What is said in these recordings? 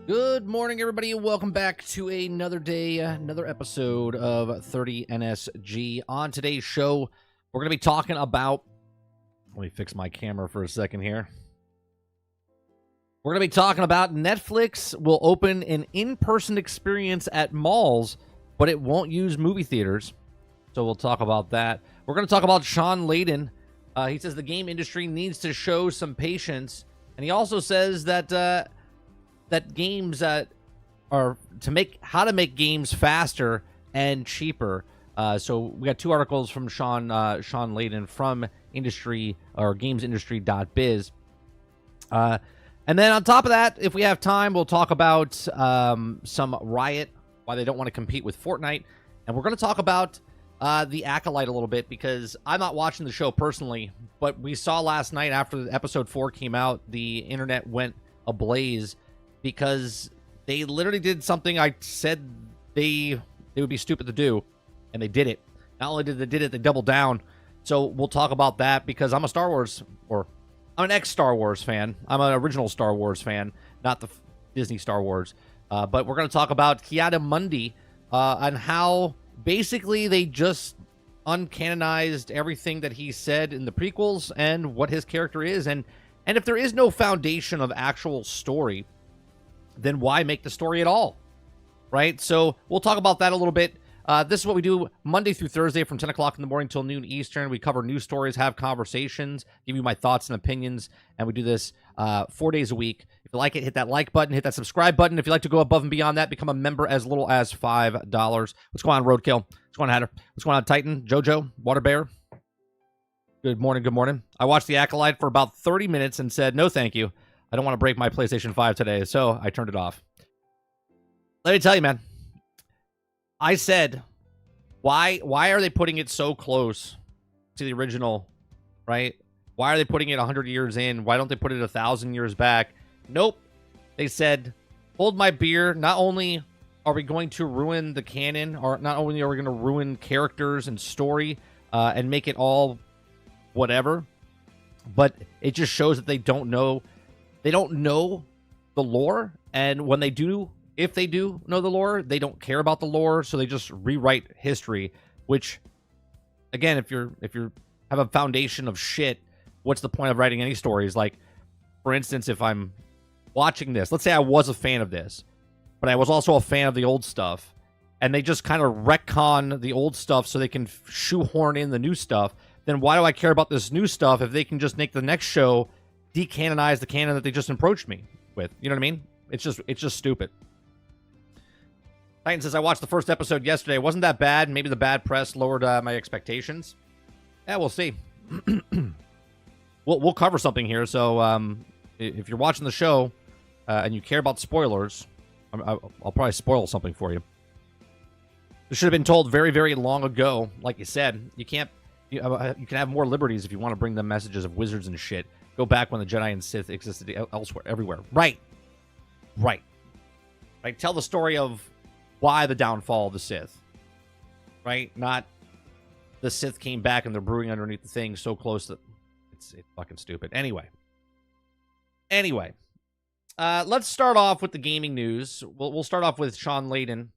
Good morning, everybody, and welcome back to another day, another episode of 30NSG. On today's show, we're going to be talking about... Let me fix my camera for a second here. We're going to be talking about Netflix will open an in-person experience at malls, but it won't use movie theaters. So we'll talk about that. We're going to talk about Shawn Layden. He says the game industry needs to show some patience, and he also says that... that games are to make games faster and cheaper. So we got two articles from Shawn Layden from gamesindustry.biz. And then on top of that, if we have time, we'll talk about some Riot, why they don't want to compete with Fortnite, and we're going to talk about the Acolyte a little bit because I'm not watching the show personally, but we saw last night after episode 4 came out, the internet went ablaze because they literally did something I said they would be stupid to do, and they did it. Not only did they did it, they doubled down. So we'll talk about that because I'm I'm an ex-Star Wars fan. I'm an original Star Wars fan, not the Disney Star Wars. But we're going to talk about Ki-Adi-Mundi and how basically they just uncanonized everything that he said in the prequels and what his character is. And if there is no foundation of actual story, then why make the story at all, right? So we'll talk about that a little bit. This is what we do Monday through Thursday from 10 o'clock in the morning till noon Eastern. We cover news stories, have conversations, give you my thoughts and opinions, and we do this 4 days a week. If you like it, hit that like button, hit that subscribe button. If you'd like to go above and beyond that, become a member as little as $5. What's going on, Roadkill? What's going on, Hatter? What's going on, Titan? Jojo? Water Bear? Good morning, good morning. I watched The Acolyte for about 30 minutes and said, no thank you. I don't want to break my PlayStation 5 today, so I turned it off. Let me tell you, man. I said, why are they putting it so close to the original, right? Why are they putting it 100 years in? Why don't they put it 1,000 years back? Nope. They said, hold my beer. Not only are we going to ruin the canon, or not only are we going to ruin characters and story and make it all whatever, but it just shows that they don't know the lore, and when they do, if they do know the lore, they don't care about the lore, so they just rewrite history, which, again, if you have a foundation of shit, what's the point of writing any stories? Like, for instance, if I'm watching this, let's say I was a fan of this, but I was also a fan of the old stuff, and they just kind of retcon the old stuff so they can shoehorn in the new stuff, then why do I care about this new stuff if they can just make the next show decanonize the canon that they just approached me with? You know what I mean? It's just stupid. Titan says, I watched the first episode yesterday. It wasn't that bad. Maybe the bad press lowered my expectations. Yeah, we'll see. We'll cover something here. So if you're watching the show and you care about spoilers, I'll probably spoil something for you. This should have been told very, very long ago. Like you said, you can have more liberties if you want to bring them messages of wizards and shit. Go back when the Jedi and Sith existed elsewhere, everywhere. Right. Tell the story of why the downfall of the Sith. Right? Not the Sith came back and they're brewing underneath the thing so close that it's fucking stupid. Anyway. Let's start off with the gaming news. We'll start off with Shawn Layden.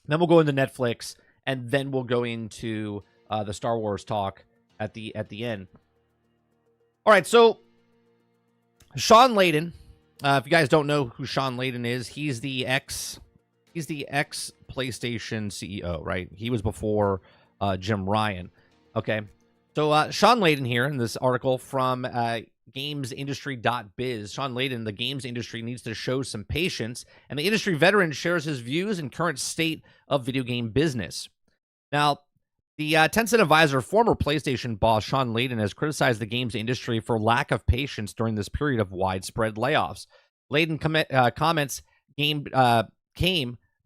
Then we'll go into Netflix, and then we'll go into the Star Wars talk at the end. All right, so Shawn Layden, if you guys don't know who Shawn Layden is, he's the ex PlayStation CEO, right? He was before Jim Ryan. Okay, so Shawn Layden here in this article from gamesindustry.biz. Shawn Layden, the games industry needs to show some patience, and the industry veteran shares his views and current state of video game business. Now, the Tencent advisor, former PlayStation boss Shawn Layden, has criticized the games industry for lack of patience during this period of widespread layoffs. Layden comments came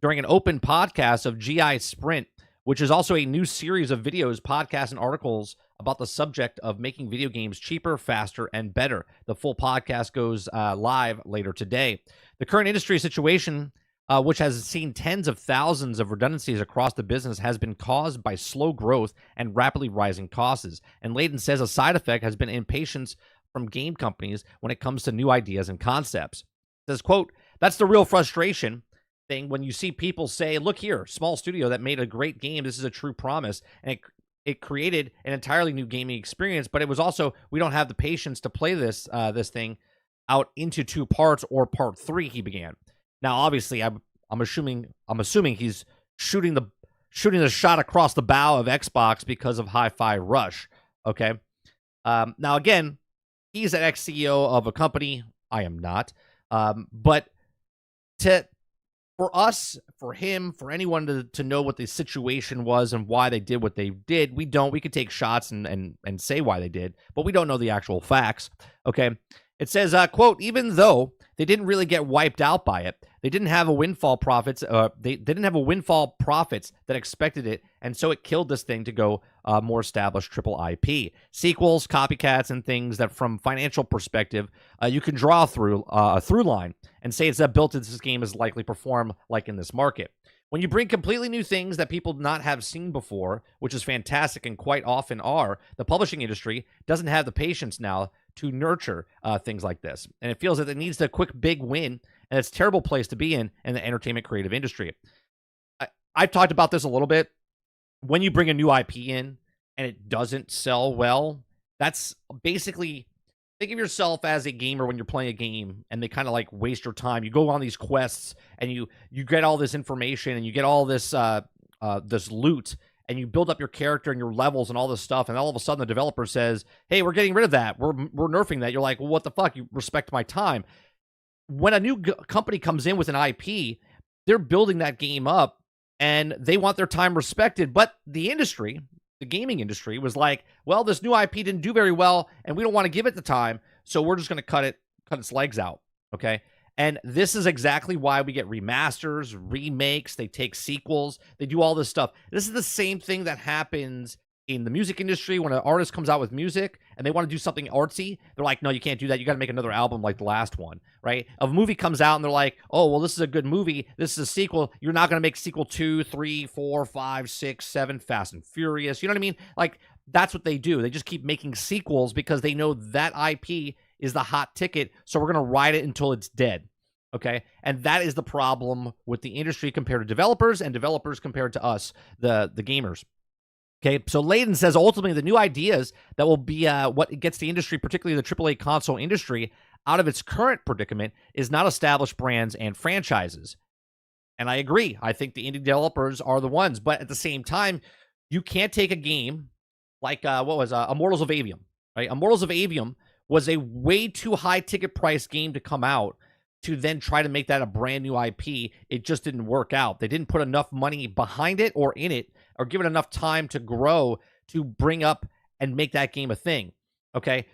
during an open podcast of GI Sprint, which is also a new series of videos, podcasts, and articles about the subject of making video games cheaper, faster, and better. The full podcast goes live later today. The current industry situation, which has seen tens of thousands of redundancies across the business, has been caused by slow growth and rapidly rising costs. And Layden says a side effect has been impatience from game companies when it comes to new ideas and concepts. He says, quote, That's the real frustration thing when you see people say, look here, small studio that made a great game. This is a true promise. And it created an entirely new gaming experience, but it was also, we don't have the patience to play this thing out into 2 parts or part 3 he began. Now, obviously, I'm assuming he's shooting the shot across the bow of Xbox because of Hi-Fi Rush. Okay. Now, again, he's an ex-CEO of a company. I am not. But for us, for him, for anyone to know what the situation was and why they did what they did, we don't. We could take shots and say why they did, but we don't know the actual facts. Okay. It says, quote, even though they didn't really get wiped out by it, they didn't have a windfall profits. They didn't have a windfall profits that expected it, and so it killed this thing to go more established triple IP. Sequels, copycats, and things that, from financial perspective, you can draw through a through line and say it's that built into this game is likely perform like in this market. When you bring completely new things that people not have seen before, which is fantastic and quite often are, the publishing industry doesn't have the patience now to nurture things like this. And it feels that it needs a quick, big win, and it's a terrible place to be in the entertainment creative industry. I've talked about this a little bit. When you bring a new IP in and it doesn't sell well, that's basically, think of yourself as a gamer when you're playing a game and they kind of like waste your time. You go on these quests and you get all this information and you get all this this loot and you build up your character and your levels and all this stuff, and all of a sudden the developer says, hey, we're getting rid of that. We're nerfing that. You're like, well, what the fuck? You respect my time. When a new company comes in with an IP, they're building that game up and they want their time respected. But the industry, the gaming industry, was like, well, this new IP didn't do very well and we don't want to give it the time, so we're just going to cut its legs out. Okay. And this is exactly why we get remasters, remakes, they take sequels, they do all this stuff. This is the same thing that happens in the music industry when an artist comes out with music and they want to do something artsy. They're like, no, you can't do that. You got to make another album like the last one, right? A movie comes out and they're like, oh, well, this is a good movie. This is a sequel. You're not going to make sequel 2, 3, 4, 5, 6, 7, Fast and Furious. You know what I mean? Like, that's what they do. They just keep making sequels because they know that IP is the hot ticket, so we're going to ride it until it's dead. Okay? And that is the problem with the industry compared to developers, and developers compared to us, the gamers. Okay, so Layden says ultimately the new ideas that will be what gets the industry, particularly the AAA console industry, out of its current predicament is not established brands and franchises. And I agree. I think the indie developers are the ones. But at the same time, you can't take a game like, Immortals of Aveum, right? Immortals of Aveum was a way too high ticket price game to come out to then try to make that a brand new IP. It just didn't work out. They didn't put enough money behind it or in it or give it enough time to grow to bring up and make that game a thing. Okay?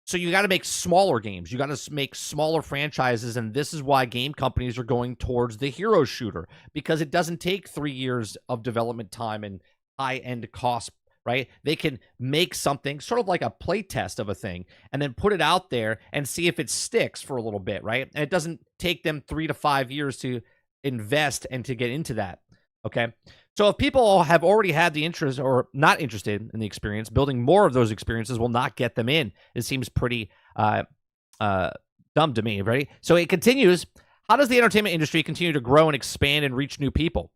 So you got to make smaller games. You got to make smaller franchises, and this is why game companies are going towards the hero shooter, because it doesn't take 3 years of development time and high-end cost, right? They can make something sort of like a play test of a thing and then put it out there and see if it sticks for a little bit, right? And it doesn't take them 3 to 5 years to invest and to get into that, okay? So if people have already had the interest or not interested in the experience, building more of those experiences will not get them in. It seems pretty dumb to me, right? So it continues, how does the entertainment industry continue to grow and expand and reach new people?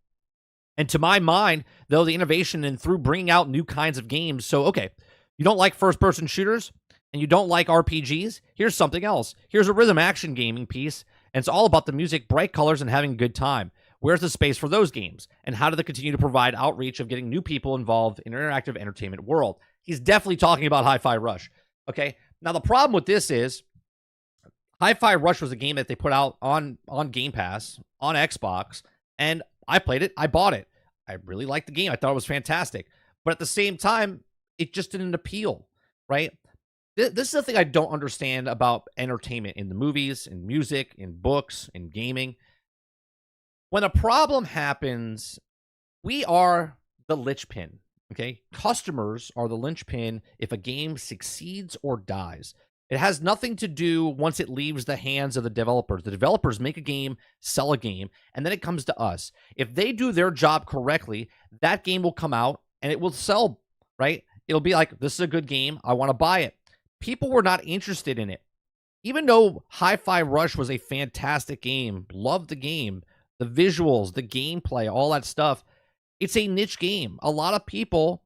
And to my mind, though, the innovation and through bringing out new kinds of games. So, okay, you don't like first-person shooters and you don't like RPGs? Here's something else. Here's a rhythm action gaming piece, and it's all about the music, bright colors, and having a good time. Where's the space for those games? And how do they continue to provide outreach of getting new people involved in an interactive entertainment world? He's definitely talking about Hi-Fi Rush. Okay, now the problem with this is Hi-Fi Rush was a game that they put out on Game Pass, on Xbox, and I played it. I bought it. I really liked the game. I thought it was fantastic. But at the same time, it just didn't appeal, right? This is the thing I don't understand about entertainment in the movies, in music, in books, in gaming. When a problem happens, we are the linchpin, okay? Customers are the linchpin if a game succeeds or dies. It has nothing to do once it leaves the hands of the developers. The developers make a game, sell a game, and then it comes to us. If they do their job correctly, that game will come out and it will sell, right? It'll be like, this is a good game. I want to buy it. People were not interested in it. Even though Hi-Fi Rush was a fantastic game, loved the game, the visuals, the gameplay, all that stuff, it's a niche game. A lot of people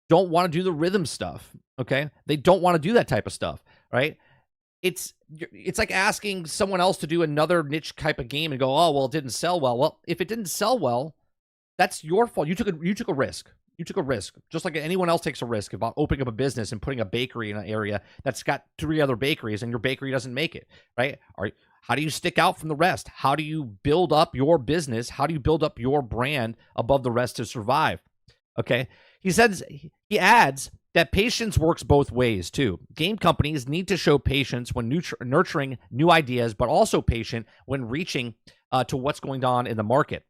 don't want to do the rhythm stuff, okay? They don't want to do that type of stuff, right? It's like asking someone else to do another niche type of game and go, "Oh, well, it didn't sell well." Well, if it didn't sell well, that's your fault. You took a risk. You took a risk, just like anyone else takes a risk about opening up a business and putting a bakery in an area that's got 3 other bakeries, and your bakery doesn't make it, right? How do you stick out from the rest? How do you build up your business? How do you build up your brand above the rest to survive? Okay. He adds that patience works both ways too. Game companies need to show patience when nurturing new ideas, but also patient when reaching to what's going on in the market.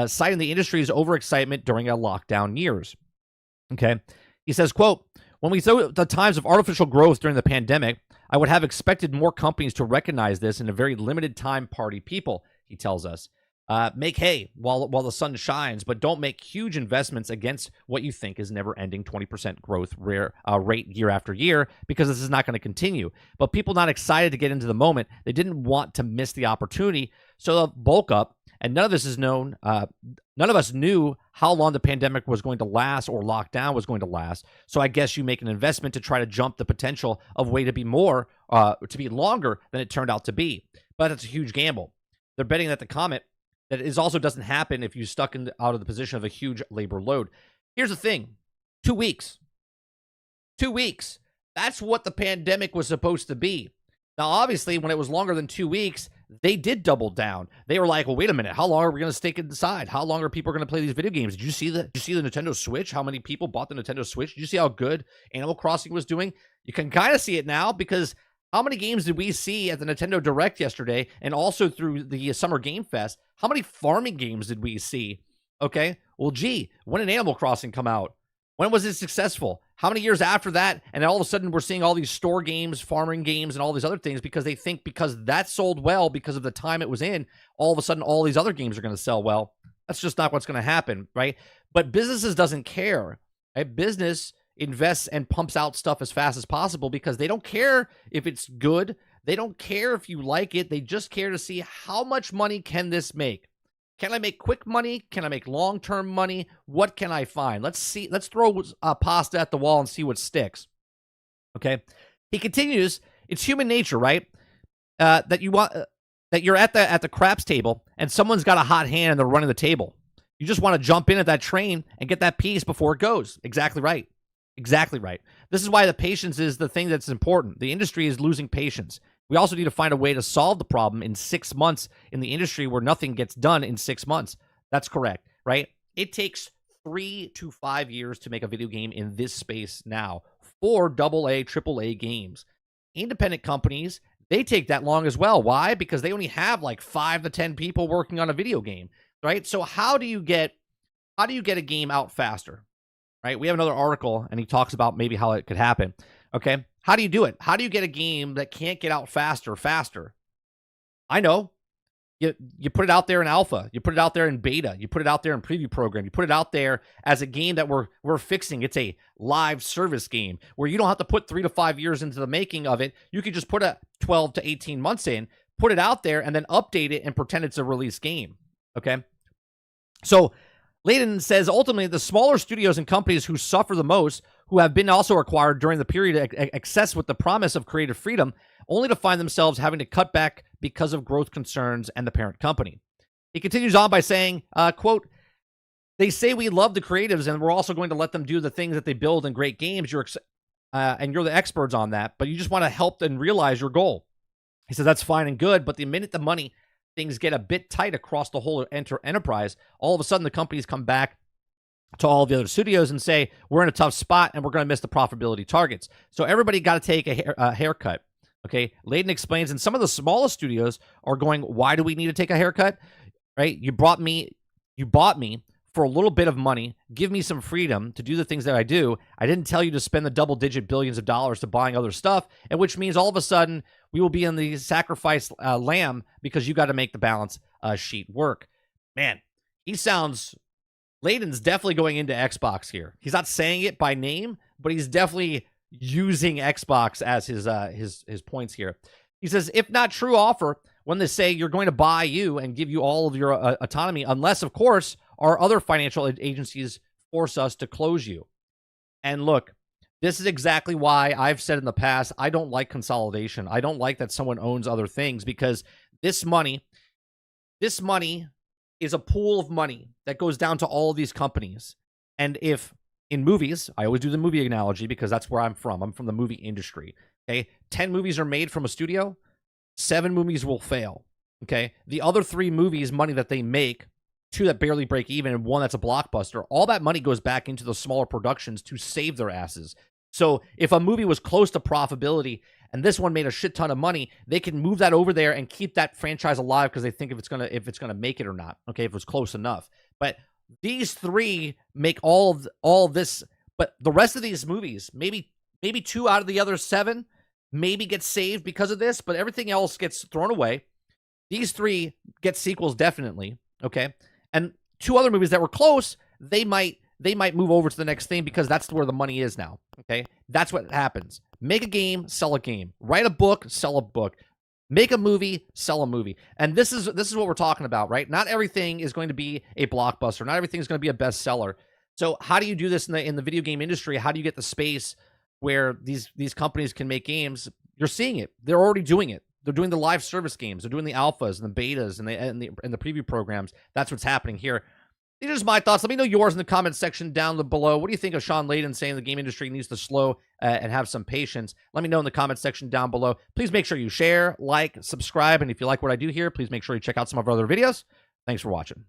Citing the industry's overexcitement during a lockdown years. Okay. He says, quote, when we saw the times of artificial growth during the pandemic, I would have expected more companies to recognize this in a very limited time party people, he tells us. Make hay while the sun shines, but don't make huge investments against what you think is never-ending 20% growth rate year after year, because this is not going to continue. But people not excited to get into the moment, they didn't want to miss the opportunity, so they'll bulk up. And none of this is known. None of us knew how long the pandemic was going to last or lockdown was going to last. So I guess you make an investment to try to jump the potential of way to be longer than it turned out to be. But it's a huge gamble. They're betting that that it also doesn't happen if you stuck out of the position of a huge labor load. Here's the thing. 2 weeks. 2 weeks. That's what the pandemic was supposed to be. Now, obviously, when it was longer than 2 weeks, they did double down. They were like, well, wait a minute. How long are we going to stay inside? How long are people going to play these video games? Did you see the Nintendo Switch? How many people bought the Nintendo Switch? Did you see how good Animal Crossing was doing? You can kind of see it now, because how many games did we see at the Nintendo Direct yesterday, and also through the Summer Game Fest? How many farming games did we see? Okay, well, gee, when did Animal Crossing come out? When was it successful? How many years after that? And all of a sudden, we're seeing all these store games, farming games, and all these other things, because they think because that sold well because of the time it was in, all of a sudden, all these other games are going to sell well. That's just not what's going to happen, right? But businesses doesn't care. Right? Business invests and pumps out stuff as fast as possible because they don't care if it's good. They don't care if you like it. They just care to see how much money can this make. Can I make quick money? Can I make long-term money? What can I find? Let's see. Let's throw pasta at the wall and see what sticks. Okay. He continues. It's human nature, right? That you're at the craps table and someone's got a hot hand and they're running the table. You just want to jump in at that train and get that piece before it goes. Exactly right. Exactly right. This is why the patience is the thing that's important. The industry is losing patience. We also need to find a way to solve the problem in 6 months in the industry where nothing gets done in 6 months. That's correct, right? It takes 3 to 5 years to make a video game in this space now for AA, AAA games. Independent companies, they take that long as well. Why? Because they only have like 5 to 10 people working on a video game, right? So how do you get a game out faster? Right? We have another article, and he talks about maybe how it could happen. Okay? How do you do it? How do you get a game that can't get out faster? I know. You put it out there in alpha. You put it out there in beta. You put it out there in preview program. You put it out there as a game that we're fixing. It's a live service game where you don't have to put 3 to 5 years into the making of it. You could just put 12 to 18 months in, put it out there, and then update it and pretend it's a release game. Okay? So Layden says, ultimately, the smaller studios and companies who suffer the most, who have been also acquired during the period of excess with the promise of creative freedom, only to find themselves having to cut back because of growth concerns and the parent company. He continues on by saying, quote, they say we love the creatives and we're also going to let them do the things that they build in great games. And you're the experts on that, but you just want to help them realize your goal. He says that's fine and good, but the minute the money things get a bit tight across the whole enterprise, all of a sudden the companies come back to all the other studios and say, we're in a tough spot and we're going to miss the profitability targets. So everybody got to take a haircut. Okay. Layden explains, and some of the smallest studios are going, why do we need to take a haircut? Right? You bought me for a little bit of money. Give me some freedom to do the things that I do. I didn't tell you to spend the double-digit billions of dollars to buying other stuff, and which means all of a sudden we will be in the sacrifice lamb because you got to make the balance sheet work. Man, Layden's definitely going into Xbox here. He's not saying it by name, but he's definitely using Xbox as his points here. He says, if not true offer, when they say you're going to buy you and give you all of your autonomy, unless, of course, our other financial agencies force us to close you. And look, this is exactly why I've said in the past, I don't like consolidation. I don't like that someone owns other things, because this money is a pool of money that goes down to all of these companies. And if in movies, I always do the movie analogy because that's where I'm from. I'm from the movie industry. Okay. 10 movies are made from a studio. 7 movies will fail. Okay. The other 3 movies, money that they make, 2 that barely break even, and 1 that's a blockbuster, all that money goes back into the smaller productions to save their asses. So if a movie was close to profitability and this one made a shit ton of money, they can move that over there and keep that franchise alive because they think if it's gonna make it or not. Okay, if it's close enough. But these 3 make all of this. But the rest of these movies, maybe 2 out of the other 7, maybe get saved because of this, but everything else gets thrown away. These 3 get sequels definitely. Okay, and 2 other movies that were close, they might move over to the next thing because that's where the money is now. Okay, that's what happens. Make a game, sell a game. Write a book, sell a book. Make a movie, sell a movie. And this is what we're talking about, right? Not everything is going to be a blockbuster. Not everything is going to be a bestseller. So how do you do this in the video game industry? How do you get the space where these companies can make games? You're seeing it. They're already doing it. They're doing the live service games. They're doing the alphas and the betas and the preview programs. That's what's happening here. These are just my thoughts. Let me know yours in the comment section down below. What do you think of Shawn Layden saying the game industry needs to slow and have some patience? Let me know in the comment section down below. Please make sure you share, like, subscribe, and if you like what I do here, please make sure you check out some of our other videos. Thanks for watching.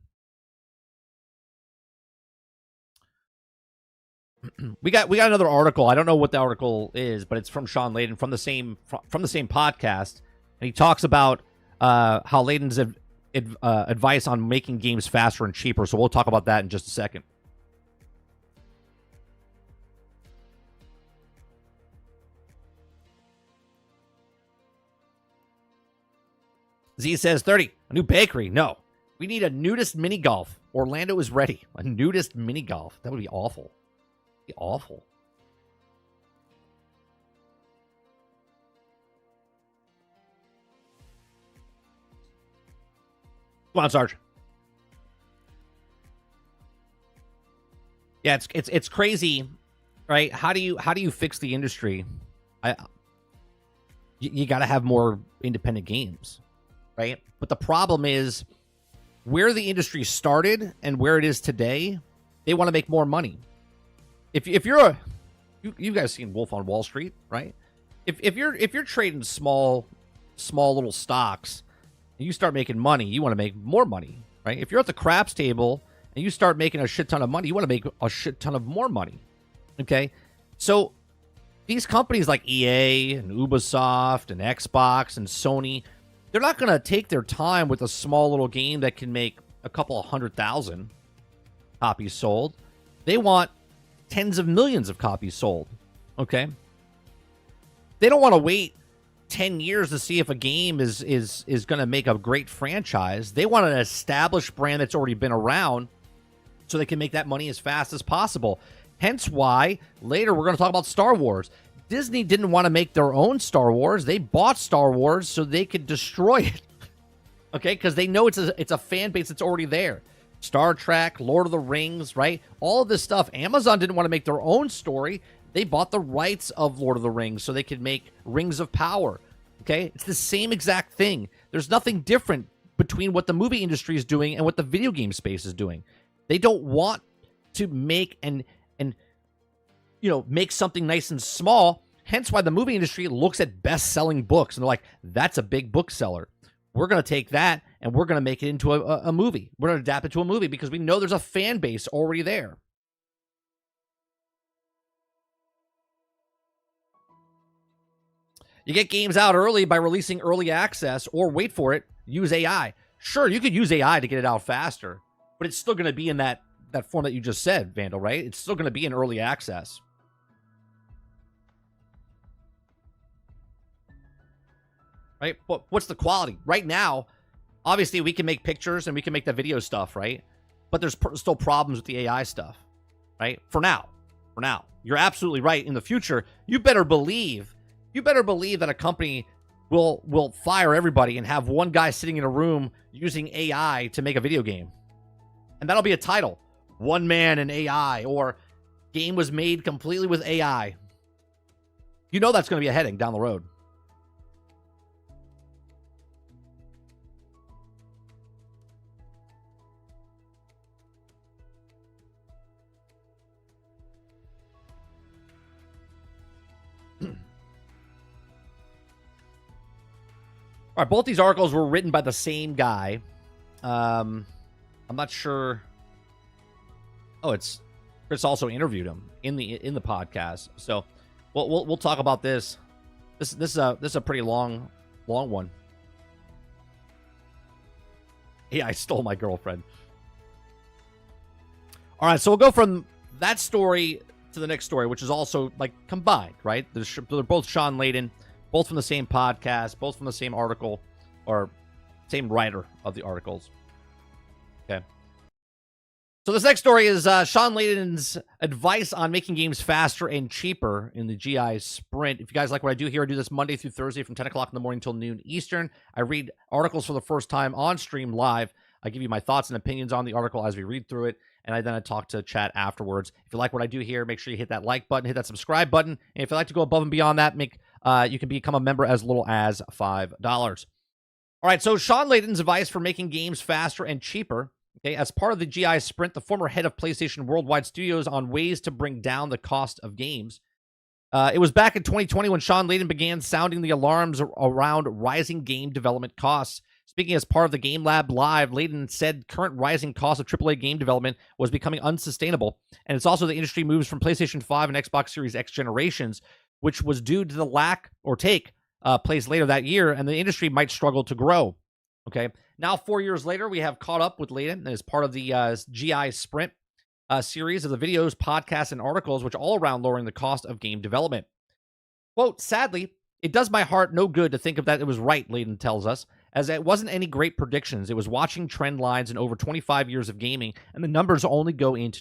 We got another article. I don't know what the article is, but it's from Shawn Layden from the same podcast, and he talks about how Layden's advice on making games faster and cheaper. So we'll talk about that in just a second. Z says 30, a new bakery. No, we need a nudist mini golf. Orlando is ready. A nudist mini golf. That would be awful. Be awful. Come on, Sarge. Yeah, it's crazy, right? How do you fix the industry? You got to have more independent games, right? But the problem is where the industry started and where it is today. They want to make more money. If you're you guys seen Wolf on Wall Street, right? If you're trading small little stocks, you start making money, you want to make more money, right? If you're at the craps table and you start making a shit ton of money, you want to make a shit ton of more money, okay? So these companies like EA and Ubisoft and Xbox and Sony, they're not going to take their time with a small little game that can make a couple of 100,000 copies sold. They want tens of millions of copies sold, okay? They don't want to wait 10 years to see if a game is going to make a great franchise. They want an established brand that's already been around so they can make that money as fast as possible. Hence why later we're going to talk about Star Wars. Disney didn't want to make their own Star Wars. They bought Star Wars so they could destroy it. Okay? Because they know it's a fan base that's already there. Star Trek, Lord of the Rings, right? All of this stuff. Amazon didn't want to make their own story. They bought the rights of Lord of the Rings so they could make Rings of Power. Okay? It's the same exact thing. There's nothing different between what the movie industry is doing and what the video game space is doing. They don't want to make and make something nice and small. Hence why the movie industry looks at best-selling books and they're like, that's a big bookseller. We're going to take that and we're going to make it into a movie. We're going to adapt it to a movie because we know there's a fan base already there. You get games out early by releasing early access, or wait for it, use AI. Sure, you could use AI to get it out faster, but it's still going to be in that form that you just said, Vandal, right? It's still going to be in early access. Right? But what's the quality? Right now, obviously, we can make pictures and we can make the video stuff, right? But there's still problems with the AI stuff, right? For now. You're absolutely right. In the future, you better believe that a company will fire everybody and have one guy sitting in a room using AI to make a video game. And that'll be a title. One man and AI, or game was made completely with AI. You know that's going to be a heading down the road. All right, both these articles were written by the same guy. I'm not sure. Oh, it's Chris also interviewed him in the podcast. So we'll talk about this. This is a pretty long one. Yeah, I stole my girlfriend. All right, so we'll go from that story to the next story, which is also like combined, right? They're both Shawn Layden, both from the same podcast, both from the same article, or same writer of the articles. Okay. So this next story is Shawn Layden's advice on making games faster and cheaper in the GI Sprint. If you guys like what I do here, I do this Monday through Thursday from 10 o'clock in the morning till noon Eastern. I read articles for the first time on stream live. I give you my thoughts and opinions on the article as we read through it, and I talk to chat afterwards. If you like what I do here, make sure you hit that like button, hit that subscribe button, and if you'd like to go above and beyond that, you can become a member as little as $5. All right, so Shawn Layden's advice for making games faster and cheaper. Okay, as part of the GI Sprint, the former head of PlayStation Worldwide Studios on ways to bring down the cost of games. It was back in 2020 when Shawn Layden began sounding the alarms around rising game development costs. Speaking as part of the Game Lab Live, Layden said current rising cost of AAA game development was becoming unsustainable, and it's also the industry moves from PlayStation 5 and Xbox Series X generations, which was due to the lack or take place later that year, and the industry might struggle to grow. Okay, now 4 years later, we have caught up with Layden as part of the GI Sprint series of the videos, podcasts, and articles, which are all around lowering the cost of game development. Quote, sadly, it does my heart no good to think of that it was right, Layden tells us, as it wasn't any great predictions. It was watching trend lines in over 25 years of gaming, and the numbers only go in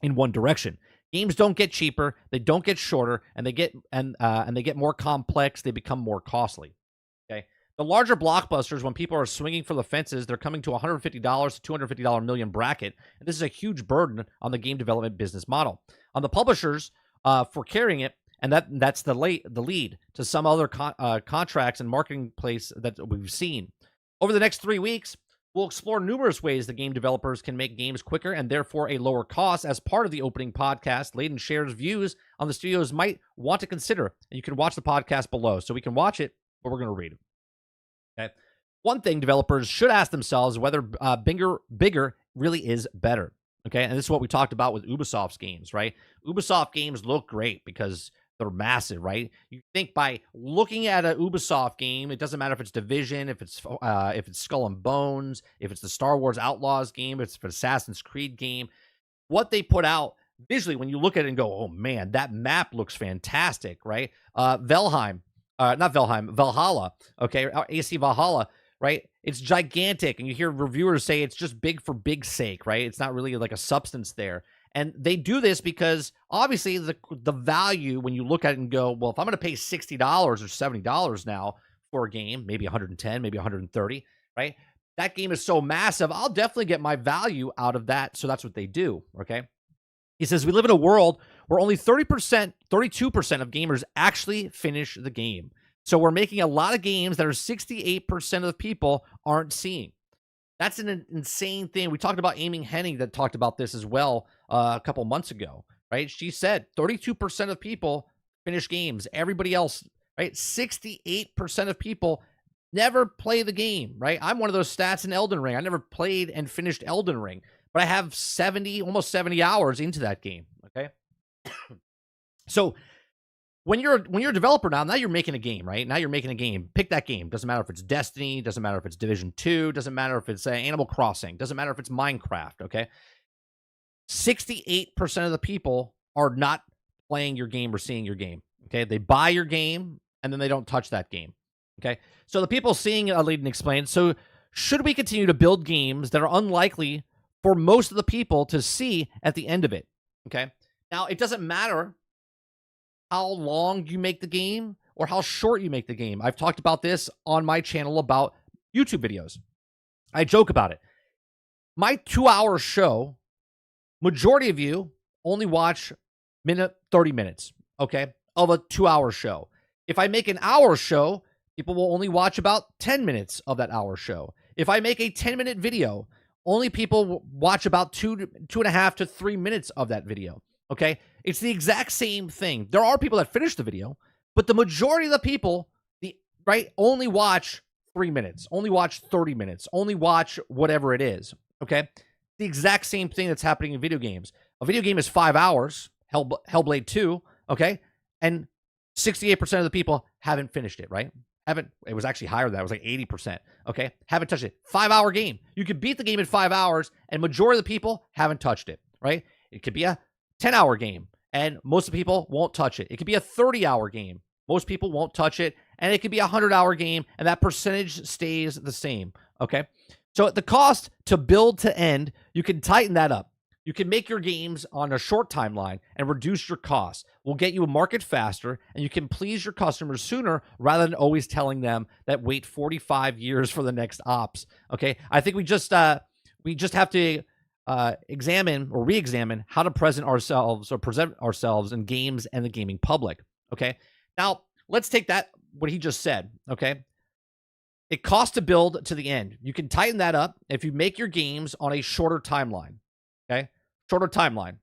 one direction. Games don't get cheaper, they don't get shorter, and they get more complex, they become more costly. Okay. The larger blockbusters, when people are swinging for the fences, they're coming to $150 to $250 million bracket, and this is a huge burden on the game development business model. On the publishers for carrying it, and that's the lead to some other contracts and marketplace that we've seen. Over the next 3 weeks, we'll explore numerous ways the game developers can make games quicker and therefore a lower cost. As part of the opening podcast, Layden shares views on the studios might want to consider, and you can watch the podcast below. So we can watch it, but we're going to read it. Okay. One thing developers should ask themselves is whether bigger really is better. Okay, and this is what we talked about with Ubisoft's games, right? Ubisoft games look great because they're massive, right? You think by looking at an Ubisoft game, it doesn't matter if it's Division, if it's Skull and Bones, if it's the Star Wars Outlaws game, if it's an Assassin's Creed game, what they put out visually, when you look at it and go, oh man, that map looks fantastic, right? Valhalla, okay, AC Valhalla, right? It's gigantic, and you hear reviewers say it's just big for big's sake, right? It's not really like a substance there. And they do this because obviously the value, when you look at it and go, well, if I'm going to pay $60 or $70 now for a game, maybe 110, maybe 130, right? That game is so massive, I'll definitely get my value out of that. So that's what they do, okay? He says, we live in a world where only 32% of gamers actually finish the game. So we're making a lot of games that are 68% of the people aren't seeing. That's an insane thing. We talked about Amy Hennig that talked about this as well a couple months ago, right? She said 32% of people finish games. Everybody else, right? 68% of people never play the game, right? I'm one of those stats in Elden Ring. I never played and finished Elden Ring, but I have almost 70 hours into that game, okay? So when you're a developer now you're making a game, right? Now you're making a game. Pick that game. Doesn't matter if it's Destiny. Doesn't matter if it's Division 2. Doesn't matter if it's Animal Crossing. Doesn't matter if it's Minecraft, okay? 68% of the people are not playing your game or seeing your game, okay? They buy your game, and then they don't touch that game, okay? So the people seeing it, Layden explained, so should we continue to build games that are unlikely for most of the people to see at the end of it, okay? Now, it doesn't matter how long you make the game or how short you make the game. I've talked about this on my channel about YouTube videos. I joke about it. My 2-hour show, majority of you only watch 30 minutes, okay, of a 2-hour show. If I make an hour show, people will only watch about 10 minutes of that hour show. If I make a 10-minute video, only people will watch about 2.5 to 3 minutes of that video, okay? It's the exact same thing. There are people that finish the video, but the majority of the people, only watch 3 minutes, only watch 30 minutes, only watch whatever it is, okay? The exact same thing that's happening in video games. A video game is 5 hours, Hellblade 2, okay? And 68% of the people haven't finished it, right? It was actually higher than that. It was like 80%, okay? Haven't touched it. 5-hour game. You could beat the game in 5 hours, and majority of the people haven't touched it, right? It could be a 10-hour game, and most of the people won't touch it. It could be a 30-hour game. Most people won't touch it, and it could be a 100-hour game, and that percentage stays the same, okay? So the cost to build to end, you can tighten that up. You can make your games on a short timeline and reduce your costs. We'll get you a market faster, and you can please your customers sooner rather than always telling them that wait 45 years for the next ops. Okay, I think we just have to examine or re-examine how to present ourselves in games and the gaming public. Okay, now let's take that what he just said. Okay, it costs to build to the end. You can tighten that up if you make your games on a shorter timeline. Okay, shorter timeline,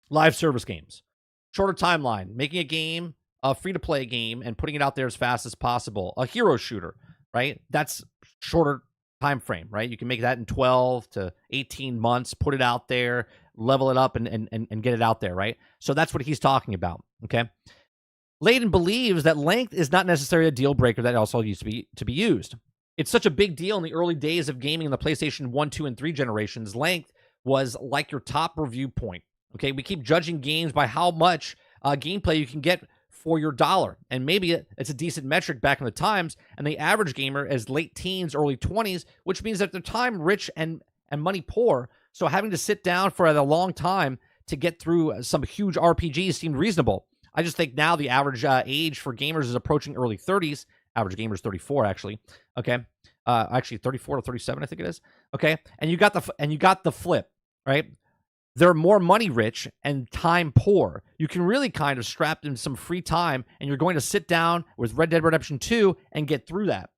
live service games, shorter timeline, making a game, a free-to-play game, and putting it out there as fast as possible. A hero shooter, right? That's shorter time frame, right? You can make that in 12 to 18 months, put it out there, level it up, and get it out there, right? So that's what he's talking about, okay? Layden believes that length is not necessarily a deal breaker that also used to be used. It's such a big deal in the early days of gaming in the PlayStation 1, 2, and 3 generations. Length was like your top review point. Okay, we keep judging games by how much gameplay you can get for your dollar, and maybe it's a decent metric back in the times. And the average gamer is late teens, early 20s, which means that they're time rich and money poor. So having to sit down for a long time to get through some huge RPGs seemed reasonable. I just think now the average age for gamers is approaching early 30s. Average gamer is 34, actually. Okay, actually 34 to 37, I think it is. Okay, and you got the flip. Right? They're more money rich and time poor. You can really kind of strap in some free time, and you're going to sit down with Red Dead Redemption 2 and get through that.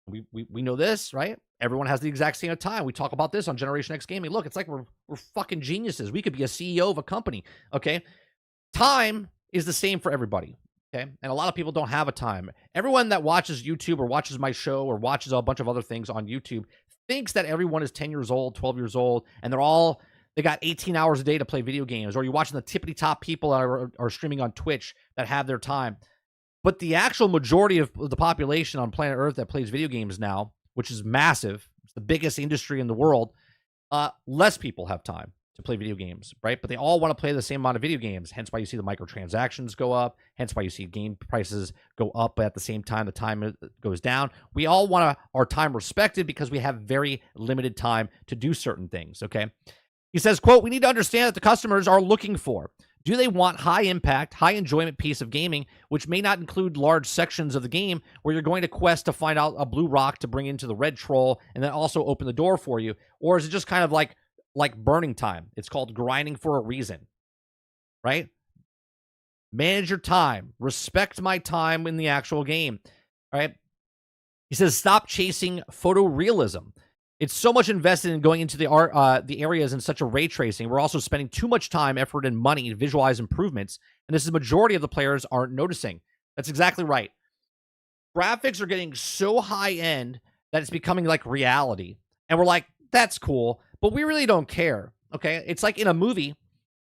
We know this, right? Everyone has the exact same time. We talk about this on Generation X Gaming. Look, it's like we're fucking geniuses. We could be a CEO of a company, okay? Time is the same for everybody, okay? And a lot of people don't have a time. Everyone that watches YouTube or watches my show or watches a bunch of other things on YouTube thinks that everyone is 10 years old, 12 years old, and they got 18 hours a day to play video games, or you're watching the tippity top people that are streaming on Twitch that have their time. But the actual majority of the population on planet Earth that plays video games now, which is massive, it's the biggest industry in the world, less people have time to play video games, right? But they all want to play the same amount of video games, hence why you see the microtransactions go up, hence why you see game prices go up, but at the same time, the time goes down. We all want our time respected because we have very limited time to do certain things, okay? He says, quote, "We need to understand that the customers are looking for. Do they want high impact, high enjoyment piece of gaming, which may not include large sections of the game where you're going to quest to find out a blue rock to bring into the red troll and then also open the door for you? Or is it just kind of like burning time? It's called grinding for a reason, right? Manage your time. Respect my time in the actual game, all right?" He says, "Stop chasing photorealism. It's so much invested in going into the areas in such a ray tracing. We're also spending too much time, effort, and money to visualize improvements, and this is the majority of the players aren't noticing." That's exactly right. Graphics are getting so high-end that it's becoming like reality, and we're like, that's cool, but we really don't care, okay? It's like in a movie,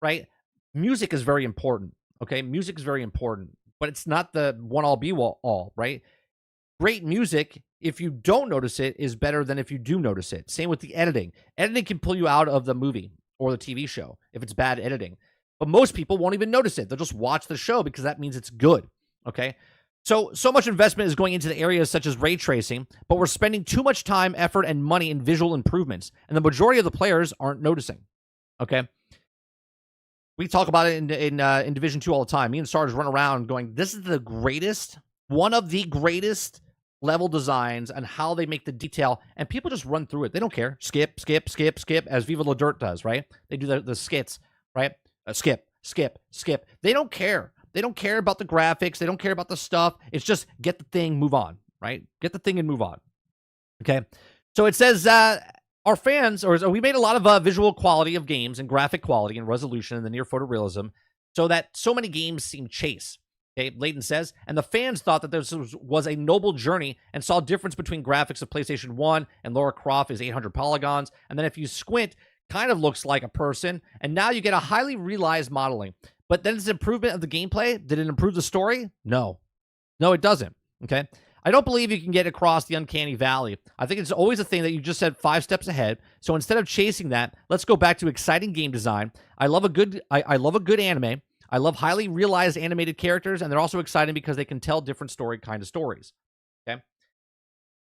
right? Music is very important, okay? Music is very important, but it's not the one-all, be-all, right? Great music, if you don't notice it, is better than if you do notice it. Same with the editing. Editing can pull you out of the movie or the TV show if it's bad editing. But most people won't even notice it. They'll just watch the show because that means it's good, okay? So much investment is going into the areas such as ray tracing, but we're spending too much time, effort, and money in visual improvements, and the majority of the players aren't noticing, okay? We talk about it in Division 2 all the time. Me and Sarge run around going, this is the greatest one of the greatest level designs and how they make the detail, and people just run through it. They don't care. Skip, skip, skip, skip, as Viva La Dirt does, right? They do the skits, right? Skip, skip, skip. They don't care. They don't care about the graphics. They don't care about the stuff. It's just get the thing, move on, right? Get the thing and move on. Okay. So it says our fans, or we made a lot of visual quality of games and graphic quality and resolution and the near photorealism so that so many games seem chase. Okay, Layden says, and the fans thought that this was a noble journey and saw difference between graphics of PlayStation 1 and Lara Croft is 800 polygons. And then if you squint, kind of looks like a person. And now you get a highly realized modeling. But then it's improvement of the gameplay. Did it improve the story? No. No, it doesn't. Okay. I don't believe you can get across the uncanny valley. I think it's always a thing that you just said 5 steps ahead. So instead of chasing that, let's go back to exciting game design. I love a good anime. I love highly realized animated characters, and they're also exciting because they can tell different kind of stories. Okay.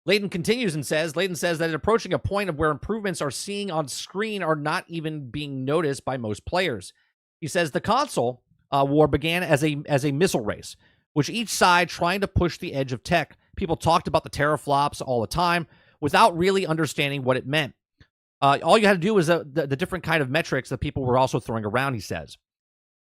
Layden continues and says, that it's approaching a point of where improvements are seeing on screen are not even being noticed by most players. He says the console war began as a missile race, which each side trying to push the edge of tech. People talked about the teraflops all the time without really understanding what it meant. All you had to do was the different kind of metrics that people were also throwing around, he says.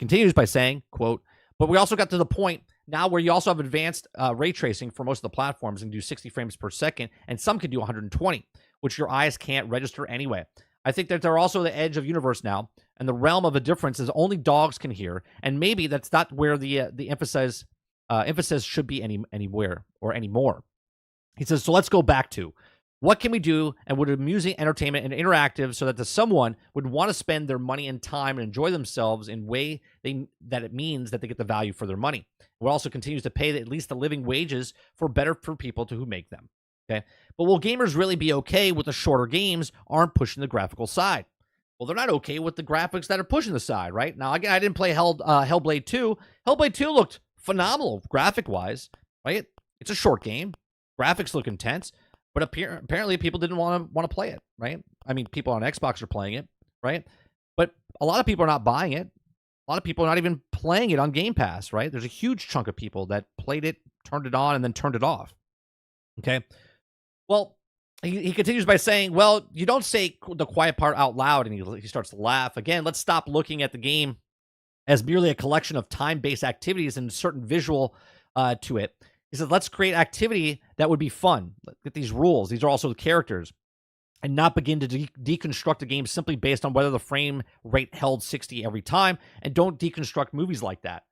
Continues by saying, quote, but we also got to the point now where you also have advanced ray tracing for most of the platforms and do 60 frames per second, and some can do 120, which your eyes can't register anyway. I think that they're also the edge of universe now, and the realm of a difference is only dogs can hear, and maybe that's not where the emphasis should be anywhere or anymore. He says, so let's go back to what can we do and would amusing entertainment and interactive so that someone would want to spend their money and time and enjoy themselves in way that it means that they get the value for their money. It also continues to pay at least the living wages for people who make them. Okay, but will gamers really be okay with the shorter games aren't pushing the graphical side? Well, they're not okay with the graphics that are pushing the side, right? Now, again, I didn't play Hellblade 2. Hellblade 2 looked phenomenal graphic-wise, right? It's a short game. Graphics look intense. But apparently people didn't want to play it, right? I mean, people on Xbox are playing it, right? But a lot of people are not buying it. A lot of people are not even playing it on Game Pass, right? There's a huge chunk of people that played it, turned it on, and then turned it off. Okay? Well, he continues by saying, well, you don't say the quiet part out loud, and he starts to laugh. Again, let's stop looking at the game as merely a collection of time-based activities and certain visual to it. He said, let's create activity that would be fun. Let's get these rules. These are also the characters. And not begin to deconstruct a game simply based on whether the frame rate held 60 every time. And don't deconstruct movies like that.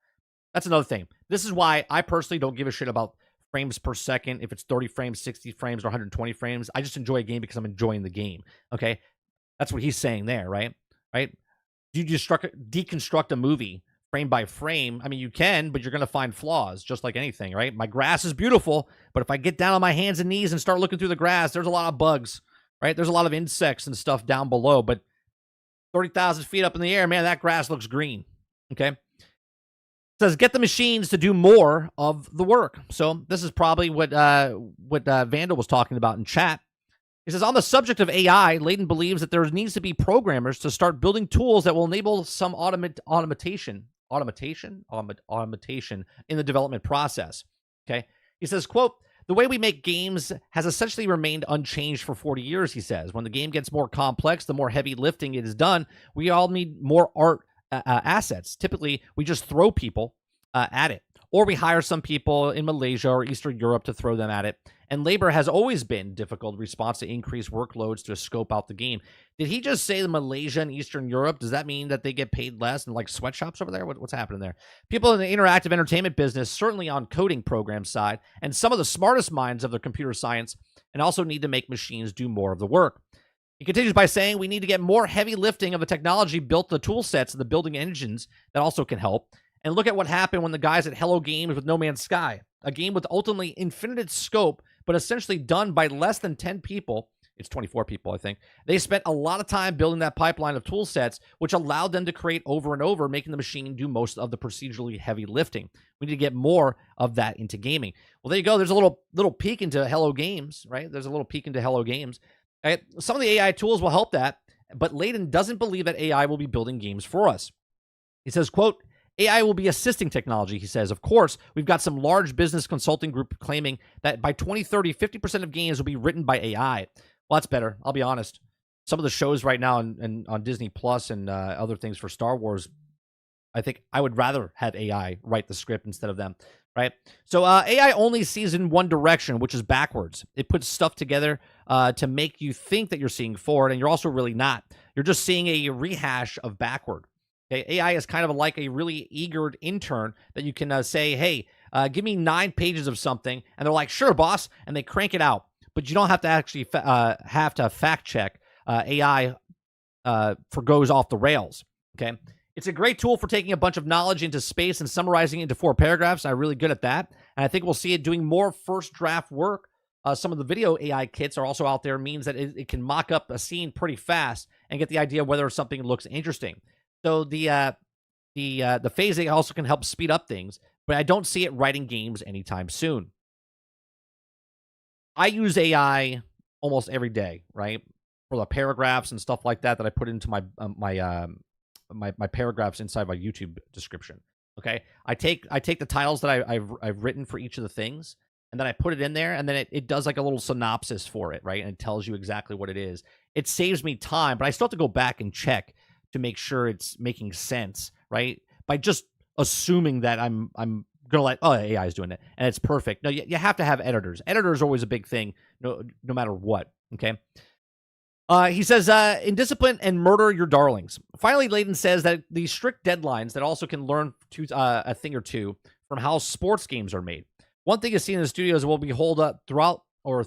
That's another thing. This is why I personally don't give a shit about frames per second. If it's 30 frames, 60 frames, or 120 frames. I just enjoy a game because I'm enjoying the game. Okay? That's what he's saying there, right? Right? You deconstruct a movie frame by frame. I mean, you can, but you're going to find flaws just like anything, right? My grass is beautiful, but if I get down on my hands and knees and start looking through the grass, there's a lot of bugs, right? There's a lot of insects and stuff down below, but 30,000 feet up in the air, man, that grass looks green, okay? It says, get the machines to do more of the work. So this is probably what Vandal was talking about in chat. He says, on the subject of AI, Layden believes that there needs to be programmers to start building tools that will enable some automation in the development process. Okay. He says, quote, the way we make games has essentially remained unchanged for 40 years, he says. When the game gets more complex, the more heavy lifting it is done. We all need more art assets. Typically, we just throw people at it. Or we hire some people in Malaysia or Eastern Europe to throw them at it. And labor has always been difficult response to increased workloads to scope out the game. Did he just say the Malaysia and Eastern Europe? Does that mean that they get paid less and like sweatshops over there? What's happening there? People in the interactive entertainment business, certainly on coding program side, and some of the smartest minds of the computer science, and also need to make machines do more of the work. He continues by saying we need to get more heavy lifting of the technology built, the tool sets and the building engines that also can help. And look at what happened when the guys at Hello Games with No Man's Sky, a game with ultimately infinite scope, but essentially done by less than 10 people. It's 24 people, I think. They spent a lot of time building that pipeline of tool sets, which allowed them to create over and over, making the machine do most of the procedurally heavy lifting. We need to get more of that into gaming. Well, there you go. There's a little peek into Hello Games, right? There's a little peek into Hello Games. Right? Some of the AI tools will help that, but Layden doesn't believe that AI will be building games for us. He says, quote, AI will be assisting technology, he says. Of course, we've got some large business consulting group claiming that by 2030, 50% of games will be written by AI. Well, that's better. I'll be honest. Some of the shows right now on Disney Plus and other things for Star Wars, I think I would rather have AI write the script instead of them, right? So AI only sees in one direction, which is backwards. It puts stuff together to make you think that you're seeing forward, and you're also really not. You're just seeing a rehash of backward. Okay? AI is kind of like a really eager intern that you can say, hey, give me 9 pages of something, and they're like, sure, boss, and they crank it out. But you don't have to actually have to fact check AI for goes off the rails, okay? It's a great tool for taking a bunch of knowledge into space and summarizing it into 4 paragraphs. I'm really good at that. And I think we'll see it doing more first draft work. Some of the video AI kits are also out there, means that it can mock up a scene pretty fast and get the idea whether something looks interesting. So the phasing also can help speed up things, but I don't see it writing games anytime soon. I use AI almost every day, right? For the paragraphs and stuff like that I put into my my paragraphs inside my YouTube description. Okay, I take the titles that I've written for each of the things, and then I put it in there, and then it does like a little synopsis for it, right? And it tells you exactly what it is. It saves me time, but I still have to go back and check to make sure it's making sense, right? By just assuming that I'm gonna let AI is doing it and it's perfect. No, you have to have editors. Editors are always a big thing, no matter what. Okay. He says, in discipline and murder your darlings. Finally, Layden says that these strict deadlines that also can learn a thing or two from how sports games are made. One thing is seen in the studios will be hold up throughout, or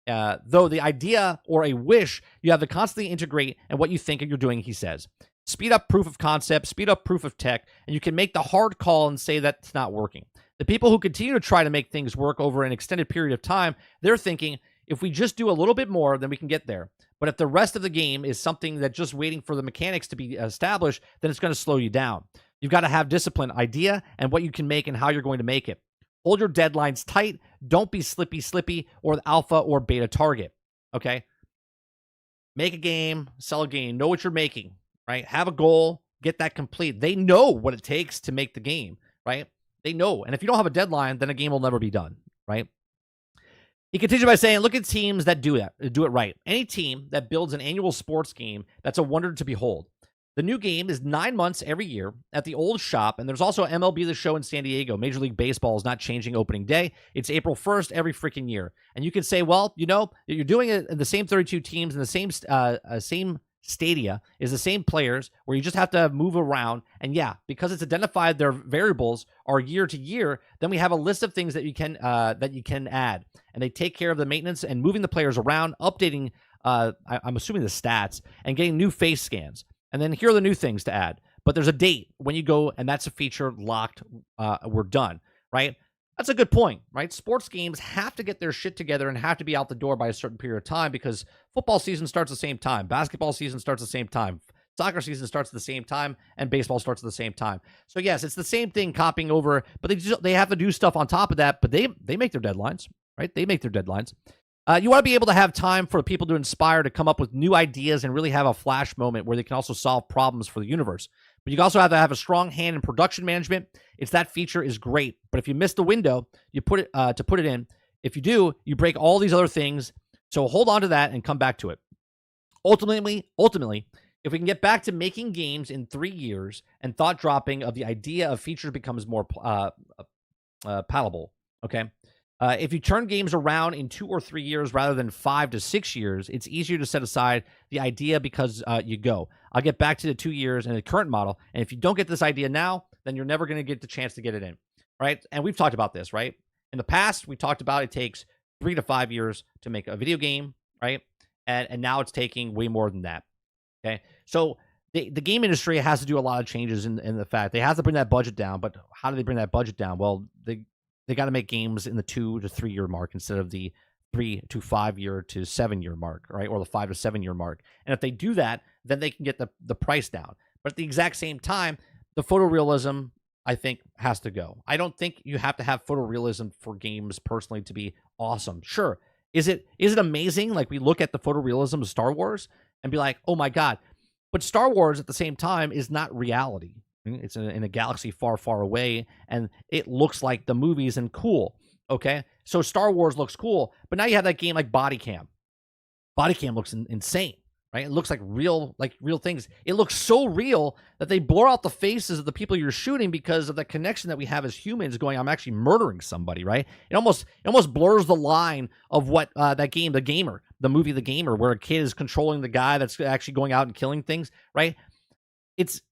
though the idea or a wish you have to constantly integrate and what you think you're doing, he says. Speed up proof of concept, speed up proof of tech, and you can make the hard call and say that it's not working. The people who continue to try to make things work over an extended period of time, they're thinking, if we just do a little bit more, then we can get there. But if the rest of the game is something that just waiting for the mechanics to be established, then it's going to slow you down. You've got to have discipline, idea, and what you can make and how you're going to make it. Hold your deadlines tight. Don't be slippy, or the alpha or beta target. Okay? Make a game, sell a game, know what you're making, right? Have a goal, get that complete. They know what it takes to make the game, right? They know. And if you don't have a deadline, then a game will never be done, right? He continued by saying, look at teams that do it right. Any team that builds an annual sports game, that's a wonder to behold. The new game is 9 months every year at the old shop, and there's also MLB The Show in San Diego. Major League Baseball is not changing opening day. It's April 1st every freaking year. And you can say, well, you know, you're doing it in the same 32 teams in the same stadia, is the same players, where you just have to move around. And yeah, because it's identified their variables are year to year, then we have a list of things that you can add, and they take care of the maintenance and moving the players around, updating I'm assuming the stats, and getting new face scans. And then here are the new things to add, but there's a date when you go, and that's a feature locked. We're done, right? That's a good point, right? Sports games have to get their shit together and have to be out the door by a certain period of time, because football season starts at the same time, basketball season starts at the same time, soccer season starts at the same time, and baseball starts at the same time. So yes, it's the same thing copying over, but they have to do stuff on top of that, but they make their deadlines, right? They make their deadlines. You want to be able to have time for people to inspire, to come up with new ideas and really have a flash moment where they can also solve problems for the universe. But you also have to have a strong hand in production management. It's that feature is great, but if you miss the window, you put it to put it in. If you do, you break all these other things. So hold on to that and come back to it. Ultimately, if we can get back to making games in 3 years and thought dropping of the idea of features becomes more palatable, okay? If you turn games around in 2 or 3 years rather than 5 to 6 years, it's easier to set aside the idea because you go, I'll get back to the 2 years and the current model. And if you don't get this idea now, then you're never going to get the chance to get it in, right? And we've talked about this, right? In the past, we talked about it takes 3 to 5 years to make a video game, right? And now it's taking way more than that, okay? So the game industry has to do a lot of changes in the fact they have to bring that budget down. But how do they bring that budget down? Well, they got to make games in the 2 to 3 year mark instead of the 3 to 5 year to 7 year mark, right? Or the 5 to 7 year mark. And if they do that, then they can get the price down. But at the exact same time, the photorealism, I think, has to go. I don't think you have to have photorealism for games personally to be awesome. Sure. Is it amazing? Like, we look at the photorealism of Star Wars and be like, oh my God. But Star Wars at the same time is not reality. It's in a galaxy far, far away, and it looks like the movies and cool. Okay, so Star Wars looks cool, but now you have that game like Body Cam. Body Cam looks insane, right? It looks like real things. It looks so real that they blur out the faces of the people you're shooting because of the connection that we have as humans. Going, I'm actually murdering somebody, right? It almost blurs the line of what that game, the movie, The Gamer, where a kid is controlling the guy that's actually going out and killing things, right? It's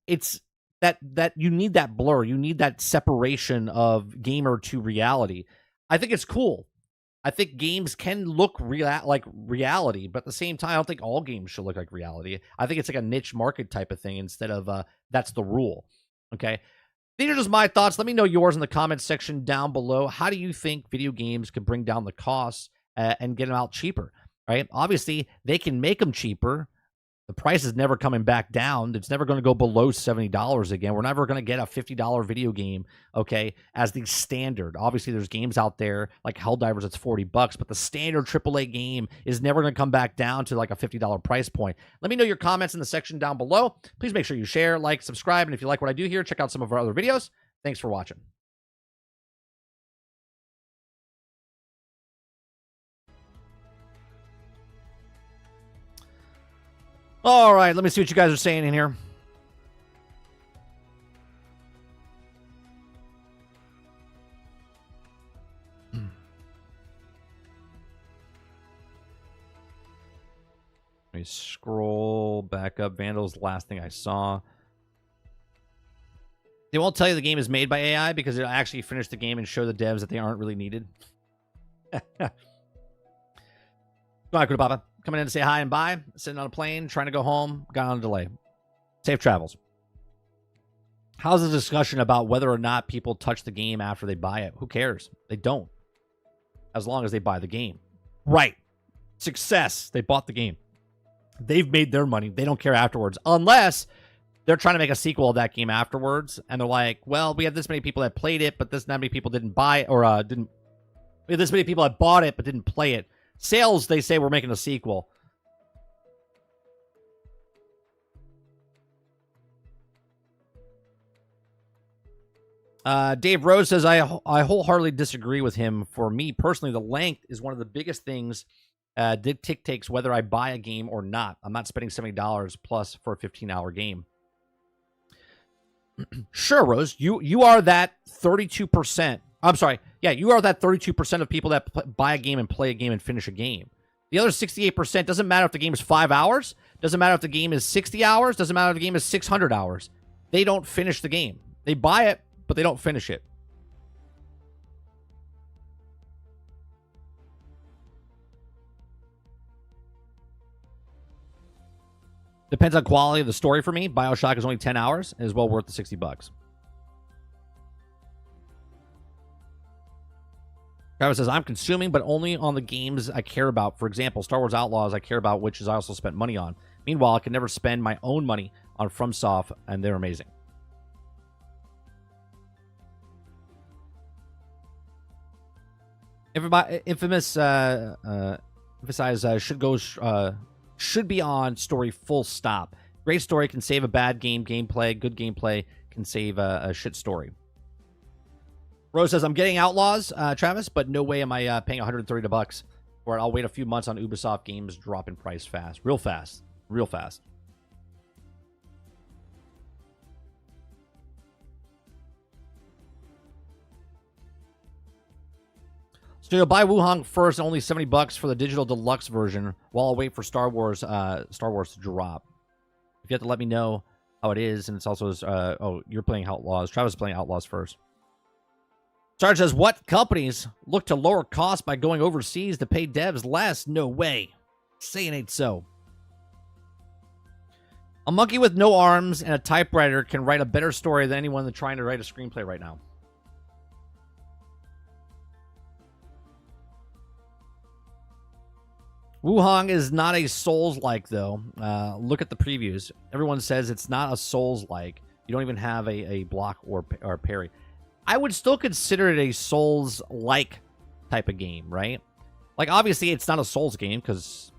that you need that blur, you need that separation of gamer to reality. I think it's cool. I think games can look like reality, but at the same time, I don't think all games should look like reality. I think it's like a niche market type of thing instead of that's the rule. Okay. These are just my thoughts. Let me know yours in the comments section down below. How do you think video games could bring down the costs and get them out cheaper? Right? Obviously, they can make them cheaper. The price is never coming back down. It's never going to go below $70 again. We're never going to get a $50 video game, okay, as the standard. Obviously, there's games out there like Helldivers that's $40, but the standard AAA game is never going to come back down to like a $50 price point. Let me know your comments in the section down below. Please make sure you share, like, subscribe, and if you like what I do here, check out some of our other videos. Thanks for watching. All right, let me see what you guys are saying in here. Let me scroll back up. Vandal's the last thing I saw. They won't tell you the game is made by AI because it'll actually finish the game and show the devs that they aren't really needed. Go on, Papa. Coming in to say hi and bye. Sitting on a plane, trying to go home. Got on a delay. Safe travels. How's the discussion about whether or not people touch the game after they buy it? Who cares? They don't. As long as they buy the game. Right. Success. They bought the game. They've made their money. They don't care afterwards. Unless they're trying to make a sequel of that game afterwards. And they're like, well, we have this many people that played it, but this many people didn't buy it. Or we have this many people that bought it, but didn't play it. Sales, they say we're making a sequel. Dave Rose says, I wholeheartedly disagree with him. For me personally, the length is one of the biggest things dictates whether I buy a game or not. I'm not spending $70 plus for a 15-hour game. Sure, Rose, you are that 32%. I'm sorry. Yeah, you are that 32% of people that buy a game and play a game and finish a game. The other 68% doesn't matter if the game is 5 hours. Doesn't matter if the game is 60 hours. Doesn't matter if the game is 600 hours. They don't finish the game. They buy it, but they don't finish it. Depends on quality of the story for me. BioShock is only 10 hours and is well worth the $60. Travis says, I'm consuming, but only on the games I care about. For example, Star Wars Outlaws I care about, which is I also spent money on. Meanwhile, I can never spend my own money on FromSoft, and they're amazing. Infamous emphasize should be on story full stop. Great story can save a bad gameplay. Good gameplay can save a shit story. Rose says, I'm getting Outlaws, Travis, but no way am I paying $130 for it. I'll wait a few months on Ubisoft games drop in price fast. Real fast. Real fast. So you'll buy Wuhong first, only $70 for the digital deluxe version, while I'll wait for Star Wars to drop. If you have to let me know how it is, and it's also oh, you're playing Outlaws. Travis is playing Outlaws first. Sarge says, what companies look to lower costs by going overseas to pay devs less? No way. Saying ain't so. A monkey with no arms and a typewriter can write a better story than anyone that's trying to write a screenplay right now. Wuhong is not a Souls-like, though. Look at the previews. Everyone says it's not a Souls-like. You don't even have a block or parry. I would still consider it a Souls-like type of game, right? Like, obviously, it's not a Souls game because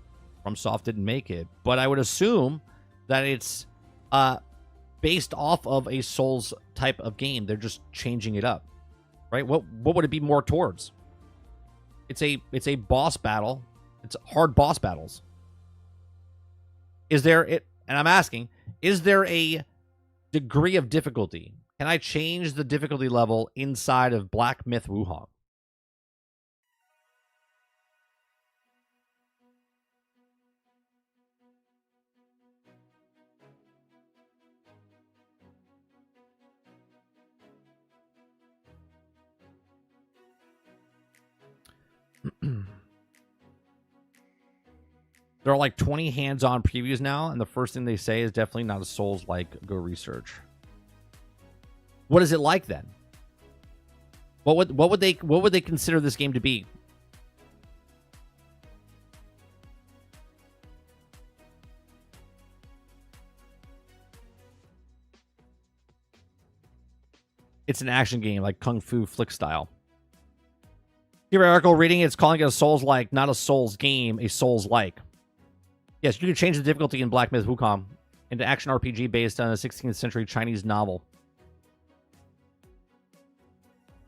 FromSoft didn't make it. But I would assume that it's based off of a Souls type of game. They're just changing it up, right? What would it be more towards? It's a boss battle. It's hard boss battles. Is there it? And I'm asking, is there a degree of difficulty? Can I change the difficulty level inside of Black Myth Wukong? There are like 20 hands-on previews now, and the first thing they say is definitely not a Souls-like. Go research. What is it like then? What would they consider this game to be? It's an action game like Kung Fu Flick style. Hierarchical reading, it's calling it a Souls-like, not a Souls game, a Souls-like. Yes, you can change the difficulty in Black Myth Wukong into action RPG based on a 16th century Chinese novel.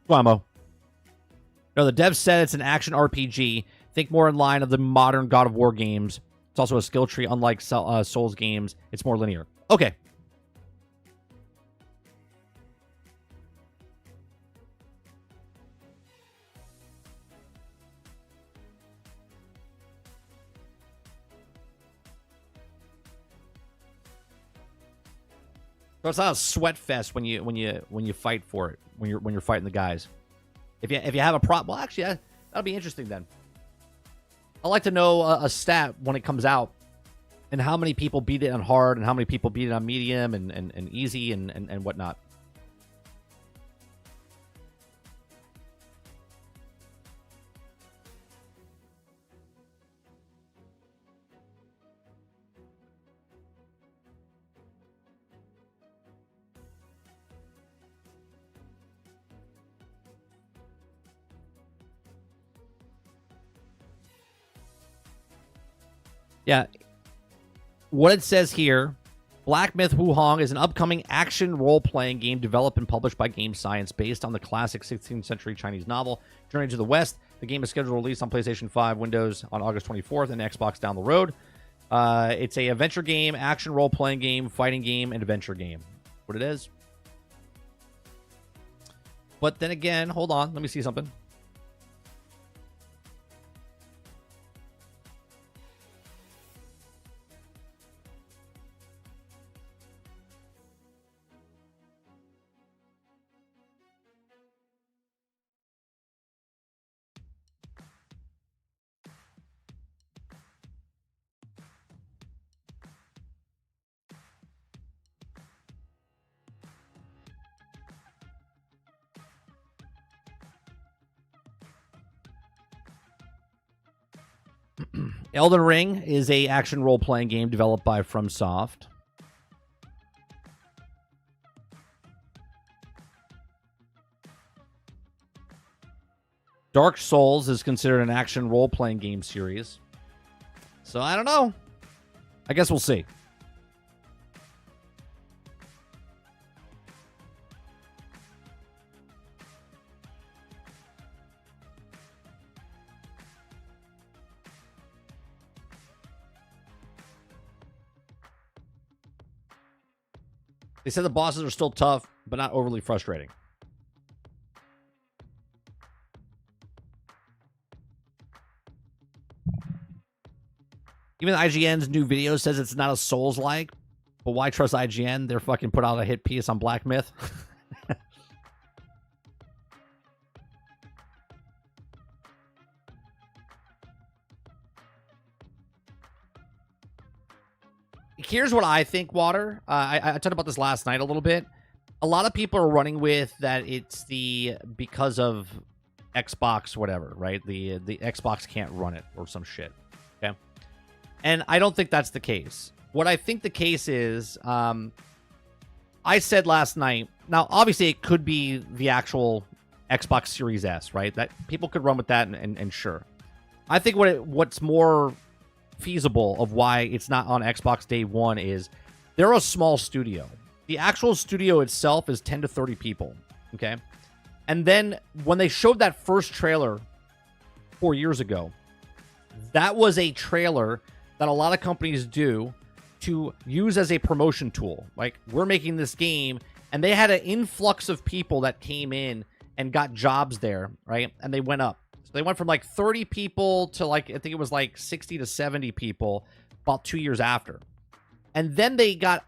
Guamo. No, the devs said it's an action RPG. Think more in line of the modern God of War games. It's also a skill tree, unlike Souls games. It's more linear. Okay. So it's not a sweat fest when you fight for it, when you're fighting the guys. If you have a problem, well, actually, that'll be interesting then. I'd like to know a stat when it comes out, and how many people beat it on hard, and how many people beat it on medium and easy and whatnot. Yeah. What it says here, Black Myth Wukong is an upcoming action role-playing game developed and published by Game Science based on the classic 16th century Chinese novel, Journey to the West. The game is scheduled to release on PlayStation 5, Windows on August 24th, and Xbox down the road. It's a adventure game, action role-playing game, fighting game, and adventure game. What it is. But then again, hold on. Let me see something. Elden Ring is a action role-playing game developed by FromSoft. Dark Souls is considered an action role-playing game series. So I don't know. I guess we'll see. They said the bosses are still tough, but not overly frustrating. Even IGN's new video says it's not a Souls-like, but why trust IGN? They're fucking put out a hit piece on Black Myth. Here's what I think, Water. I talked about this last night a little bit. A lot of people are running with that it's because of Xbox whatever, right? The Xbox can't run it or some shit. Okay. And I don't think that's the case. What I think the case is, I said last night, now obviously it could be the actual Xbox Series S, right? That people could run with that and sure. I think what's more feasible of why it's not on Xbox day one is they're a small studio. The actual studio itself is 10 to 30 people, okay? And then when they showed that first trailer 4 years ago, that was a trailer that a lot of companies do to use as a promotion tool. Like, we're making this game, and they had an influx of people that came in and got jobs there, right? And they went up. So they went from like 30 people to like, I think it was like 60 to 70 people about 2 years after. And then they got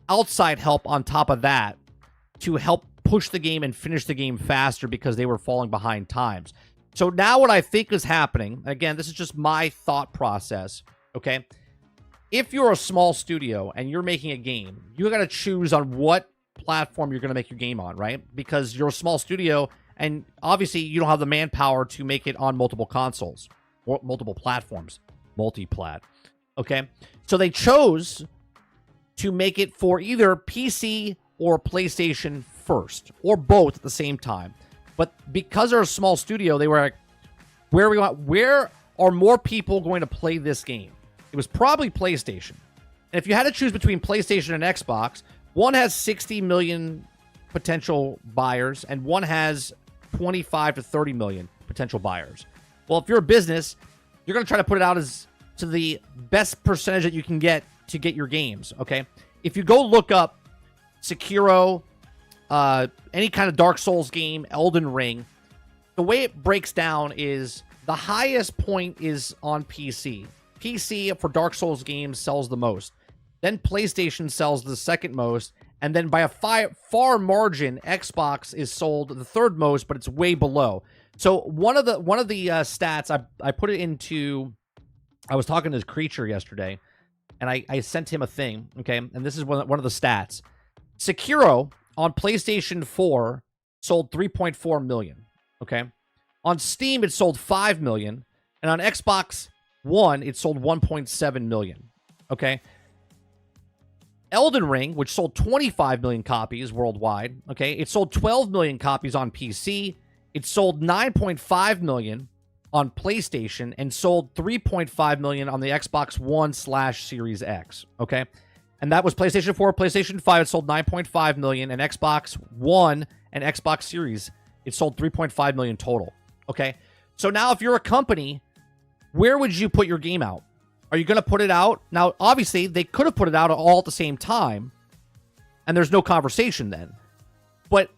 outside help on top of that to help push the game and finish the game faster because they were falling behind times. So now what I think is happening, again, this is just my thought process, okay? If you're a small studio and you're making a game, you got to choose on what platform you're going to make your game on, right? Because you're a small studio and obviously you don't have the manpower to make it on multiple consoles or multiple platforms, multi-plat, okay? So they chose to make it for either PC or PlayStation first, or both at the same time. But because they're a small studio, they were like, where are more people going to play this game? It was probably PlayStation. And if you had to choose between PlayStation and Xbox, one has 60 million potential buyers, and one has 25 to 30 million potential buyers. Well, if you're a business, you're going to try to put it out as to the best percentage that you can get to get your games, okay? If you go look up Sekiro, any kind of Dark Souls game, Elden Ring, the way it breaks down is the highest point is on PC. PC for Dark Souls games sells the most. Then PlayStation sells the second most. And then by a far margin, Xbox is sold the third most, but it's way below. So one of the stats, I put it into, I was talking to this creature yesterday, and I sent him a thing, okay? And this is one of the stats. Sekiro on PlayStation 4 sold 3.4 million, okay? On Steam, it sold 5 million. And on Xbox One, it sold 1.7 million, okay? Elden Ring, which sold 25 million copies worldwide, okay? It sold 12 million copies on PC. It sold 9.5 million on PlayStation and sold 3.5 million on the Xbox One / Series X, okay? And that was PlayStation 4, PlayStation 5, it sold 9.5 million, and Xbox One and Xbox Series, it sold 3.5 million total, okay? So now if you're a company, where would you put your game out? Are you going to put it out? Now, obviously, they could have put it out all at the same time, and there's no conversation then. But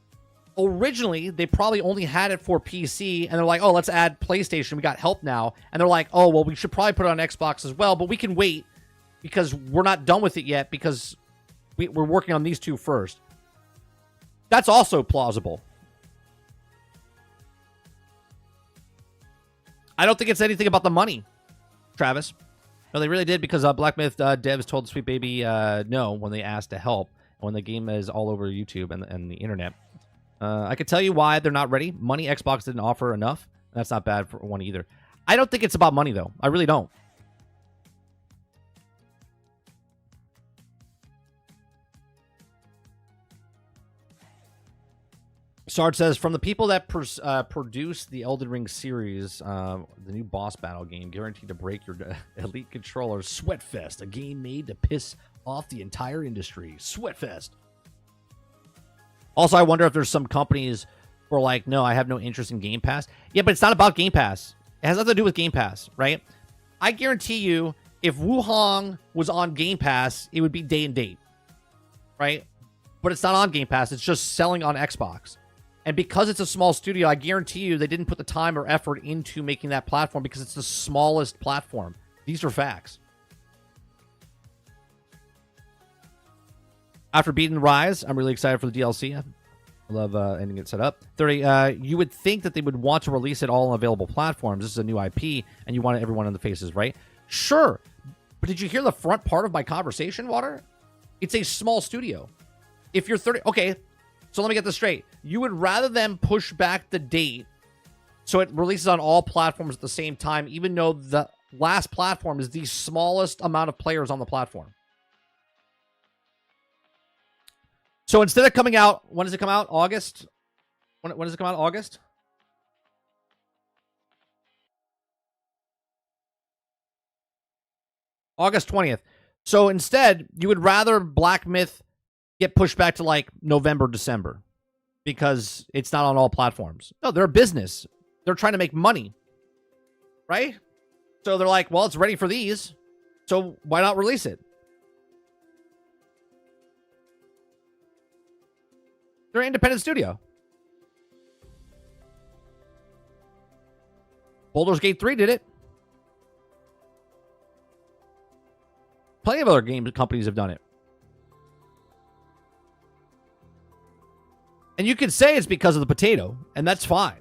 originally, they probably only had it for PC, and they're like, oh, let's add PlayStation. We got help now. And they're like, oh, well, we should probably put it on Xbox as well, but we can wait because we're not done with it yet because we're working on these two first. That's also plausible. I don't think it's anything about the money, Travis. No, they really did, because Black Myth devs told Sweet Baby no when they asked to help, when the game is all over YouTube and the internet. I could tell you why they're not ready. Money, Xbox didn't offer enough. That's not bad for one either. I don't think it's about money, though. I really don't. Sarge says, from the people that produced the Elden Ring series, the new boss battle game, guaranteed to break your elite controller, Sweatfest, a game made to piss off the entire industry. Sweatfest. Also, I wonder if there's some companies who are like, no, I have no interest in Game Pass. Yeah, but it's not about Game Pass. It has nothing to do with Game Pass, right? I guarantee you, if Wuhong was on Game Pass, it would be day and date, right? But it's not on Game Pass. It's just selling on Xbox. And because it's a small studio, I guarantee you they didn't put the time or effort into making that platform because it's the smallest platform. These are facts. After beating Rise, I'm really excited for the DLC. I love ending it set up. 30, you would think that they would want to release it all on available platforms. This is a new IP, and you want everyone in the faces, right? Sure. But did you hear the front part of my conversation, Water? It's a small studio. If you're 30... Okay, so let me get this straight. You would rather them push back the date so it releases on all platforms at the same time, even though the last platform is the smallest amount of players on the platform. So instead of coming out, when does it come out? August? When does it come out? August? August 20th. So instead, you would rather Black Myth get pushed back to like November, December because it's not on all platforms. No, they're a business. They're trying to make money, right? So they're like, well, it's ready for these, so why not release it? They're an independent studio. Baldur's Gate 3 did it. Plenty of other game companies have done it. And you could say it's because of the potato, and that's fine.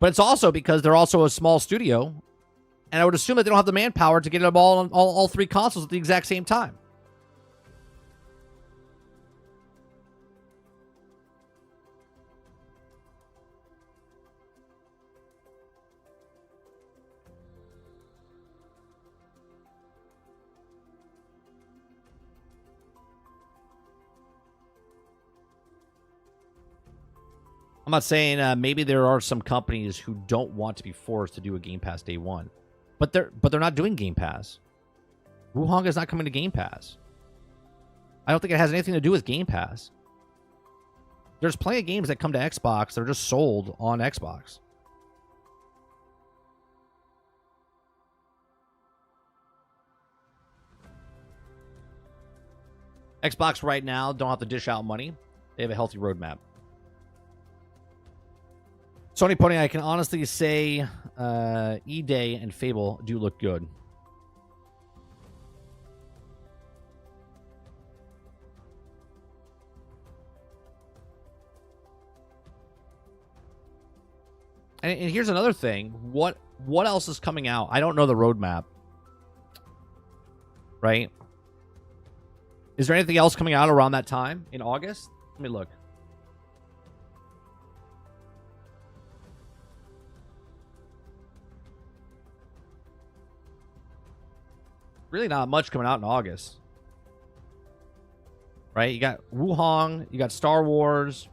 But it's also because they're also a small studio, and I would assume that they don't have the manpower to get them all on all three consoles at the exact same time. I'm not saying maybe there are some companies who don't want to be forced to do a Game Pass day one, but they're not doing Game Pass. Wuhong is not coming to Game Pass. I don't think it has anything to do with Game Pass. There's plenty of games that come to Xbox that are just sold on Xbox. Xbox right now don't have to dish out money. They have a healthy roadmap. Sony Pony, I can honestly say E-Day and Fable do look good. And here's another thing. What else is coming out? I don't know the roadmap. Right? Is there anything else coming out around that time in August? Let me look. Really not much coming out in August. Right? You got Wuhong, you got Star Wars,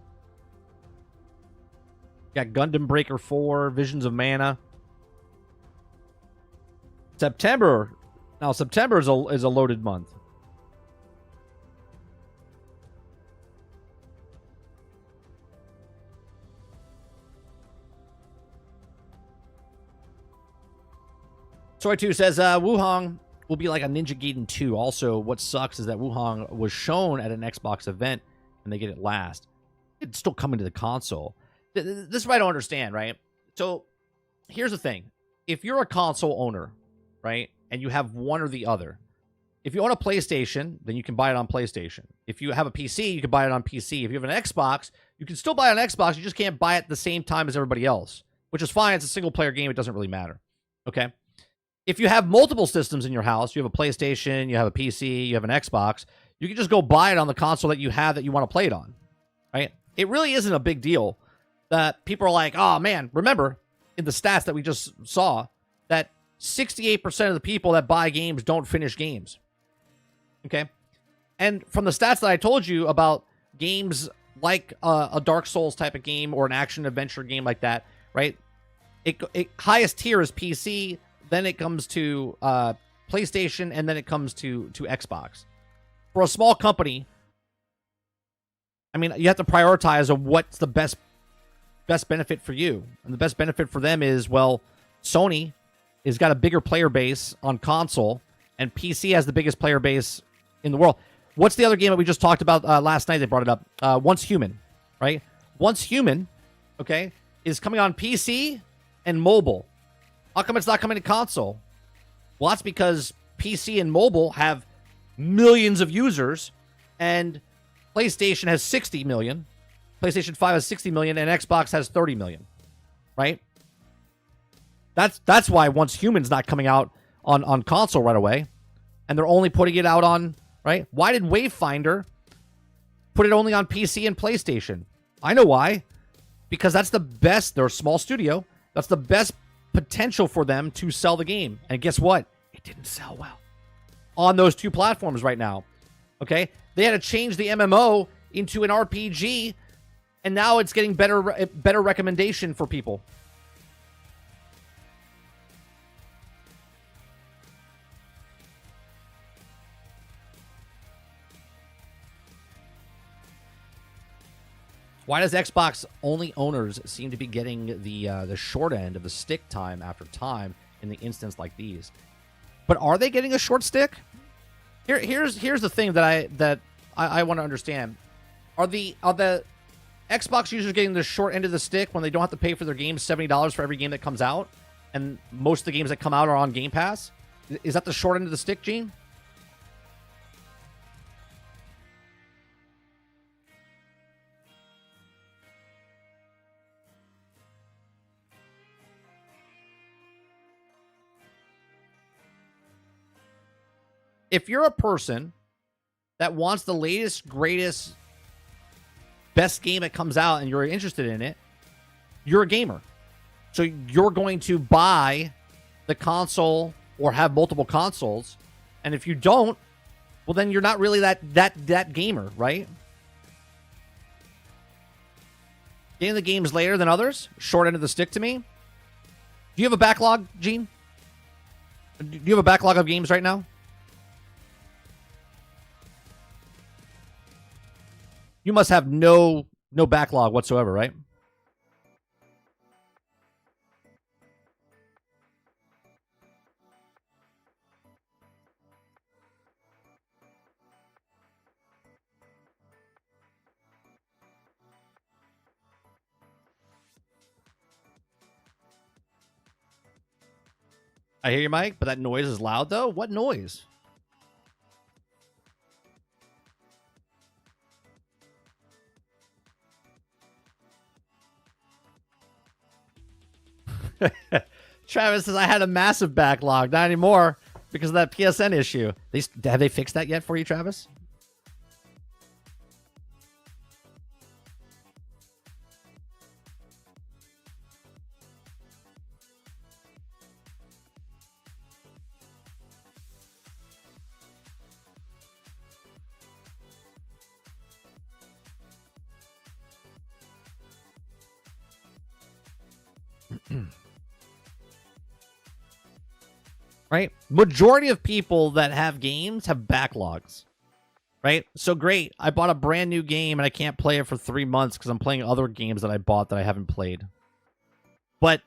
you got Gundam Breaker 4, Visions of Mana. September. Now September is a loaded month. Soy 2 says Wuhong will be like a Ninja Gaiden 2. Also, what sucks is that Wuhong was shown at an Xbox event and they get it last. It's still coming to the console. This is what I don't understand, right? So here's the thing. If you're a console owner, right, and you have one or the other, if you own a PlayStation, then you can buy it on PlayStation. If you have a PC, you can buy it on PC. If you have an Xbox, you can still buy it on Xbox. You just can't buy it at the same time as everybody else, which is fine. It's a single-player game. It doesn't really matter, okay? If you have multiple systems in your house, you have a PlayStation, you have a PC, you have an Xbox, you can just go buy it on the console that you have that you want to play it on, right? It really isn't a big deal that people are like, oh, man, remember in the stats that we just saw that 68% of the people that buy games don't finish games, okay? And from the stats that I told you about games like a Dark Souls type of game or an action-adventure game like that, right? It highest tier is PC, then it comes to PlayStation, and then it comes to Xbox. For a small company, I mean, you have to prioritize on what's the best benefit for you. And the best benefit for them is, well, Sony has got a bigger player base on console, and PC has the biggest player base in the world. What's the other game that we just talked about last night? They brought it up. Once Human, right? Once Human, okay, is coming on PC and mobile. How come it's not coming to console? Well, that's because PC and mobile have millions of users, and PlayStation has 60 million. PlayStation 5 has 60 million, and Xbox has 30 million. Right? That's why Once Human's not coming out on console right away, and they're only putting it out on, right? Why did Wavefinder put it only on PC and PlayStation? I know why. Because that's the best. They're a small studio. That's the best potential for them to sell the game. And guess what? It didn't sell well on those two platforms right now. Okay? They had to change the MMO into an RPG, and now it's getting better recommendation for people. Why does Xbox only owners seem to be getting the short end of the stick time after time in the instance like these? But are they getting a short stick? Here's the thing that I want to understand. Are the Xbox users getting the short end of the stick when they don't have to pay for their games $70 for every game that comes out, and most of the games that come out are on Game Pass? Is that the short end of the stick, Gene? If you're a person that wants the latest, greatest, best game that comes out and you're interested in it, you're a gamer. So you're going to buy the console or have multiple consoles. And if you don't, well, then you're not really that gamer, right? Getting the games later than others, short end of the stick to me. Do you have a backlog, Gene? Do you have a backlog of games right now? You must have no backlog whatsoever, right? I hear you, Mike, but that noise is loud, though. What noise? Travis says, I had a massive backlog. Not anymore because of that PSN issue. Have they fixed that yet for you, Travis? Right? Majority of people that have games have backlogs. Right? So great. I bought a brand new game and I can't play it for 3 months because I'm playing other games that I bought that I haven't played. But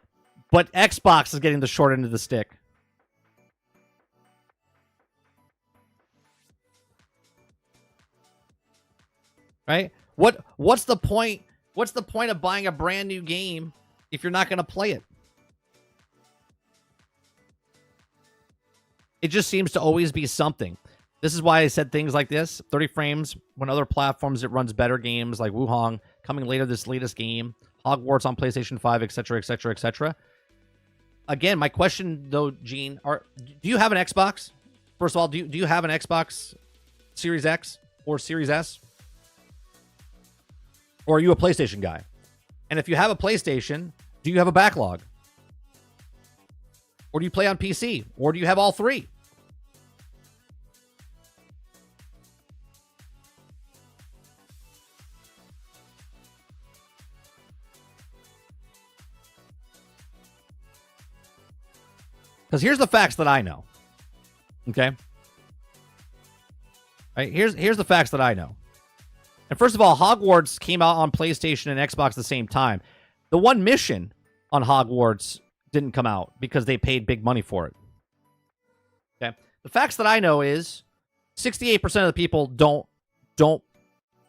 Xbox is getting the short end of the stick. Right? What's the point? What's the point of buying a brand new game if you're not going to play it? It just seems to always be something. This is why I said things like this. 30 frames when other platforms it runs better games like Wuhong coming later this latest game, Hogwarts on PlayStation 5, etc., etc., etc. Again, my question though, Gene, do you have an Xbox? First of all, do you have an Xbox Series X or Series S? Or are you a PlayStation guy? And if you have a PlayStation, do you have a backlog? Or do you play on PC? Or do you have all three? Because here's the facts that I know. Okay? Right, here's the facts that I know. And first of all, Hogwarts came out on PlayStation and Xbox at the same time. The one mission on Hogwarts didn't come out because they paid big money for it. Okay? The facts that I know is 68% of the people don't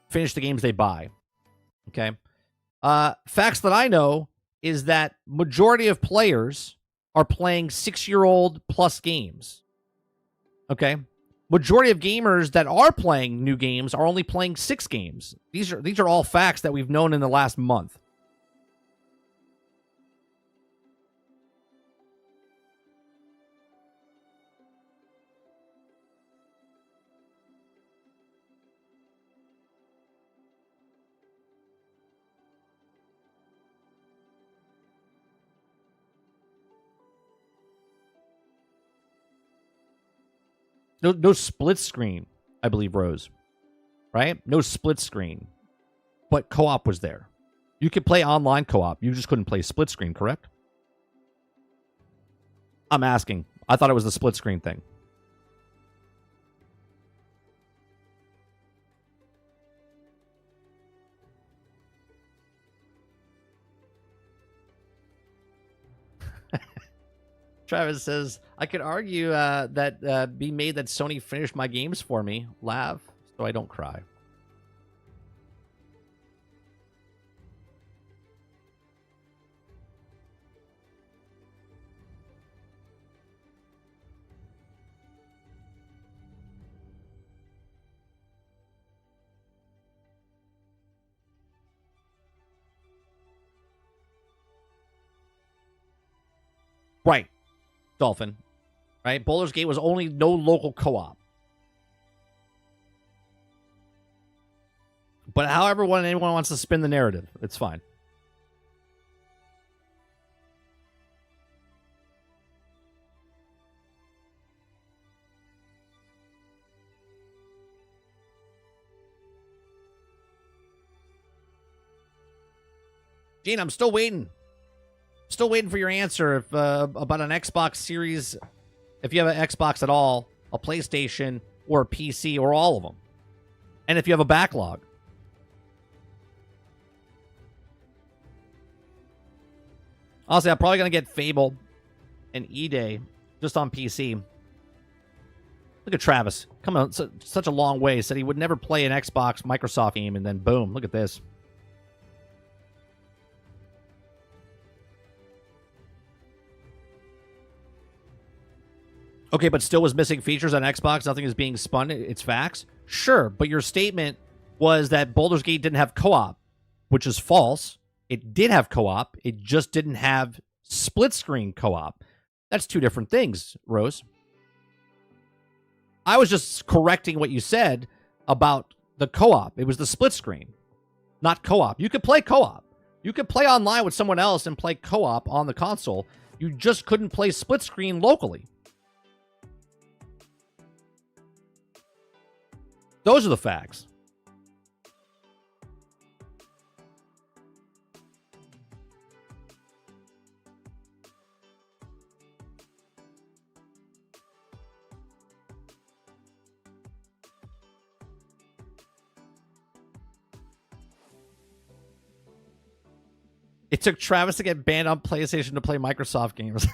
finish the games they buy. Okay? Facts that I know is that majority of players are playing 6-year-old plus games. Okay? Majority of gamers that are playing new games are only playing 6 games. These are all facts that we've known in the last month. No split screen, I believe, Rose. Right? No split screen. But co-op was there. You could play online co-op. You just couldn't play split screen, correct? I'm asking. I thought it was the split screen thing. Travis says, I could argue that be made that Sony finished my games for me. Laugh, so I don't cry. Right, Dolphin. Right? Baldur's Gate was only no local co-op. But however anyone wants to spin the narrative, it's fine. Gene, I'm still waiting. Still waiting for your answer if about an Xbox Series, if you have an Xbox at all, a PlayStation, or a PC, or all of them. And if you have a backlog. Honestly, I'm probably going to get Fable and E-Day just on PC. Look at Travis. Come on, such a long way. Said he would never play an Xbox Microsoft game, and then boom, look at this. Okay, but still was missing features on Xbox. Nothing is being spun. It's facts. Sure, but your statement was that Baldur's Gate didn't have co-op, which is false. It did have co-op. It just didn't have split-screen co-op. That's two different things, Rose. I was just correcting what you said about the co-op. It was the split screen, not co-op. You could play co-op. You could play online with someone else and play co-op on the console. You just couldn't play split screen locally. Those are the facts. It took Travis to get banned on PlayStation to play Microsoft games.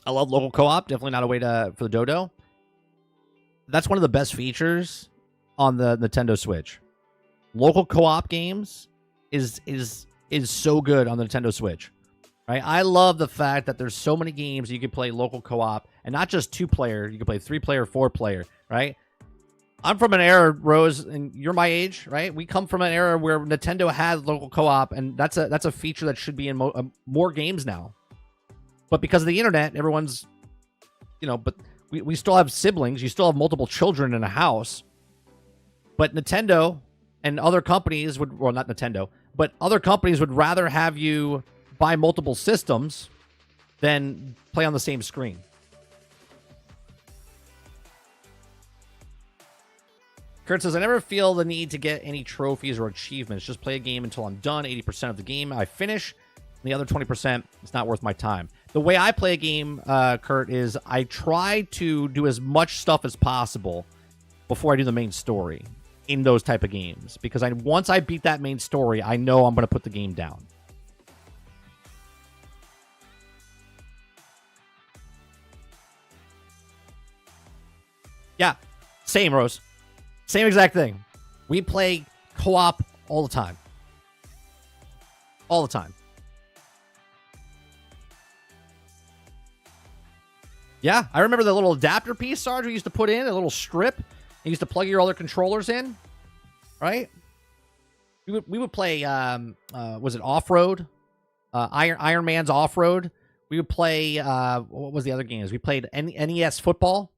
I love local co-op. Definitely not a way for the dodo. That's one of the best features on the Nintendo Switch. Local co-op games is so good on the Nintendo Switch. Right? I love the fact that there's so many games you can play local co-op, and not just 2-player. You can play 3-player, 4-player. Right? I'm from an era, Rose, and you're my age, right? We come from an era where Nintendo had local co-op, and that's a feature that should be in more games now. But because of the internet, everyone's, but we still have siblings. You still have multiple children in a house. But Nintendo and other companies well, not Nintendo, but other companies would rather have you buy multiple systems than play on the same screen. Kurt says, I never feel the need to get any trophies or achievements. Just play a game until I'm done. 80% of the game I finish. And the other 20%, it's not worth my time. The way I play a game, Kurt, is I try to do as much stuff as possible before I do the main story in those type of games. Because once I beat that main story, I know I'm going to put the game down. Yeah, same, Rose. Same exact thing. We play co-op all the time. All the time. Yeah, I remember the little adapter piece, Sarge, we used to put in, a little strip. You used to plug your other controllers in, right? We would play, was it Off-Road? Iron Man's Off-Road. We would play, what was the other games? We played NES Football.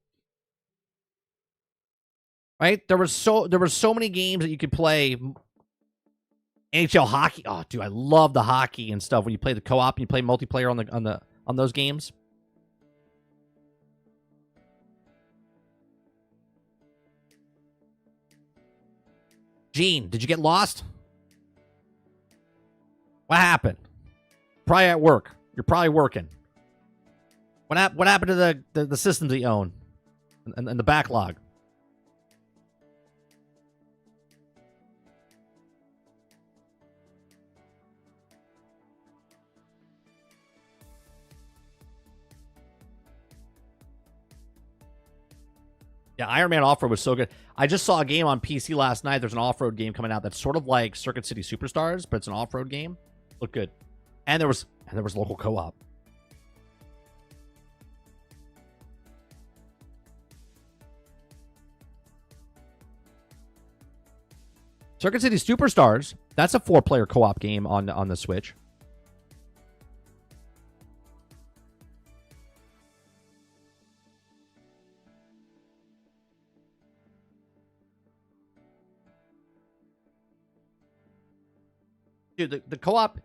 Right? There were so many games that you could play, NHL hockey. Oh, dude, I love the hockey and stuff when you play the co-op and you play multiplayer on those games. Gene, did you get lost? What happened? Probably at work. You're probably working. What happened to the systems that you own and the backlog? Yeah, Iron Man Off-Road was so good. I just saw a game on PC last night. There's an off-road game coming out that's sort of like Circuit City Superstars, but it's an off-road game. Looked good. And there was local co-op. Circuit City Superstars, that's a 4-player co-op game on the Switch. Dude, the co-op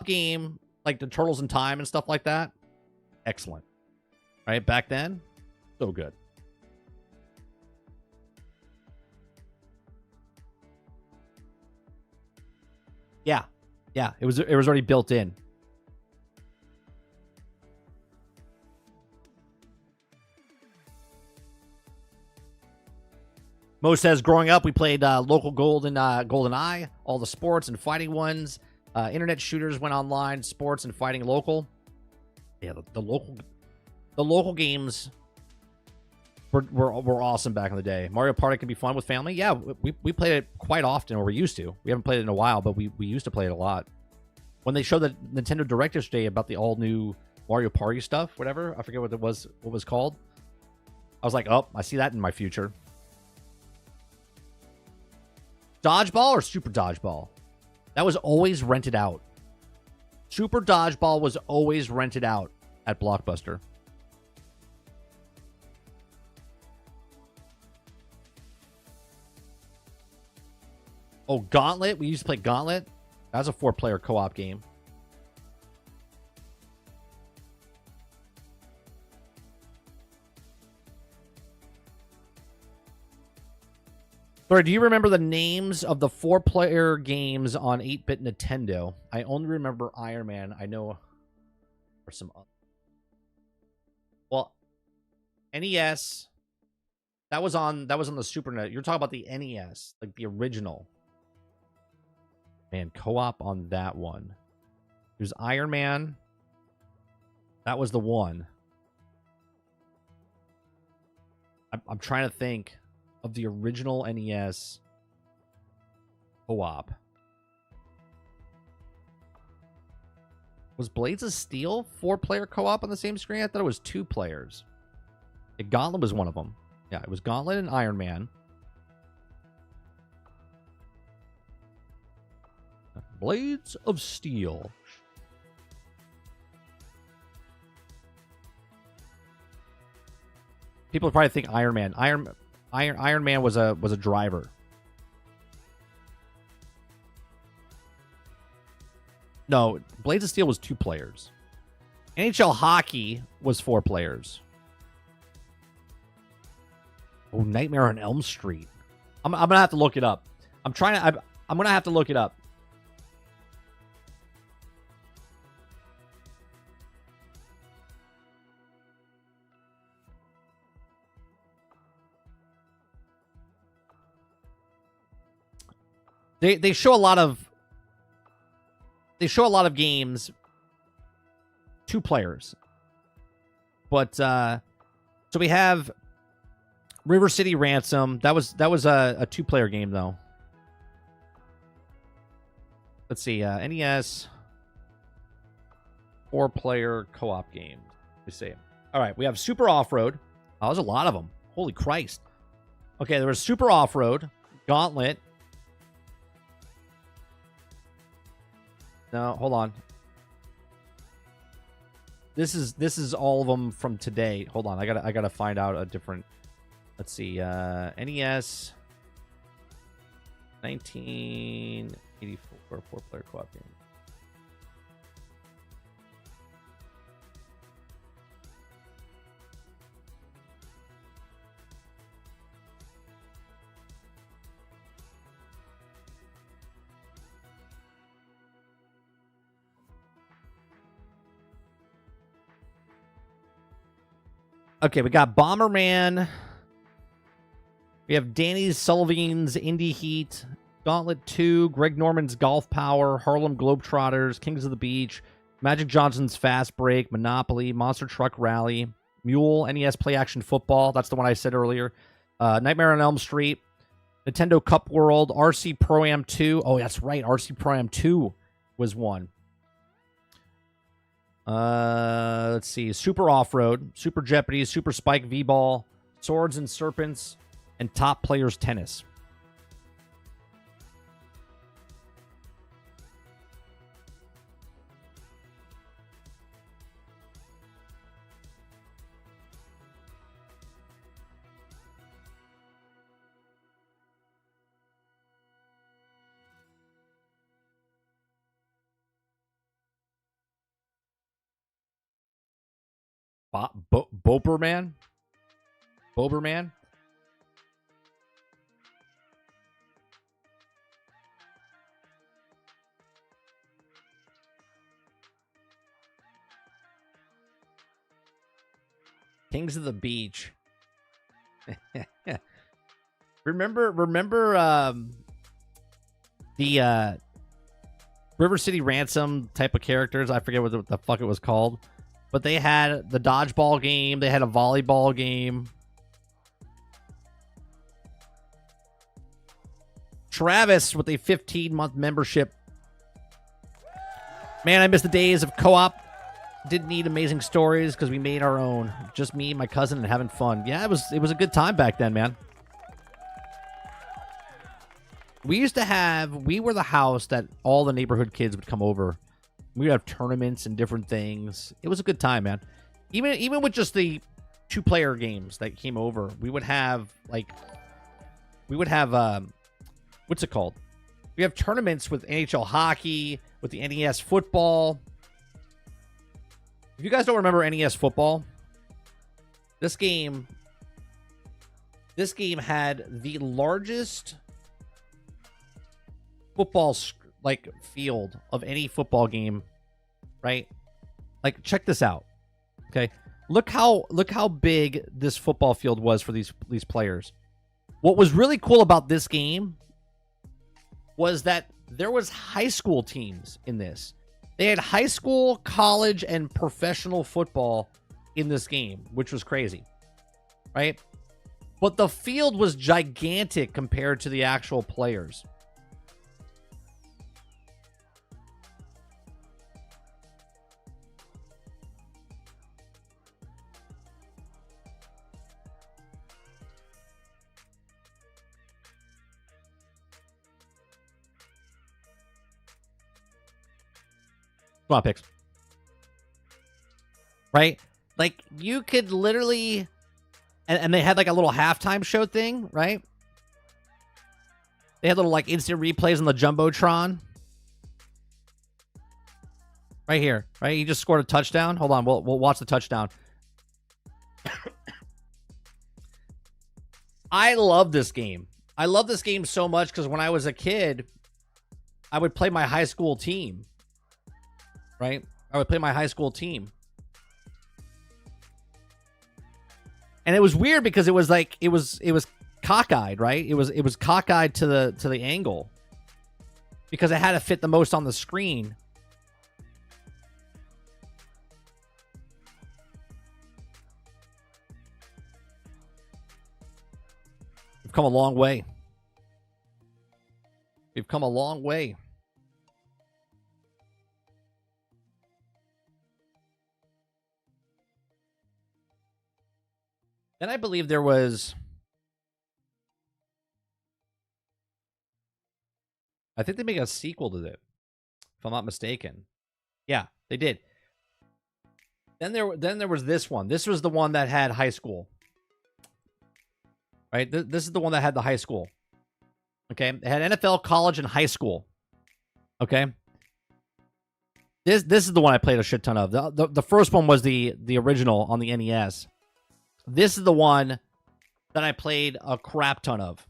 game, like the Turtles in Time and stuff like that, excellent. Right? Back then, so good. Yeah. Yeah, it was already built in. Mo says, growing up, we played local GoldenEye, all the sports and fighting ones. Internet shooters went online, sports and fighting local. Yeah, the local games were awesome back in the day. Mario Party can be fun with family. Yeah, we played it quite often, or we used to. We haven't played it in a while, but we used to play it a lot. When they showed the Nintendo Direct yesterday about the all new Mario Party stuff, whatever, I forget what it was called. I was like, oh, I see that in my future. Dodgeball or Super Dodgeball? That was always rented out. Super Dodgeball was always rented out at Blockbuster. Oh, Gauntlet? We used to play Gauntlet? That was a 4-player co-op game. Sorry, do you remember the names of the 4-player games on 8-bit Nintendo? I only remember Iron Man. I know or some other. Well, NES. That was on the Super NES. You're talking about the NES, like the original. Man, co-op on that one. There's Iron Man. That was the one. I'm trying to think of the original NES co-op. Was Blades of Steel 4-player co-op on the same screen? I thought it was 2 players. Gauntlet was one of them. Yeah, it was Gauntlet and Iron Man. Blades of Steel. People probably think Iron Man. Iron Man was a driver. No, Blades of Steel was 2 players. NHL Hockey was 4 players. Oh, Nightmare on Elm Street. I'm gonna have to look it up. I'm gonna have to look it up. They show a lot of games 2 players. But so we have River City Ransom. That was a 2-player game though. Let's see, NES 4-player co-op game. Let's see. All right, we have Super Off-Road. Oh, there's a lot of them. Holy Christ. Okay, there was Super Off-Road, Gauntlet. No, hold on. This is all of them from today. Hold on, I gotta find out a different. Let's see, NES 1984. For a 4-player co-op game. Okay, we got Bomberman. We have Danny Sullivan's Indie Heat, Gauntlet 2, Greg Norman's Golf Power, Harlem Globetrotters, Kings of the Beach, Magic Johnson's Fast Break, Monopoly, Monster Truck Rally, Mule, NES Play Action Football. That's the one I said earlier. Nightmare on Elm Street, Nintendo Cup World, RC Pro-Am 2. Oh, that's right. RC Pro-Am 2 was one. Let's see. Super Off-Road, Super Jeopardy, Super Spike V-Ball, Swords and Serpents, and Top Players Tennis. Boberman? Boberman? Kings of the Beach. remember the River City Ransom type of characters? I forget what the fuck it was called. But they had the dodgeball game. They had a volleyball game. Travis with a 15-month membership. Man, I miss the days of co-op. Didn't need amazing stories because we made our own. Just me, my cousin, and having fun. Yeah, it was a good time back then, man. We were the house that all the neighborhood kids would come over. We'd have tournaments and different things. It was a good time, man. Even with just the 2-player games that came over, we would have what's it called? We have tournaments with NHL hockey, with the NES football. If you guys don't remember NES football, this game had the largest football field of any football game, right? Like, check this out. Okay, look how big this football field was for these players. What was really cool about this game was that there was high school teams in this. They had high school, college, and professional football in this game, which was crazy, right? But the field was gigantic compared to the actual players. Come on, Pix. Right? Like, you could literally... And they had, like, a little halftime show thing, right? They had little, like, instant replays on the Jumbotron. Right here. Right? He just scored a touchdown. Hold on. We'll watch the touchdown. I love this game. I love this game so much because when I was a kid, I would play my high school team. Right? I would play my high school team. And it was weird because it was like it was cockeyed, right? It was cockeyed to the angle. Because it had to fit the most on the screen. We've come a long way. We've come a long way. Then I believe there was... I think they make a sequel to it, if I'm not mistaken. Yeah, they did. Then there was this one. This was the one that had high school. Right? This is the one that had the high school. Okay? It had NFL, college, and high school. Okay. This is the one I played a shit ton of. The first one was the original on the NES. This is the one that I played a crap ton of.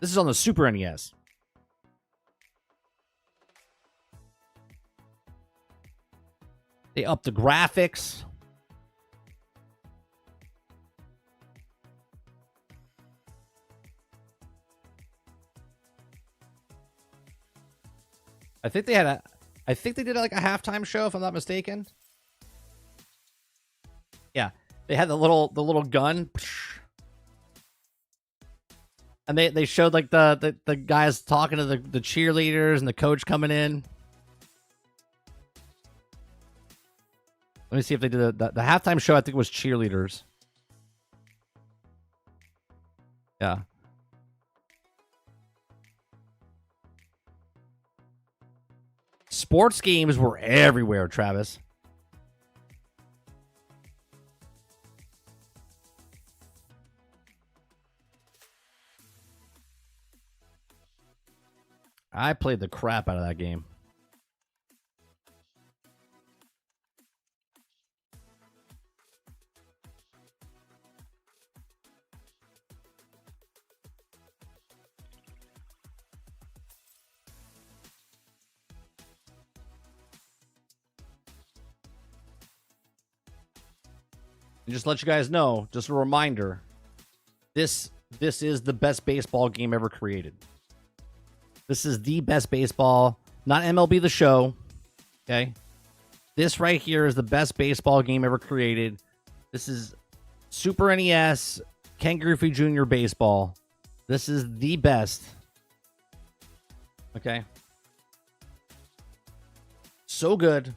This is on the Super NES. They upped the graphics. I think they did like a halftime show, if I'm not mistaken. Yeah, they had the little gun, and they showed like the guys talking to the cheerleaders and the coach coming in. Let me see if they did the halftime show. I think it was cheerleaders. Yeah. Sports games were everywhere, Travis. I played the crap out of that game. And just to let you guys know, just a reminder, this is the best baseball game ever created. This is the best baseball, not MLB The Show, okay? This right here is the best baseball game ever created. This is Super NES, Ken Griffey Jr. Baseball. This is the best. Okay? So good.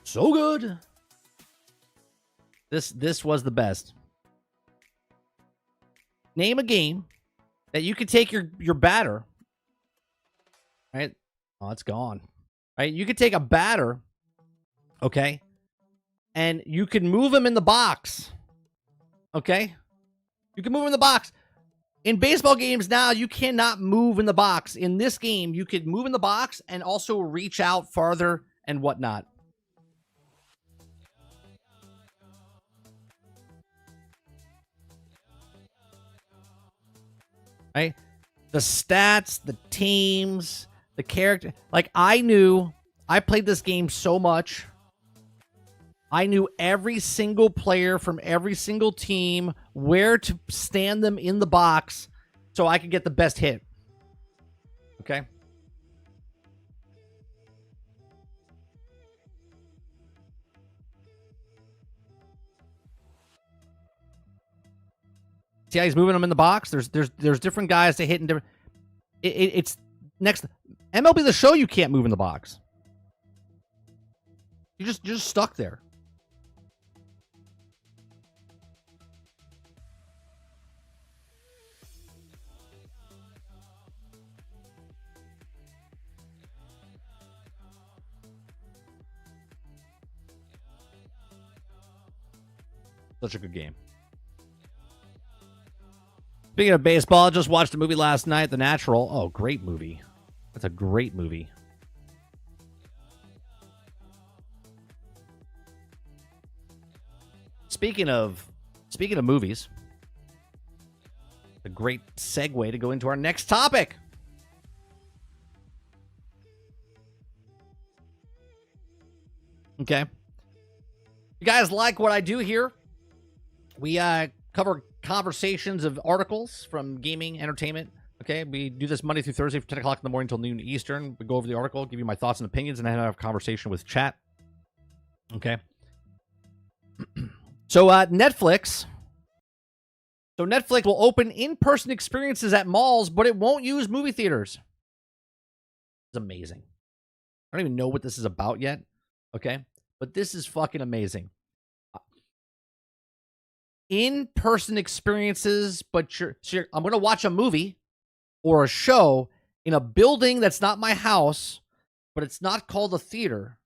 So good. This was the best. Name a game that you could take your batter, right? Oh, it's gone. Right? You could take a batter, okay? And you could move him in the box. Okay? You can move him in the box. In baseball games now, you cannot move in the box. In this game, you could move in the box and also reach out farther and whatnot. Right? The stats, the teams, the character. Like, I played this game so much. I knew every single player from every single team, where to stand them in the box so I could get the best hit. Okay? See how he's moving them in the box? There's different guys to hit in different. It's next MLB The Show. You can't move in the box. You're just stuck there. Such a good game. Speaking of baseball, I just watched a movie last night, The Natural. Oh, great movie. That's a great movie. Speaking of movies, a great segue to go into our next topic. Okay. You guys like what I do here? We cover conversations of articles from gaming, entertainment. Okay, we do this Monday through Thursday from 10 o'clock in the morning until noon Eastern. We go over the article, give you my thoughts and opinions, and then have a conversation with chat. Okay. So Netflix. So Netflix will open in-person experiences at malls, but it won't use movie theaters. It's amazing. I don't even know what this is about yet. Okay, but this is fucking amazing. In-person experiences, but I'm going to watch a movie or a show in a building that's not my house, but it's not called a theater.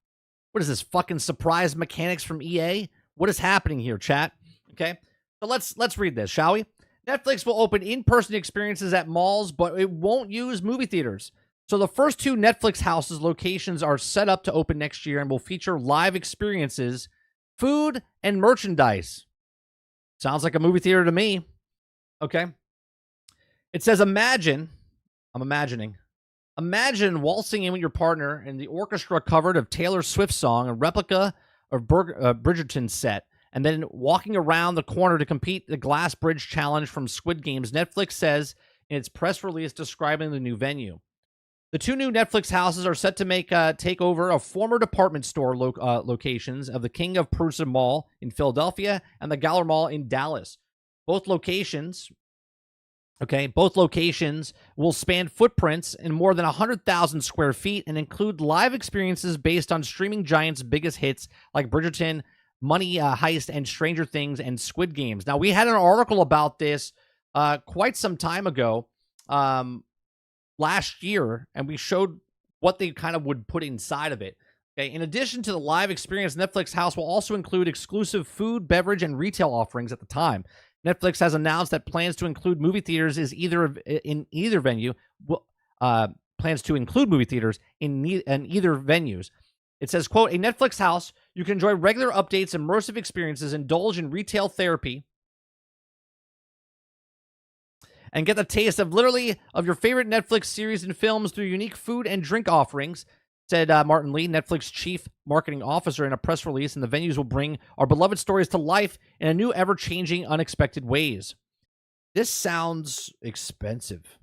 What is this, fucking Surprise Mechanics from EA? What is happening here, chat? Okay, so let's read this, shall we? Netflix will open in-person experiences at malls, but it won't use movie theaters. So the first 2 Netflix houses locations are set up to open next year and will feature live experiences, food, and merchandise. Sounds like a movie theater to me. Okay. It says, I'm imagining waltzing in with your partner and the orchestra covered of Taylor Swift's song, a replica of Bridgerton's set, and then walking around the corner to compete the Glass Bridge Challenge from Squid Games, Netflix says in its press release describing the new venue. The 2 new Netflix houses are set to take over a former department store locations of the King of Prussia Mall in Philadelphia and the Galler Mall in Dallas. Both locations will span footprints in more than 100,000 square feet and include live experiences based on streaming giants' biggest hits like Bridgerton, Money Heist, and Stranger Things and Squid Games. Now, we had an article about this quite some time ago, last year, and we showed what they kind of would put inside of it. Okay, in addition to the live experience, Netflix House will also include exclusive food, beverage, and retail offerings at the time. Netflix has announced that plans to include movie theaters plans to include movie theaters in either venues. It says, quote, a Netflix house, you can enjoy regular updates, immersive experiences, indulge in retail therapy, and get the taste of your favorite Netflix series and films through unique food and drink offerings, said Martin Lee, Netflix chief marketing officer, in a press release, and the venues will bring our beloved stories to life in a new, ever-changing, unexpected ways. This sounds expensive.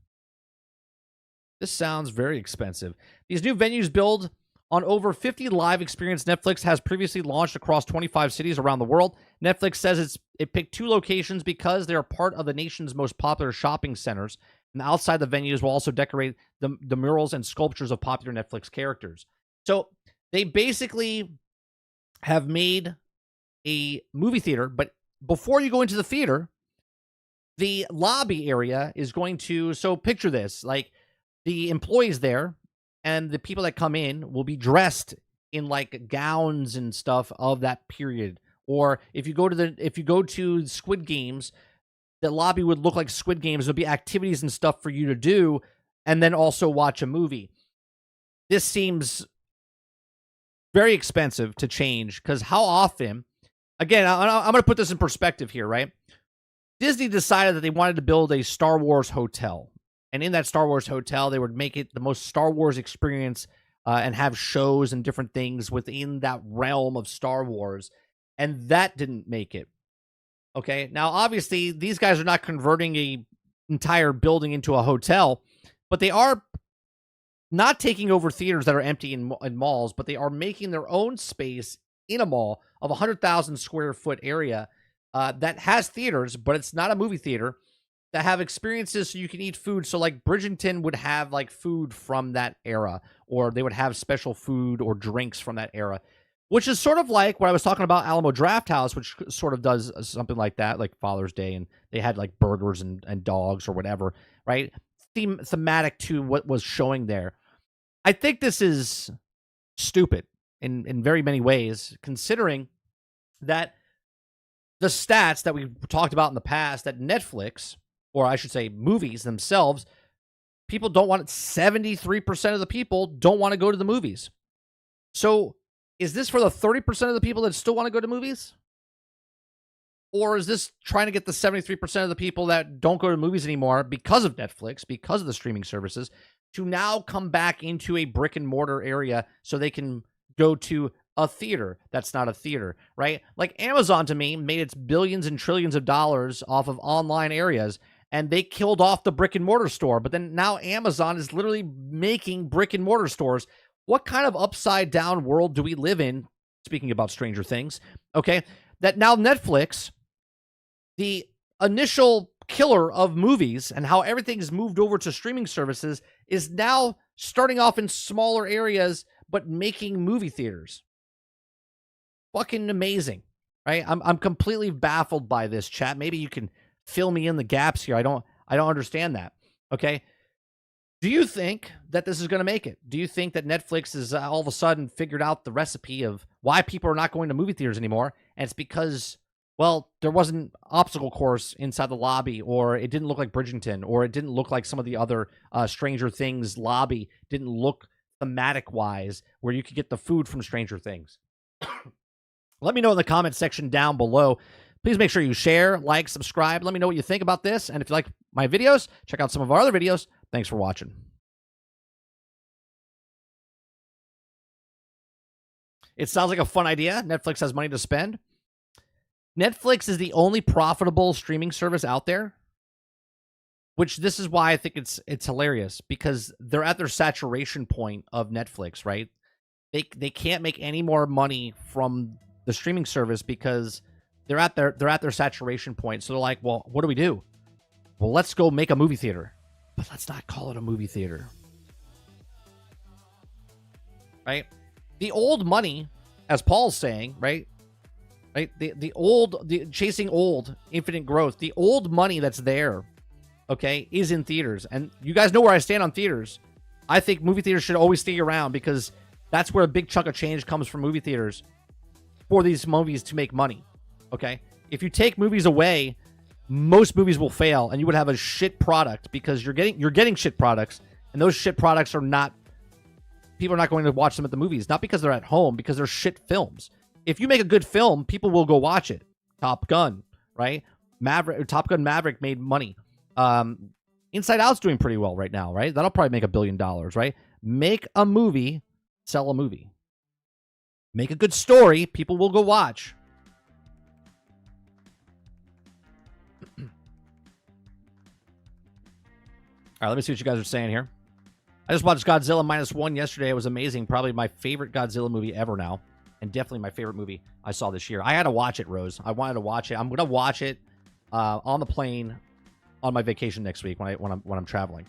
This sounds very expensive. These new venues build on over 50 live experience Netflix has previously launched across 25 cities around the world. Netflix says it picked 2 locations because they are part of the nation's most popular shopping centers. And outside the venues will also decorate the murals and sculptures of popular Netflix characters. So they basically have made a movie theater, but before you go into the theater, the lobby area is going to, so picture this, like the employees there and the people that come in will be dressed in like gowns and stuff of that period. Or if you go to Squid Games, the lobby would look like Squid Games. There'll be activities and stuff for you to do, and then also watch a movie. This seems very expensive to change, because how often, again, I'm going to put this in perspective here, right? Disney decided that they wanted to build a Star Wars hotel. And in that Star Wars hotel, they would make it the most Star Wars experience and have shows and different things within that realm of Star Wars. And that didn't make it. Okay, now obviously these guys are not converting a entire building into a hotel, but they are not taking over theaters that are empty in malls, but they are making their own space in a mall of 100,000 square foot area that has theaters, but it's not a movie theater, that have experiences so you can eat food. So like Bridgerton would have like food from that era, or they would have special food or drinks from that era. Which is sort of like what I was talking about Alamo Drafthouse, which sort of does something like that, like Father's Day, and they had like burgers and dogs or whatever, right? Thematic to what was showing there. I think this is stupid in very many ways, considering that the stats that we talked about in the past, that Netflix, or I should say movies themselves, people don't want it. 73% of the people don't want to go to the movies. So is this for the 30% of the people that still want to go to movies? Or is this trying to get the 73% of the people that don't go to movies anymore because of Netflix, because of the streaming services, to now come back into a brick and mortar area so they can go to a theater that's not a theater, right? Like Amazon, to me, made its billions and trillions of dollars off of online areas, and they killed off the brick and mortar store. But then now Amazon is literally making brick and mortar stores. What kind of upside down world do we live in? Speaking about Stranger Things, okay, that now Netflix, the initial killer of movies and how everything's moved over to streaming services, is now starting off in smaller areas but making movie theaters. Fucking amazing, right? I'm completely baffled by this, chat. Maybe you can fill me in the gaps here. I don't understand that. Okay. Do you think that this is going to make it? Do you think that Netflix has all of a sudden figured out the recipe of why people are not going to movie theaters anymore, And it's because, well, there wasn't obstacle course inside the lobby, or it didn't look like Bridgerton, or it didn't look like some of the other Stranger Things lobby didn't look thematic-wise, where you could get the food from Stranger Things. Let me know in the comment section down below. Please make sure you share, like, subscribe. Let me know what you think about this. And if you like my videos, check out some of our other videos. Thanks for watching. It sounds like a fun idea. Netflix has money to spend. Netflix is the only profitable streaming service out there, which this is why I think it's hilarious, because they're at their saturation point of Netflix, right? They can't make any more money from the streaming service because they're at their saturation point. So they're like, well, what do we do? Well, let's go make a movie theater, but let's not call it a movie theater, right? The old money, as Paul's saying, right? The chasing old infinite growth. The old money that's there, okay, is in theaters. And you guys know where I stand on theaters. I think movie theaters should always stay around because that's where a big chunk of change comes from movie theaters for these movies to make money. Okay, if you take movies away, most movies will fail, and you would have a shit product because you're getting shit products, and those shit products are not. People are not going to watch them at the movies, not because they're at home, because they're shit films. If you make a good film, people will go watch it. Top Gun, right? Top Gun Maverick made money. Inside Out's doing pretty well right now, right? That'll probably make $1 billion, right? Make a movie, sell a movie. Make a good story, people will go watch. All right, let me see what you guys are saying here. I just watched Godzilla -1 yesterday. It was amazing. Probably my favorite Godzilla movie ever now. And definitely my favorite movie I saw this year. I had to watch it, Rose. I wanted to watch it. I'm going to watch it on the plane on my vacation next week when I'm traveling.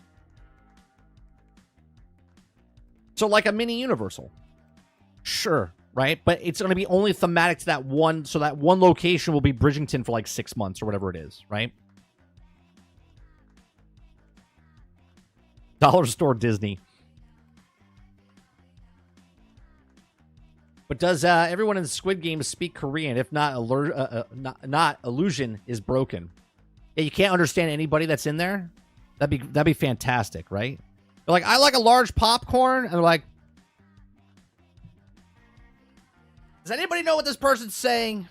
So like a mini Universal. Sure, right? But it's going to be only thematic to that one. So that one location will be Bridgerton for like 6 months or whatever it is, right? Dollar Store Disney. But does everyone in Squid Game speak Korean? If not, illusion is broken. Yeah, you can't understand anybody that's in there. That'd be fantastic, right? They're like, I like a large popcorn, and they're like, does anybody know what this person's saying?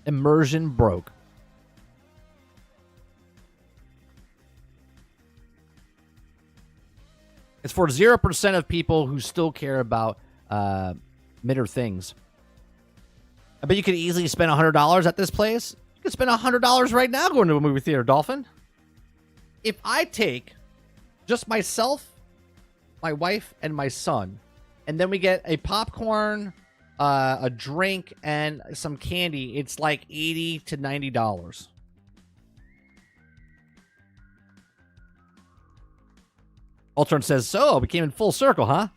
Immersion broke. It's for 0% of people who still care about midder things. I bet you could easily spend $100 at this place. You could spend $100 right now going to a movie theater, Dolphin. If I take just myself, my wife, and my son, and then we get a popcorn, a drink, and some candy, it's like $80 to $90. Ultron says, so, we came in full circle, huh?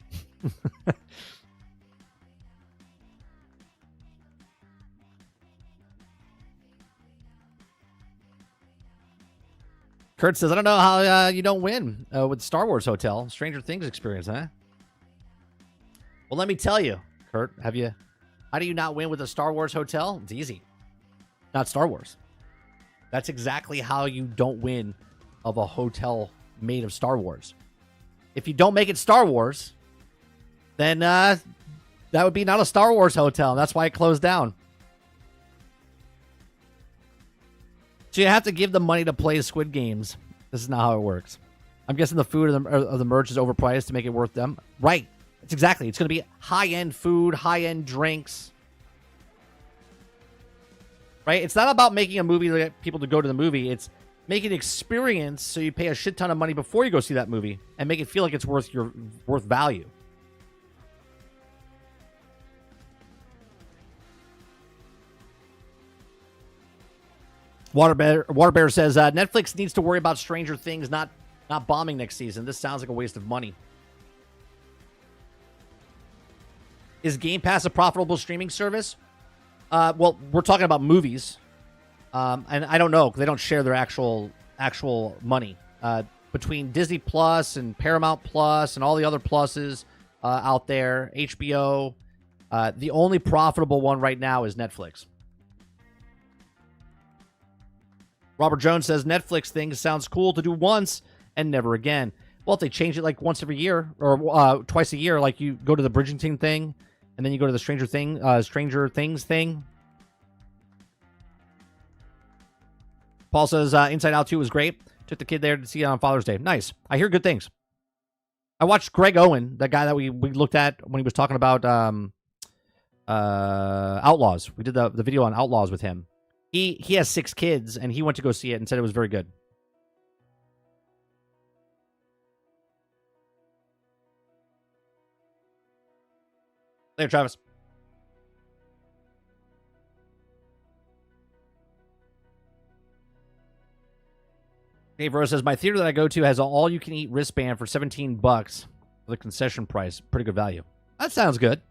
Kurt says, I don't know how you don't win with Star Wars Hotel. Stranger Things experience, huh? Well, let me tell you, Kurt, how do you not win with a Star Wars Hotel? It's easy. Not Star Wars. That's exactly how you don't win of a hotel made of Star Wars. If you don't make it Star Wars, then that would be not a Star Wars hotel. That's why it closed down. So you have to give them money to play Squid Games. This is not how it works. I'm guessing the food or the merch is overpriced to make it worth them. Right. It's exactly. It's going to be high-end food, high-end drinks. Right? It's not about making a movie to get people to go to the movie. It's make an experience so you pay a shit ton of money before you go see that movie and make it feel like it's worth value. Water Bear says Netflix needs to worry about Stranger Things not bombing next season. This sounds like a waste of money. Is Game Pass a profitable streaming service? Well, we're talking about movies. And I don't know, because they don't share their actual money. Between Disney Plus and Paramount Plus and all the other pluses out there, HBO, The only profitable one right now is Netflix. Robert Jones says Netflix thing sounds cool to do once and never again. Well, if they change it like once every year or twice a year, like you go to the Bridgerton thing and then you go to the Stranger Things thing. Paul says Inside Out 2 was great. Took the kid there to see it on Father's Day. Nice. I hear good things. I watched Greg Owen, that guy that we looked at when he was talking about Outlaws. We did the video on Outlaws with him. He has 6 kids, and he went to go see it and said it was very good. Later, Travis. Dave Rose says, my theater that I go to has an all-you-can-eat wristband for $17 for the concession price. Pretty good value. That sounds good.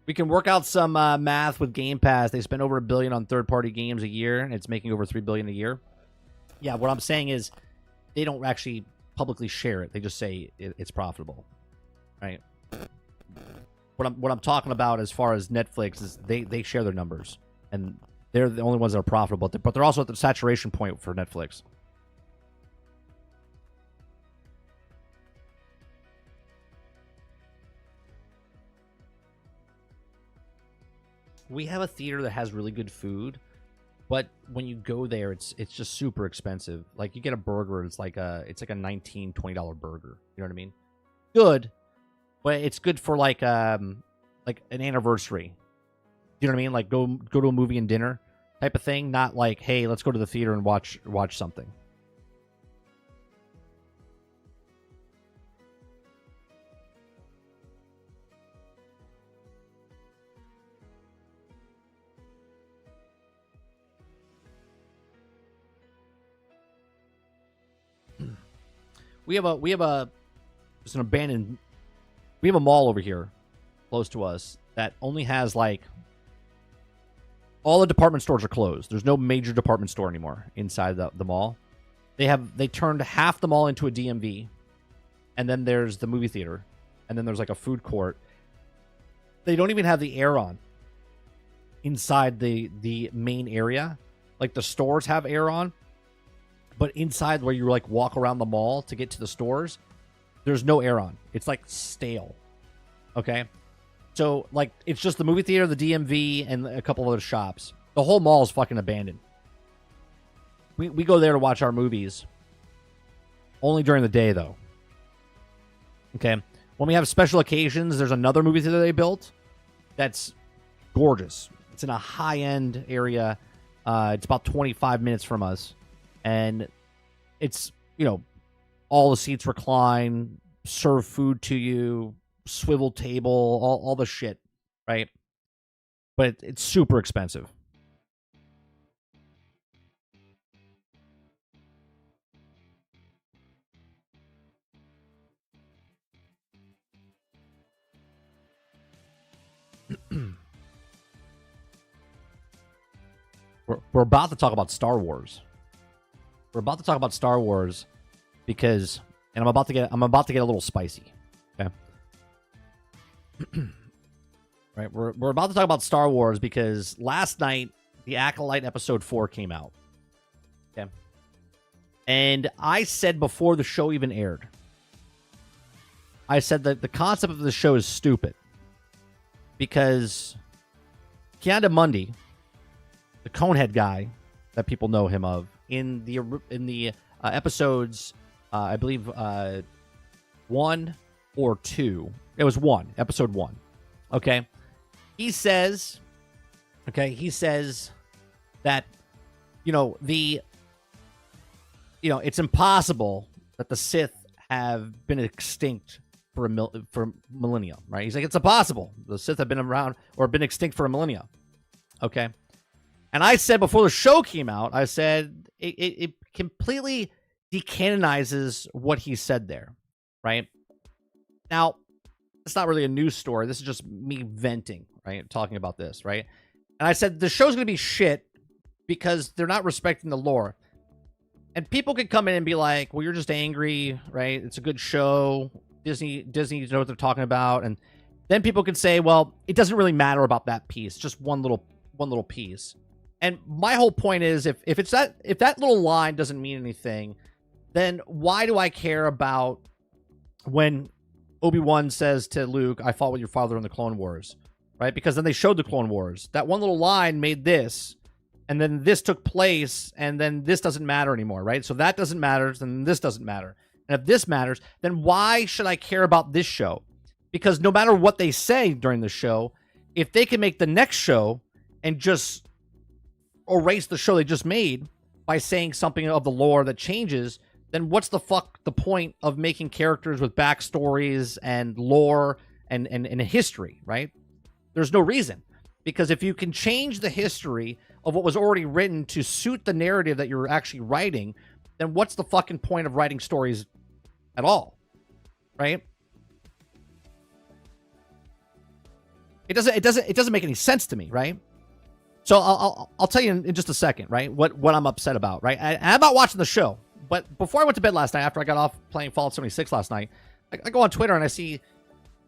We can work out some math with Game Pass. They spend over $1 billion on third-party games a year, and it's making over $3 billion a year. Yeah, what I'm saying is they don't actually publicly share it. They just say it's profitable, right? What I'm talking about as far as Netflix is they share their numbers, and they're the only ones that are profitable. But they're also at the saturation point for Netflix. We have a theater that has really good food, but when you go there, it's just super expensive. Like you get a burger, it's like a $19, $20 burger. You know what I mean? Good, but it's good for like an anniversary. You know what I mean? Like go to a movie and dinner type of thing. Not like, hey, let's go to the theater and watch something. We have a mall over here close to us that only has like all the department stores are closed. There's no major department store anymore inside the mall. They turned half the mall into a DMV, and then there's the movie theater, and then there's like a food court. They don't even have the air on inside the main area. Like the stores have air on, but inside where you like walk around the mall to get to the stores, there's no air on. It's like stale. Okay? So like it's just the movie theater, the DMV, and a couple other shops. The whole mall is fucking abandoned. We go there to watch our movies. Only during the day though. Okay? When we have special occasions, there's another movie theater they built that's gorgeous. It's in a high-end area. It's about 25 minutes from us. And it's, all the seats recline, serve food to you, swivel table, all the shit, right? But it's super expensive. We're about to talk about Star Wars. We're about to talk about Star Wars because, and I'm about to get a little spicy. Okay. Right. We're about to talk about Star Wars because last night the Acolyte Episode 4 came out. Okay. And I said before the show even aired, I said that the concept of the show is stupid because Keanu Mundy, the Conehead guy that people know him of, in the episodes, I believe 1 or 2. It was 1, episode 1. Okay, he says that it's impossible that the Sith have been extinct for millennia, right? He's like, it's impossible. The Sith have been around or been extinct for a millennia. Okay. And I said before the show came out, I said it completely decanonizes what he said there, right? Now, it's not really a news story. This is just me venting, right? Talking about this, right? And I said the show's going to be shit because they're not respecting the lore. And people could come in and be like, well, you're just angry, right? It's a good show. Disney knows what they're talking about. And then people could say, well, it doesn't really matter about that piece, just one little piece. And my whole point is, if that little line doesn't mean anything, then why do I care about when Obi-Wan says to Luke, I fought with your father in the Clone Wars, right? Because then they showed the Clone Wars. That one little line made this, and then this took place, and then this doesn't matter anymore, right? So that doesn't matter, then this doesn't matter. And if this matters, then why should I care about this show? Because no matter what they say during the show, if they can make the next show and just erase the show they just made by saying something of the lore that changes, then what's the point of making characters with backstories and lore and history, right? There's no reason. Because if you can change the history of what was already written to suit the narrative that you're actually writing, then what's the fucking point of writing stories at all, right? It doesn't make any sense to me, right? So I'll tell you in just a second, right? What I'm upset about, right? I'm not watching the show, but before I went to bed last night, after I got off playing Fallout 76 last night, I go on Twitter and I see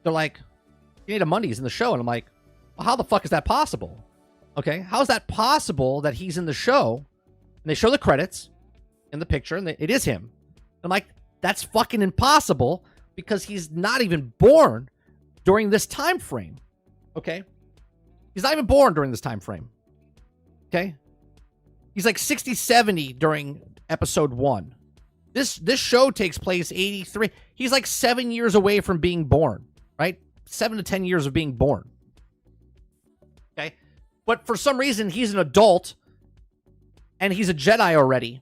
they're like, you need a Mondays in the show, and I'm like, well, how the fuck is that possible? Okay, how is that possible that he's in the show? And they show the credits in the picture, and it is him. I'm like, that's fucking impossible because he's not even born during this time frame. Okay, he's not even born during this time frame. Okay, he's like 60, 70 during episode 1. This show takes place 83. He's like 7 years away from being born, right? 7 to 10 years of being born. Okay, but for some reason he's an adult and he's a Jedi already,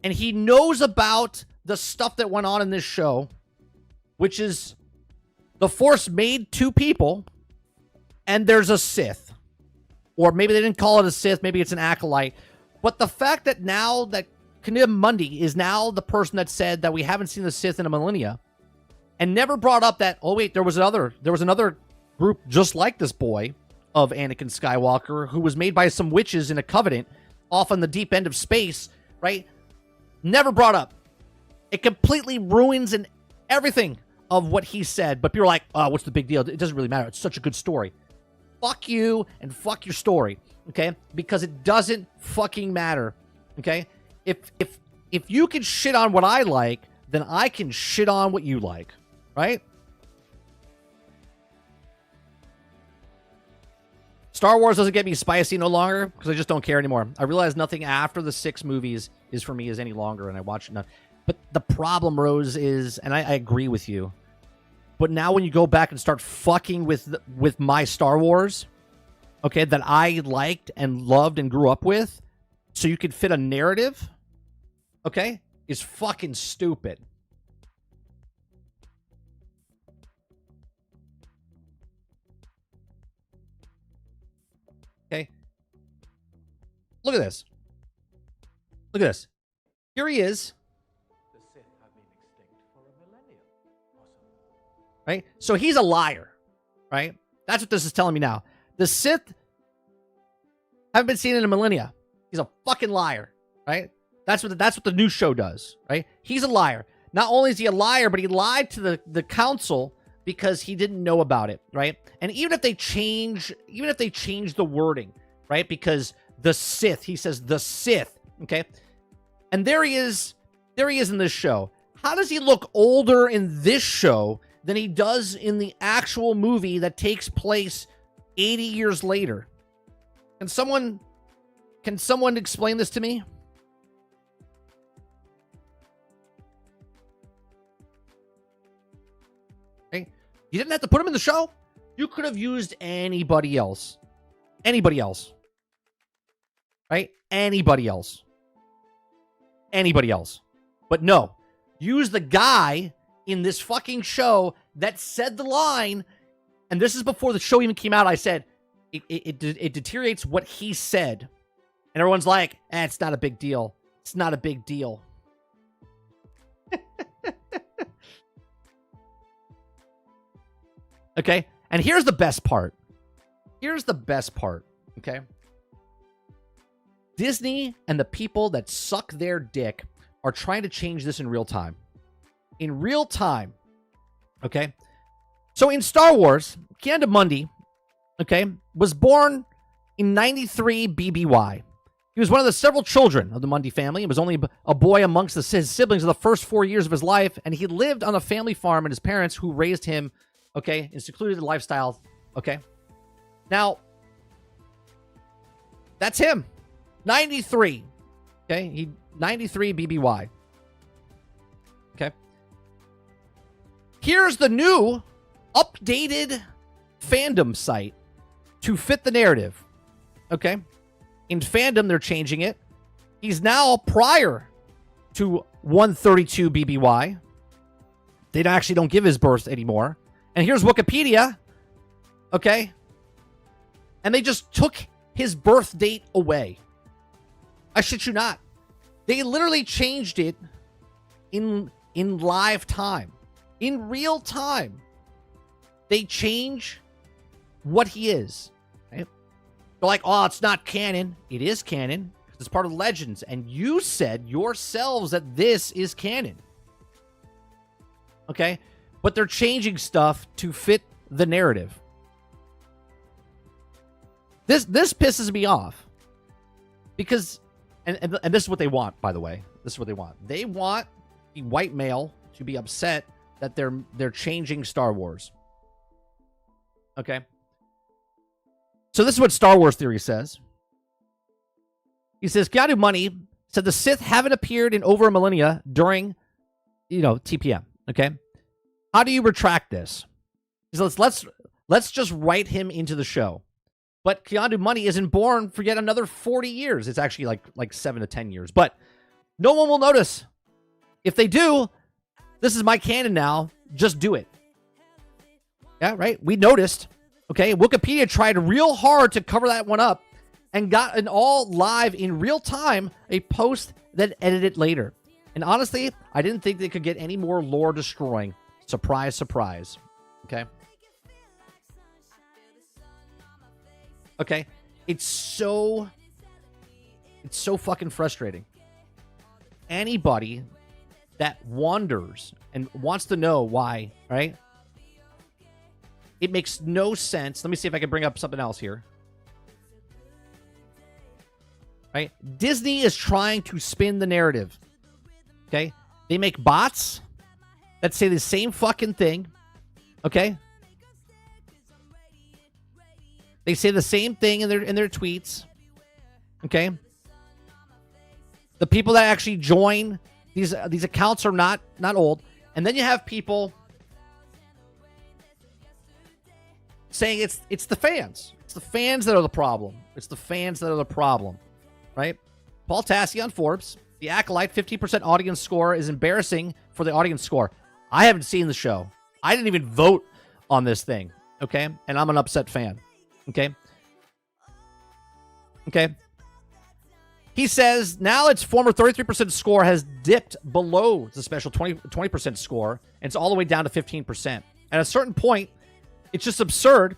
and he knows about the stuff that went on in this show, which is the Force made 2 people, and there's a Sith. Or maybe they didn't call it a Sith, maybe it's an acolyte. But the fact that now that Knim Mundi is now the person that said that we haven't seen the Sith in a millennia, and never brought up that, oh wait, there was another group just like this boy of Anakin Skywalker who was made by some witches in a covenant off on the deep end of space, right? Never brought up. It completely ruins everything of what he said. But people are like, oh, what's the big deal? It doesn't really matter. It's such a good story. Fuck you and fuck your story, okay? Because it doesn't fucking matter, okay? If you can shit on what I like, then I can shit on what you like, right? Star Wars doesn't get me spicy no longer because I just don't care anymore. I realize nothing after the 6 movies is for me is any longer, and I watch it now. But the problem, Rose, is, and I agree with you, but now when you go back and start fucking with my Star Wars, okay, that I liked and loved and grew up with, so you could fit a narrative, okay, is fucking stupid. Okay. Look at this. Look at this. Here he is. The Sith have been extinct for a millennium. Awesome. Right? So he's a liar. Right? That's what this is telling me now. The Sith haven't been seen in a millennia. He's a fucking liar. Right? That's what the new show does. Right? He's a liar. Not only is he a liar, but he lied to the council because he didn't know about it. Right? And even if they change the wording, right? Because the Sith, he says the Sith. Okay? And there he is in this show. How does he look older in this show than he does in the actual movie that takes place 80 years later? Can someone explain this to me? Okay. You didn't have to put him in the show. You could have used anybody else. Anybody else. Right? Anybody else. Anybody else. But no. Use the guy in this fucking show that said the line, and this is before the show even came out. I said, it deteriorates what he said. And everyone's like, it's not a big deal. It's not a big deal. Okay? And here's the best part. Here's the best part. Okay? Disney and the people that suck their dick are trying to change this in real time. In real time. Okay? So in Star Wars, Ki-Adi-Mundi, okay, was born in 93 BBY. He was one of the several children of the Mundi family. He was only a boy amongst his siblings in the first 4 years of his life, and he lived on a family farm with his parents who raised him, okay, in secluded lifestyle, okay? Now, that's him. 93. Okay? 93 BBY. Okay? Here's the new updated fandom site to fit the narrative. Okay? In fandom, they're changing it. He's now prior to 132 BBY. They actually don't give his birth anymore. And here's Wikipedia. Okay? And they just took his birth date away. I shit you not. They literally changed it in live time. In real time. They change what he is. Right? They're like, oh, it's not canon. It is canon. It's part of Legends. And you said yourselves that this is canon. Okay? But they're changing stuff to fit the narrative. This pisses me off. Because, and this is what they want, by the way. This is what they want. They want the white male to be upset that they're changing Star Wars. Okay? So this is what Star Wars Theory says. He says, Ki-Adi-Mundi said the Sith haven't appeared in over a millennia during, TPM. Okay? How do you retract this? He says, let's just write him into the show. But Ki-Adi-Mundi isn't born for yet another 40 years. It's actually like 7 to 10 years. But no one will notice. If they do, this is my canon now. Just do it. Yeah, right? We noticed. Okay? Wikipedia tried real hard to cover that one up and got an all live in real time a post that edited later. And honestly, I didn't think they could get any more lore destroying. Surprise, surprise. Okay? Okay? It's so fucking frustrating. Anybody that wanders and wants to know why, right? It makes no sense. Let me see if I can bring up something else here. Right? Disney is trying to spin the narrative. Okay? They make bots that say the same fucking thing. Okay? They say the same thing in their tweets. Okay? The people that actually join these accounts are not old. And then you have people saying it's the fans. It's the fans that are the problem. It's the fans that are the problem. Right? Paul Tassi on Forbes. The Acolyte 50% audience score is embarrassing for the audience score. I haven't seen the show. I didn't even vote on this thing. Okay? And I'm an upset fan. Okay? Okay? He says now its former 33% score has dipped below the special 20% score, and it's all the way down to 15%. At a certain point, it's just absurd,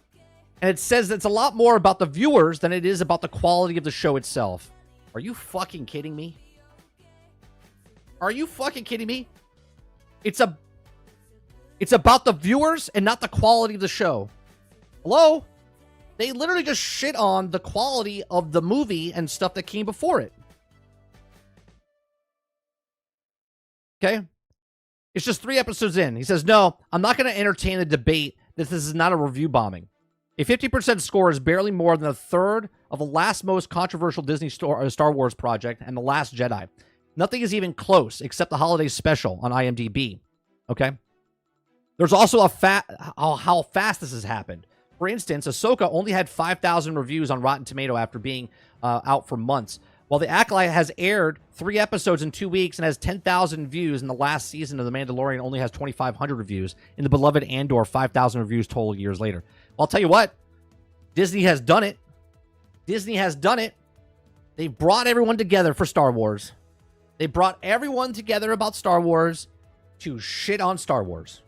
and it says it's a lot more about the viewers than it is about the quality of the show itself. Are you fucking kidding me? Are you fucking kidding me? It's about the viewers and not the quality of the show. Hello? They literally just shit on the quality of the movie and stuff that came before it. Okay? It's just 3 episodes in. He says, no, I'm not going to entertain the debate that this is not a review bombing. A 50% score is barely more than a third of the last most controversial Disney Star Wars project and The Last Jedi. Nothing is even close except the holiday special on IMDb. Okay? There's also how fast this has happened. For instance, Ahsoka only had 5,000 reviews on Rotten Tomato after being out for months, while The Acolyte has aired 3 episodes in 2 weeks and has 10,000 views, and the last season of The Mandalorian only has 2,500 reviews, and the beloved Andor 5,000 reviews total years later. Well, I'll tell you what, Disney has done it. Disney has done it. They brought everyone together for Star Wars. They brought everyone together about Star Wars to shit on Star Wars.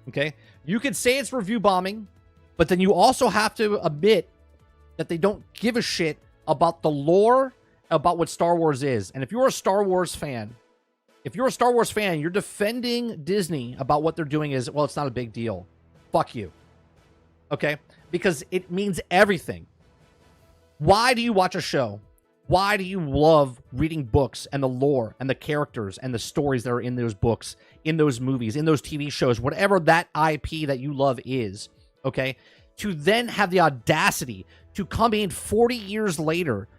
Okay? You could say it's review bombing, but then you also have to admit that they don't give a shit about the lore about what Star Wars is. And if you're a Star Wars fan, you're defending Disney about what they're doing is, well, it's not a big deal. Fuck you. Okay? Because it means everything. Why do you watch a show? Why do you love reading books and the lore and the characters and the stories that are in those books, in those movies, in those TV shows, whatever that IP that you love is, okay? To then have the audacity to come in 40 years later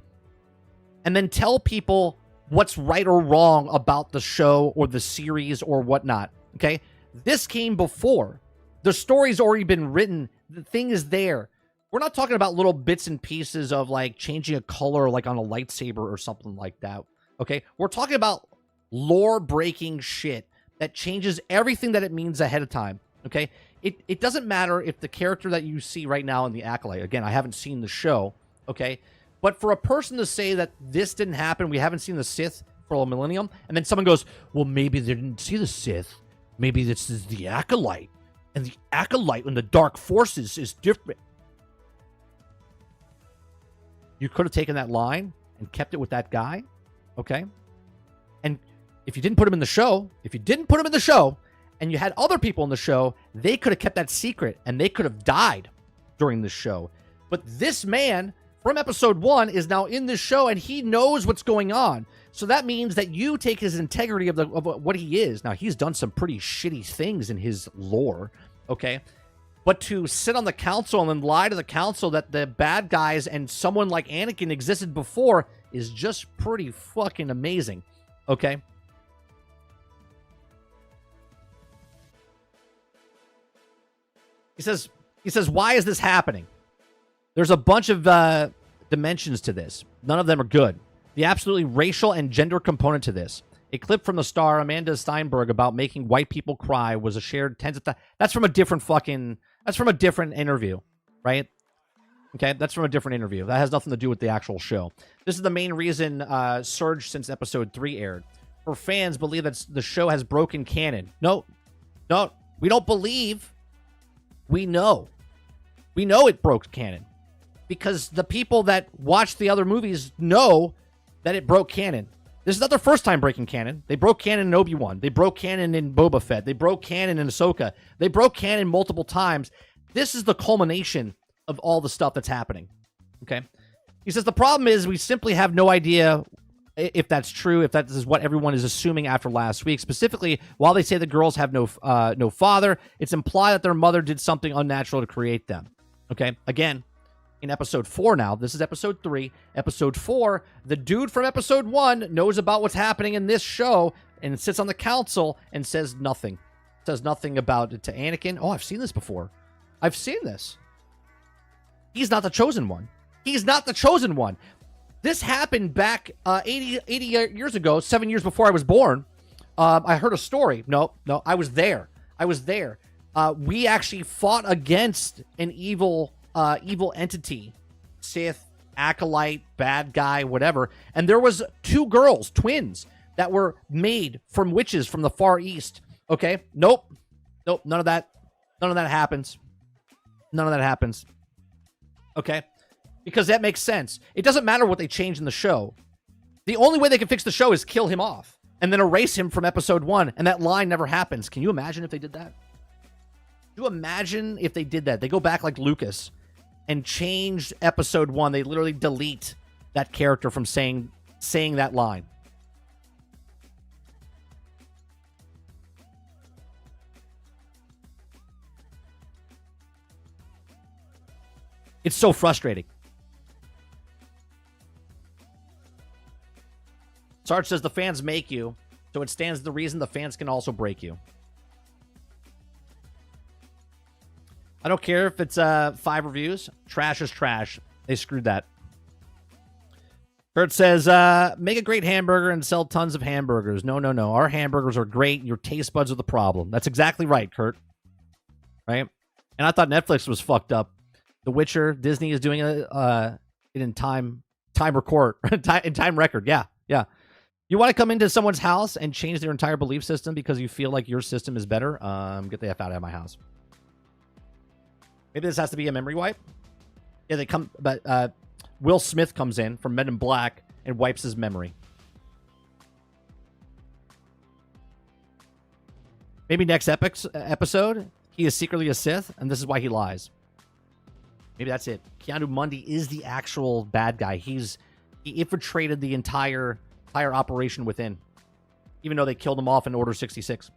and then tell people what's right or wrong about the show or the series or whatnot, okay? This came before. The story's already been written. The thing is there. We're not talking about little bits and pieces of like changing a color like on a lightsaber or something like that. Okay? We're talking about lore-breaking shit that changes everything that it means ahead of time. Okay? It doesn't matter if the character that you see right now in The Acolyte, again, I haven't seen the show, okay? But for a person to say that this didn't happen, we haven't seen the Sith for a millennium, and then someone goes, well, maybe they didn't see the Sith. Maybe this is The Acolyte. And The Acolyte and the Dark Forces is different. You could have taken that line and kept it with that guy, okay? And if you didn't put him in the show, and you had other people in the show, they could have kept that secret, and they could have died during the show. But this man from episode 1 is now in this show, and he knows what's going on. So that means that you take his integrity of what he is. Now, he's done some pretty shitty things in his lore, okay? But to sit on the council and then lie to the council that the bad guys and someone like Anakin existed before is just pretty fucking amazing. Okay? He says, why is this happening? There's a bunch of dimensions to this. None of them are good. The absolutely racial and gender component to this. A clip from the star Amanda Steinberg about making white people cry was a shared tens of thousands. That's from a different interview, right? Okay, that's from a different interview. That has nothing to do with the actual show. This is the main reason surged since episode 3 aired. For fans believe that the show has broken canon. No, we don't believe. We know. We know it broke canon. Because the people that watch the other movies know that it broke canon. This is not their first time breaking canon. They broke canon in Obi-Wan. They broke canon in Boba Fett. They broke canon in Ahsoka. They broke canon multiple times. This is the culmination of all the stuff that's happening. Okay? He says the problem is we simply have no idea if that's true, if that is what everyone is assuming after last week. Specifically, while they say the girls have no father, it's implied that their mother did something unnatural to create them. Okay? Again, in episode 4 now. This is episode 3. Episode 4, the dude from episode 1 knows about what's happening in this show and sits on the council and says nothing. Says nothing about it to Anakin. Oh, I've seen this before. I've seen this. He's not the chosen one. He's not the chosen one. This happened back 80 years ago, 7 years before I was born. I heard a story. No, I was there. We actually fought against an evil entity, Sith, Acolyte, bad guy, whatever. And there was 2 girls, twins, that were made from witches from the Far East. Okay? Nope. None of that happens. Okay? Because that makes sense. It doesn't matter what they change in the show. The only way they can fix the show is kill him off and then erase him from episode 1, and that line never happens. Can you imagine if they did that? Can you imagine if they did that? They go back like Lucas and change episode 1. They literally delete that character from saying that line. It's so frustrating. Sarge says the fans make you, so it stands the reason the fans can also break you. I don't care if it's 5 reviews. Trash is trash. They screwed that. Kurt says, make a great hamburger and sell tons of hamburgers. No. Our hamburgers are great. Your taste buds are the problem. That's exactly right, Kurt. Right? And I thought Netflix was fucked up. The Witcher, Disney is doing it in time record. in time record. Yeah. You want to come into someone's house and change their entire belief system because you feel like your system is better? Get the F out of my house. Maybe this has to be a memory wipe. Yeah, they come, but Will Smith comes in from Men in Black and wipes his memory. Maybe next episode, he is secretly a Sith, and this is why he lies. Maybe that's it. Ki-Adi-Mundi is the actual bad guy. He infiltrated the entire operation within, even though they killed him off in Order 66.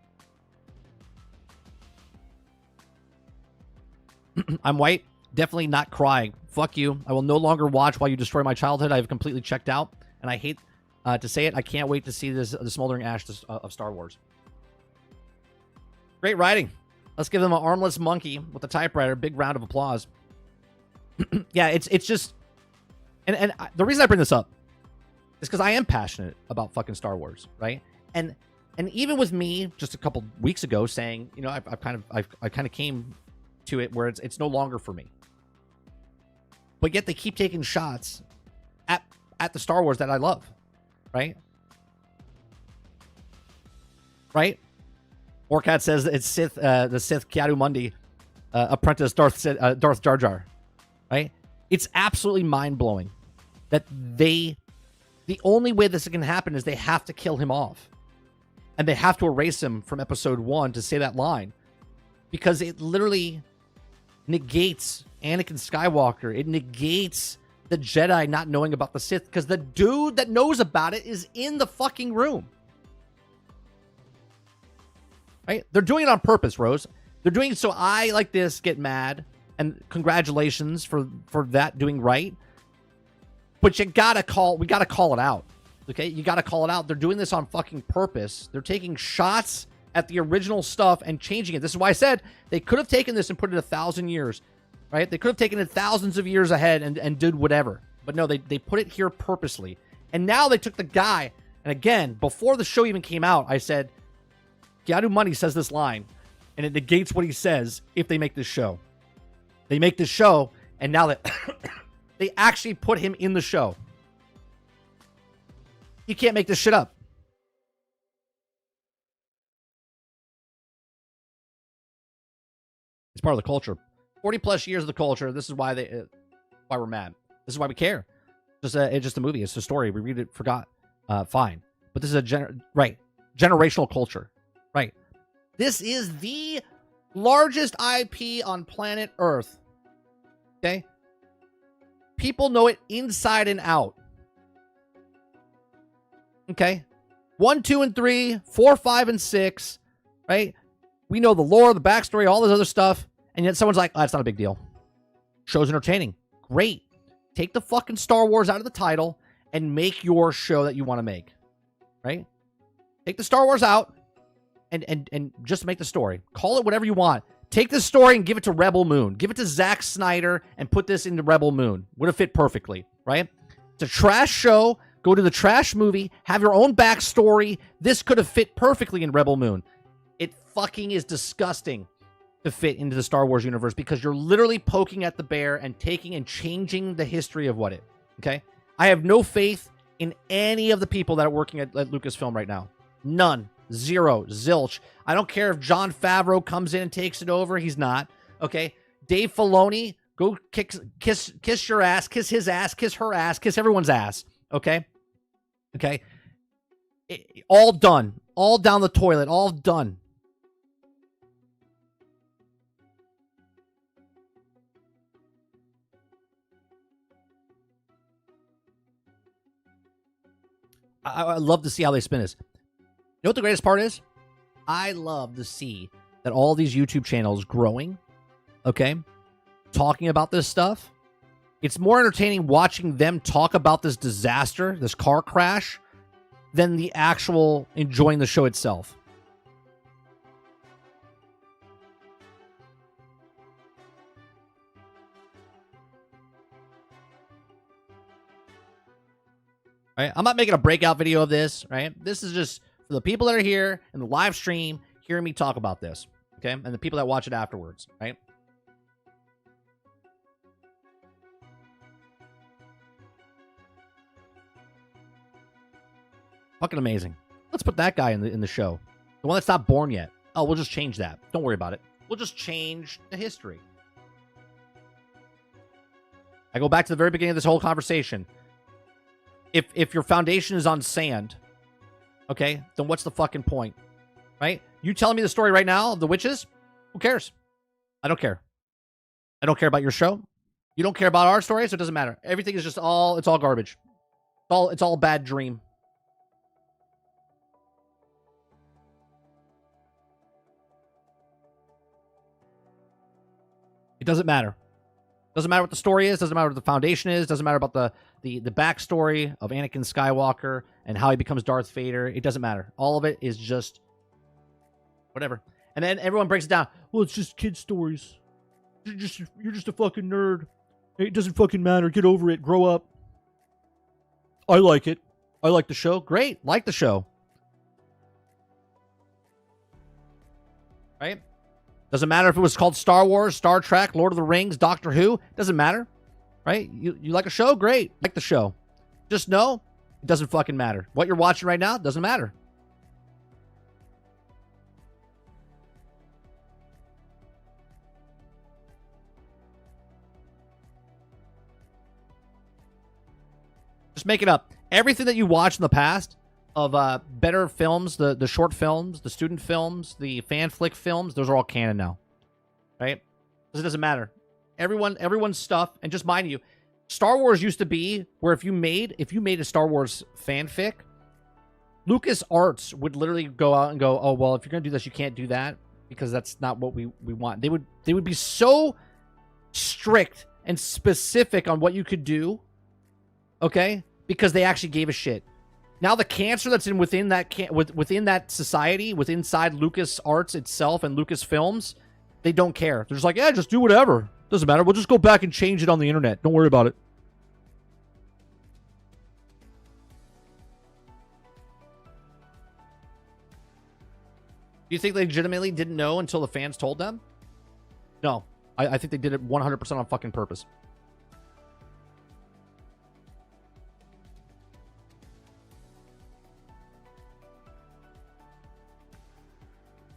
I'm white. Definitely not crying. Fuck you. I will no longer watch while you destroy my childhood. I have completely checked out, and I hate to say it. I can't wait to see the smoldering ash of Star Wars. Great writing. Let's give them an armless monkey with a typewriter. Big round of applause. Yeah, it's just... And the reason I bring this up is because I am passionate about fucking Star Wars, right? And even with me just a couple weeks ago saying, you know, I kind of came to it where it's no longer for me. But yet they keep taking shots at the Star Wars that I love, right? Right? Orcat says it's Sith, the Sith Ki-Adi-Mundi apprentice Darth Jar Jar, right? It's absolutely mind-blowing that the only way this can happen is they have to kill him off. And they have to erase him from episode 1 to say that line. Because it literally negates Anakin Skywalker. It negates the Jedi not knowing about the Sith. Because the dude that knows about it is in the fucking room. Right? They're doing it on purpose, Rose. They're doing it so I, like this, get mad. And congratulations for that doing right. But we gotta call it out. Okay? You gotta call it out. They're doing this on fucking purpose. They're taking shots at the original stuff and changing it. This is why I said they could have taken this and put it 1,000 years. Right? They could have taken it thousands of years ahead and did whatever. But no, they put it here purposely. And now they took the guy. And again, before the show even came out, I said, Ki-Adi-Mundi says this line. And it negates what he says if they make this show. They make this show, and now that they actually put him in the show. You can't make this shit up. It's part of the culture. 40 plus years of the culture. This is why why we're mad. This is why we care. It's just a movie. It's a story. We read it, forgot. Fine. But this is generational culture. Right. This is the largest IP on planet Earth. Okay? People know it inside and out. Okay? 1, 2, and 3, 4, 5, and 6. Right? We know the lore, the backstory, all this other stuff. And yet someone's like, oh, that's not a big deal. Show's entertaining. Great. Take the fucking Star Wars out of the title and make your show that you want to make. Right? Take the Star Wars out and just make the story. Call it whatever you want. Take this story and give it to Rebel Moon. Give it to Zack Snyder and put this into Rebel Moon. Would have fit perfectly, right? It's a trash show. Go to the trash movie. Have your own backstory. This could have fit perfectly in Rebel Moon. It fucking is disgusting to fit into the Star Wars universe because you're literally poking at the bear and taking and changing the history of what it, okay? I have no faith in any of the people that are working at Lucasfilm right now. None. Zero. Zilch. I don't care if Jon Favreau comes in and takes it over. He's not. Okay? Dave Filoni, go kiss your ass, kiss his ass, kiss her ass, kiss everyone's ass. Okay? Okay? All done. All down the toilet. All done. I love to see how they spin this. You know what the greatest part is? I love to see that all these YouTube channels growing, okay, talking about this stuff. It's more entertaining watching them talk about this disaster, this car crash, than the actual enjoying the show itself. Right? I'm not making a breakout video of this, right? This is just for the people that are here in the live stream hearing me talk about this, okay? And the people that watch it afterwards, right? Fucking amazing. Let's put that guy in the show. The one that's not born yet. Oh, we'll just change that. Don't worry about it. We'll just change the history. I go back to the very beginning of this whole conversation. If your foundation is on sand, okay, then what's the fucking point, right? You telling me the story right now of the witches? Who cares? I don't care. I don't care about your show. You don't care about our story, so it doesn't matter. Everything is just it's all garbage. It's all a bad dream. It doesn't matter. Doesn't matter what the story is. Doesn't matter what the foundation is. Doesn't matter about the backstory of Anakin Skywalker and how he becomes Darth Vader. It doesn't matter. All of it is just whatever. And then everyone breaks it down. Well, it's just kid stories. You're just a fucking nerd. It doesn't fucking matter. Get over it. Grow up. I like it. I like the show. Great. Like the show. Right? Doesn't matter if it was called Star Wars, Star Trek, Lord of the Rings, Doctor Who. Doesn't matter. Right? You like a show? Great. Like the show. Just know it doesn't fucking matter. What you're watching right now doesn't matter. Just make it up. Everything that you watched in the past of better films, the short films, the student films, the fan flick films, those are all canon now. Right? Because it doesn't matter. Everyone's stuff, and just mind you, Star Wars used to be where if you made a Star Wars fanfic, Lucas Arts would literally go out and go, oh well, if you're gonna do this, you can't do that because that's not what we want. They would be so strict and specific on what you could do. Okay, because they actually gave a shit. Now the cancer that's within that society, inside Lucas Arts itself and Lucas Films, they don't care. They're just like, yeah, just do whatever. Doesn't matter. We'll just go back and change it on the internet. Don't worry about it. Do you think they legitimately didn't know until the fans told them? No, I think they did it 100% on fucking purpose.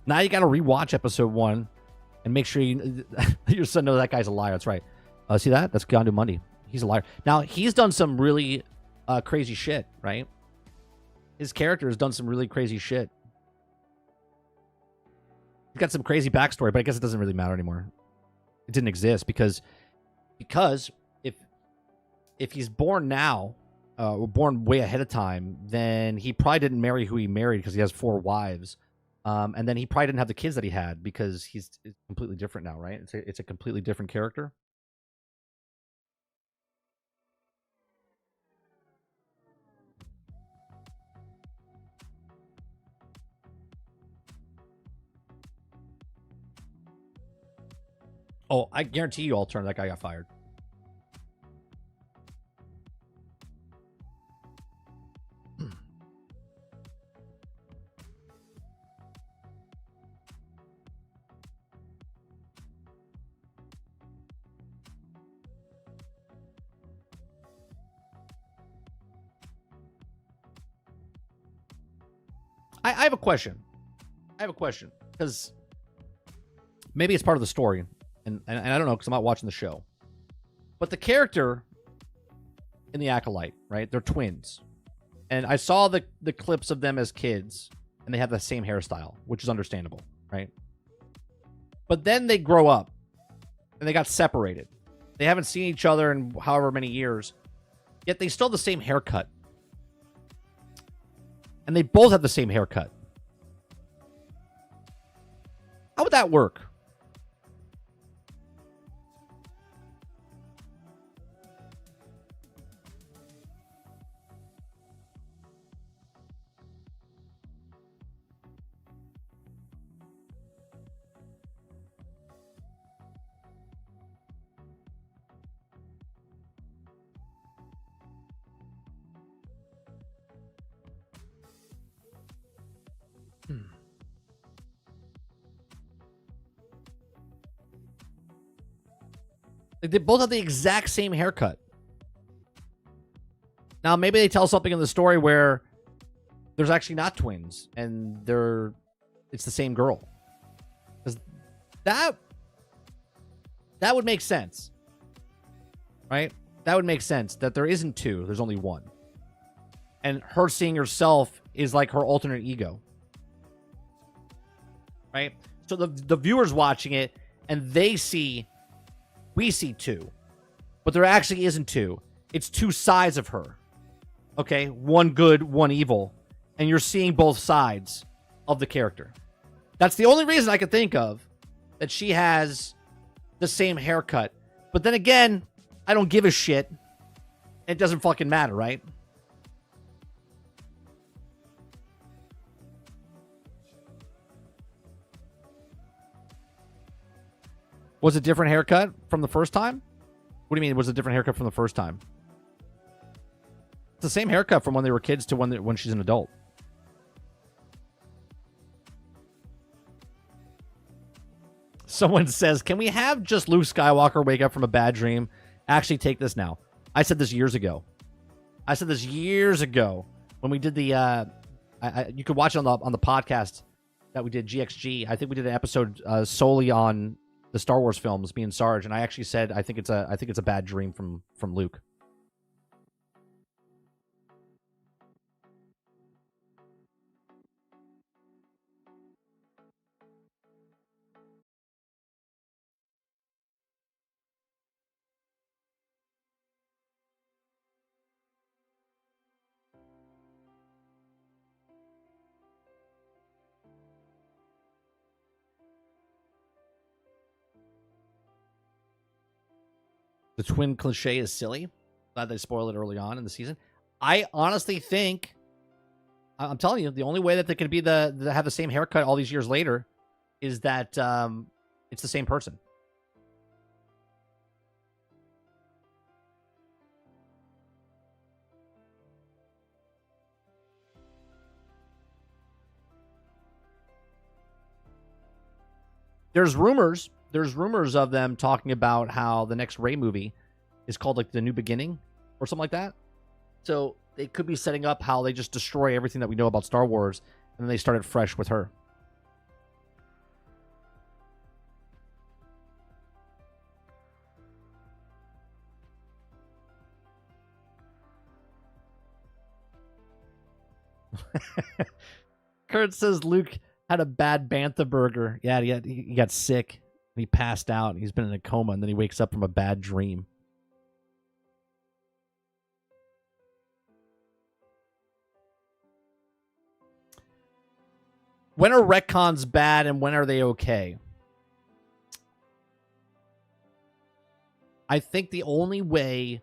Now you got to rewatch episode 1 and make sure your son knows that guy's a liar. That's right. See that? That's Gandu Mundi. He's a liar. Now, he's done some really crazy shit, right? His character has done some really crazy shit. He's got some crazy backstory, but I guess it doesn't really matter anymore. It didn't exist because if he's born now, or born way ahead of time, then he probably didn't marry who he married because he has 4 wives. And then he probably didn't have the kids that he had because he's completely different now, right? It's a completely different character. Oh, I guarantee you all that guy got fired. I have a question. Because maybe it's part of the story, and I don't know because I'm not watching the show. But the character in the Acolyte, right? They're twins, and I saw the clips of them as kids, and they have the same hairstyle, which is understandable, right? But then they grow up, and they got separated. They haven't seen each other in however many years, yet they still have the same haircut. And they both have the same haircut. How would that work? They both have the exact same haircut. Now, maybe they tell something in the story where there's actually not twins and it's the same girl. Because that would make sense. Right? That would make sense that there isn't 2. There's only 1. and her seeing herself is like her alternate ego. Right? So the viewers watching it, and we see two. But there actually isn't two. It's two sides of her. Okay? One good, one evil. And you're seeing both sides of the character. That's the only reason I could think of that she has the same haircut. But then again, I don't give a shit. It doesn't fucking matter, right? Was it a different haircut from the first time? What do you mean, was it a different haircut from the first time? It's the same haircut from when they were kids to when she's an adult. Someone says, can we have just Luke Skywalker wake up from a bad dream? Actually, take this now. I said this years ago. When we did the... you could watch it on the podcast that we did, GXG. I think we did an episode solely on the Star Wars films, me and Sarge, and I actually said I think it's a bad dream from Luke. The twin cliche is silly. Glad they spoiled it early on in the season. I honestly think, I'm telling you, the only way that they could be have the same haircut all these years later is that it's the same person. There's rumors of them talking about how the next Rey movie is called like The New Beginning or something like that. So they could be setting up how they just destroy everything that we know about Star Wars and then they start it fresh with her. Kurt says Luke had a bad bantha burger. Yeah, he got sick. He passed out. And he's been in a coma, and then he wakes up from a bad dream. When are retcons bad, and when are they okay? I think the only way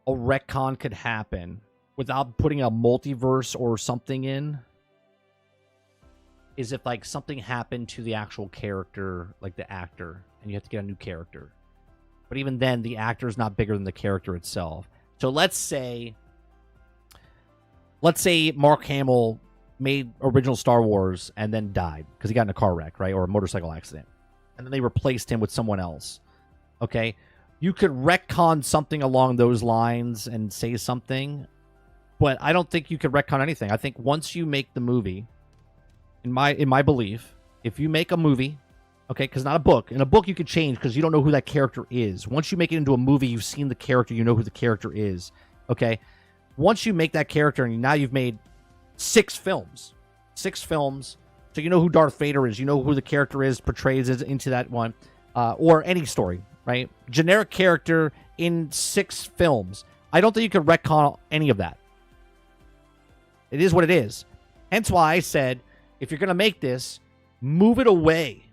a retcon could happen without putting a multiverse or something in is if like something happened to the actual character, like the actor, and you have to get a new character. But even then, the actor is not bigger than the character itself. So let's say Mark Hamill made original Star Wars and then died because he got in a car wreck, right? Or a motorcycle accident. And then they replaced him with someone else. Okay? You could retcon something along those lines and say something, but I don't think you could retcon anything. I think once you make the movie, in my belief, if you make a movie, okay, because not a book. In a book, you could change because you don't know who that character is. Once you make it into a movie, you've seen the character, you know who the character is, okay? Once you make that character, and now you've made 6 films, so you know who Darth Vader is, you know who the character is, portrays into that one, or any story, right? Generic character in 6 films. I don't think you could retcon any of that. It is what it is. Hence why I said, if you're going to make this, move it away.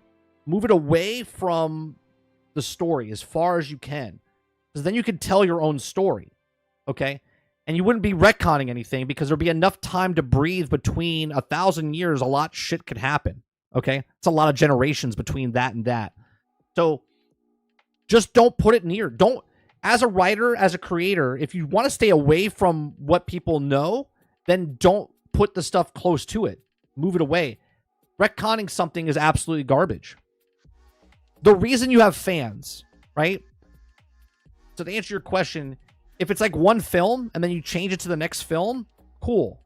Move it away from the story as far as you can. Because then you can tell your own story. Okay? And you wouldn't be retconning anything because there'd be enough time to breathe between 1,000 years. A lot of shit could happen. Okay? It's a lot of generations between that and that. So just don't put it near. Don't, as a writer, as a creator, if you want to stay away from what people know, then don't put the stuff close to it. Move it away. Retconning something is absolutely garbage. The reason you have fans, right? So to answer your question, if it's like one film and then you change it to the next film, cool.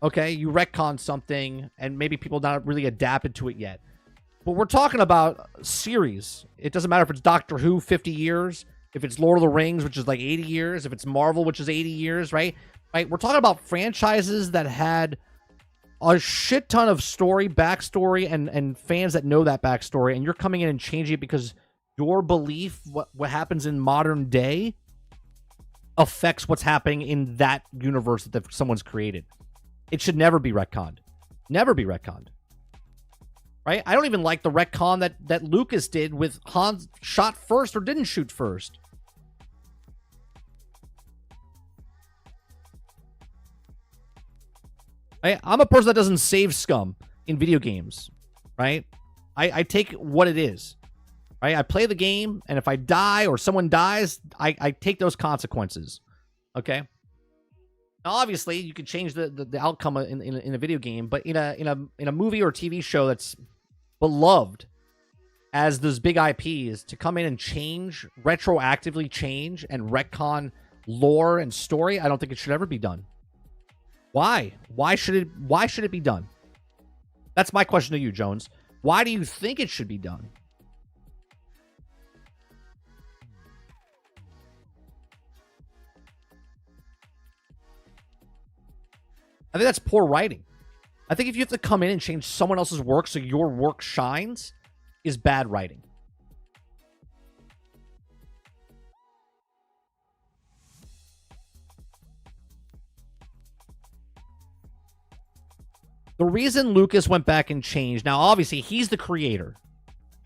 Okay, you retcon something and maybe people not really adapted to it yet. But we're talking about series. It doesn't matter if it's Doctor Who, 50 years. if it's Lord of the Rings, which is like 80 years, if it's Marvel, which is 80 years, right? Right? We're talking about franchises that had a shit ton of story, backstory, and fans that know that backstory, and you're coming in and changing it because your belief, what happens in modern day, affects what's happening in that universe that someone's created. It should never be retconned. Never be retconned. Right? I don't even like the retcon that Lucas did with Han shot first or didn't shoot first. I'm a person that doesn't save scum in video games, right? I take what it is, right? I play the game, and if I die or someone dies, I take those consequences, okay? Now, obviously, you could change the outcome in a video game, but in a movie or TV show that's beloved as those big IPs, to come in and retroactively change and retcon lore and story, I don't think it should ever be done. Why? Why should it be done? That's my question to you, Jones. Why do you think it should be done? I think that's poor writing. I think if you have to come in and change someone else's work so your work shines, is bad writing. The reason Lucas went back and changed, now obviously he's the creator,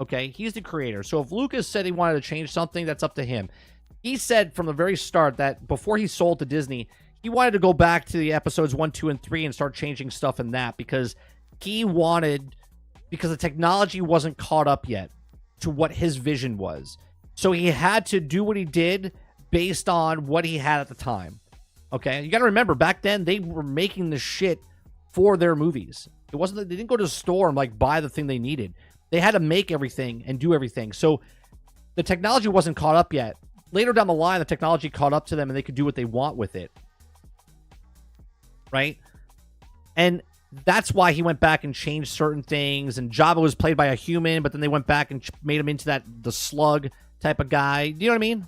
okay? He's the creator. So if Lucas said he wanted to change something, that's up to him. He said from the very start that before he sold to Disney, he wanted to go back to the episodes 1, 2, and 3 and start changing stuff in that because the technology wasn't caught up yet to what his vision was. So he had to do what he did based on what he had at the time. Okay? You got to remember, back then, they were making the shit for their movies. It wasn't that they didn't go to the store and like buy the thing they needed. They had to make everything and do everything. So the technology wasn't caught up yet. Later down the line, the technology caught up to them and they could do what they want with it. Right? And that's why he went back and changed certain things. And Jabba was played by a human, but then they went back and made him into the slug type of guy. Do you know what I mean?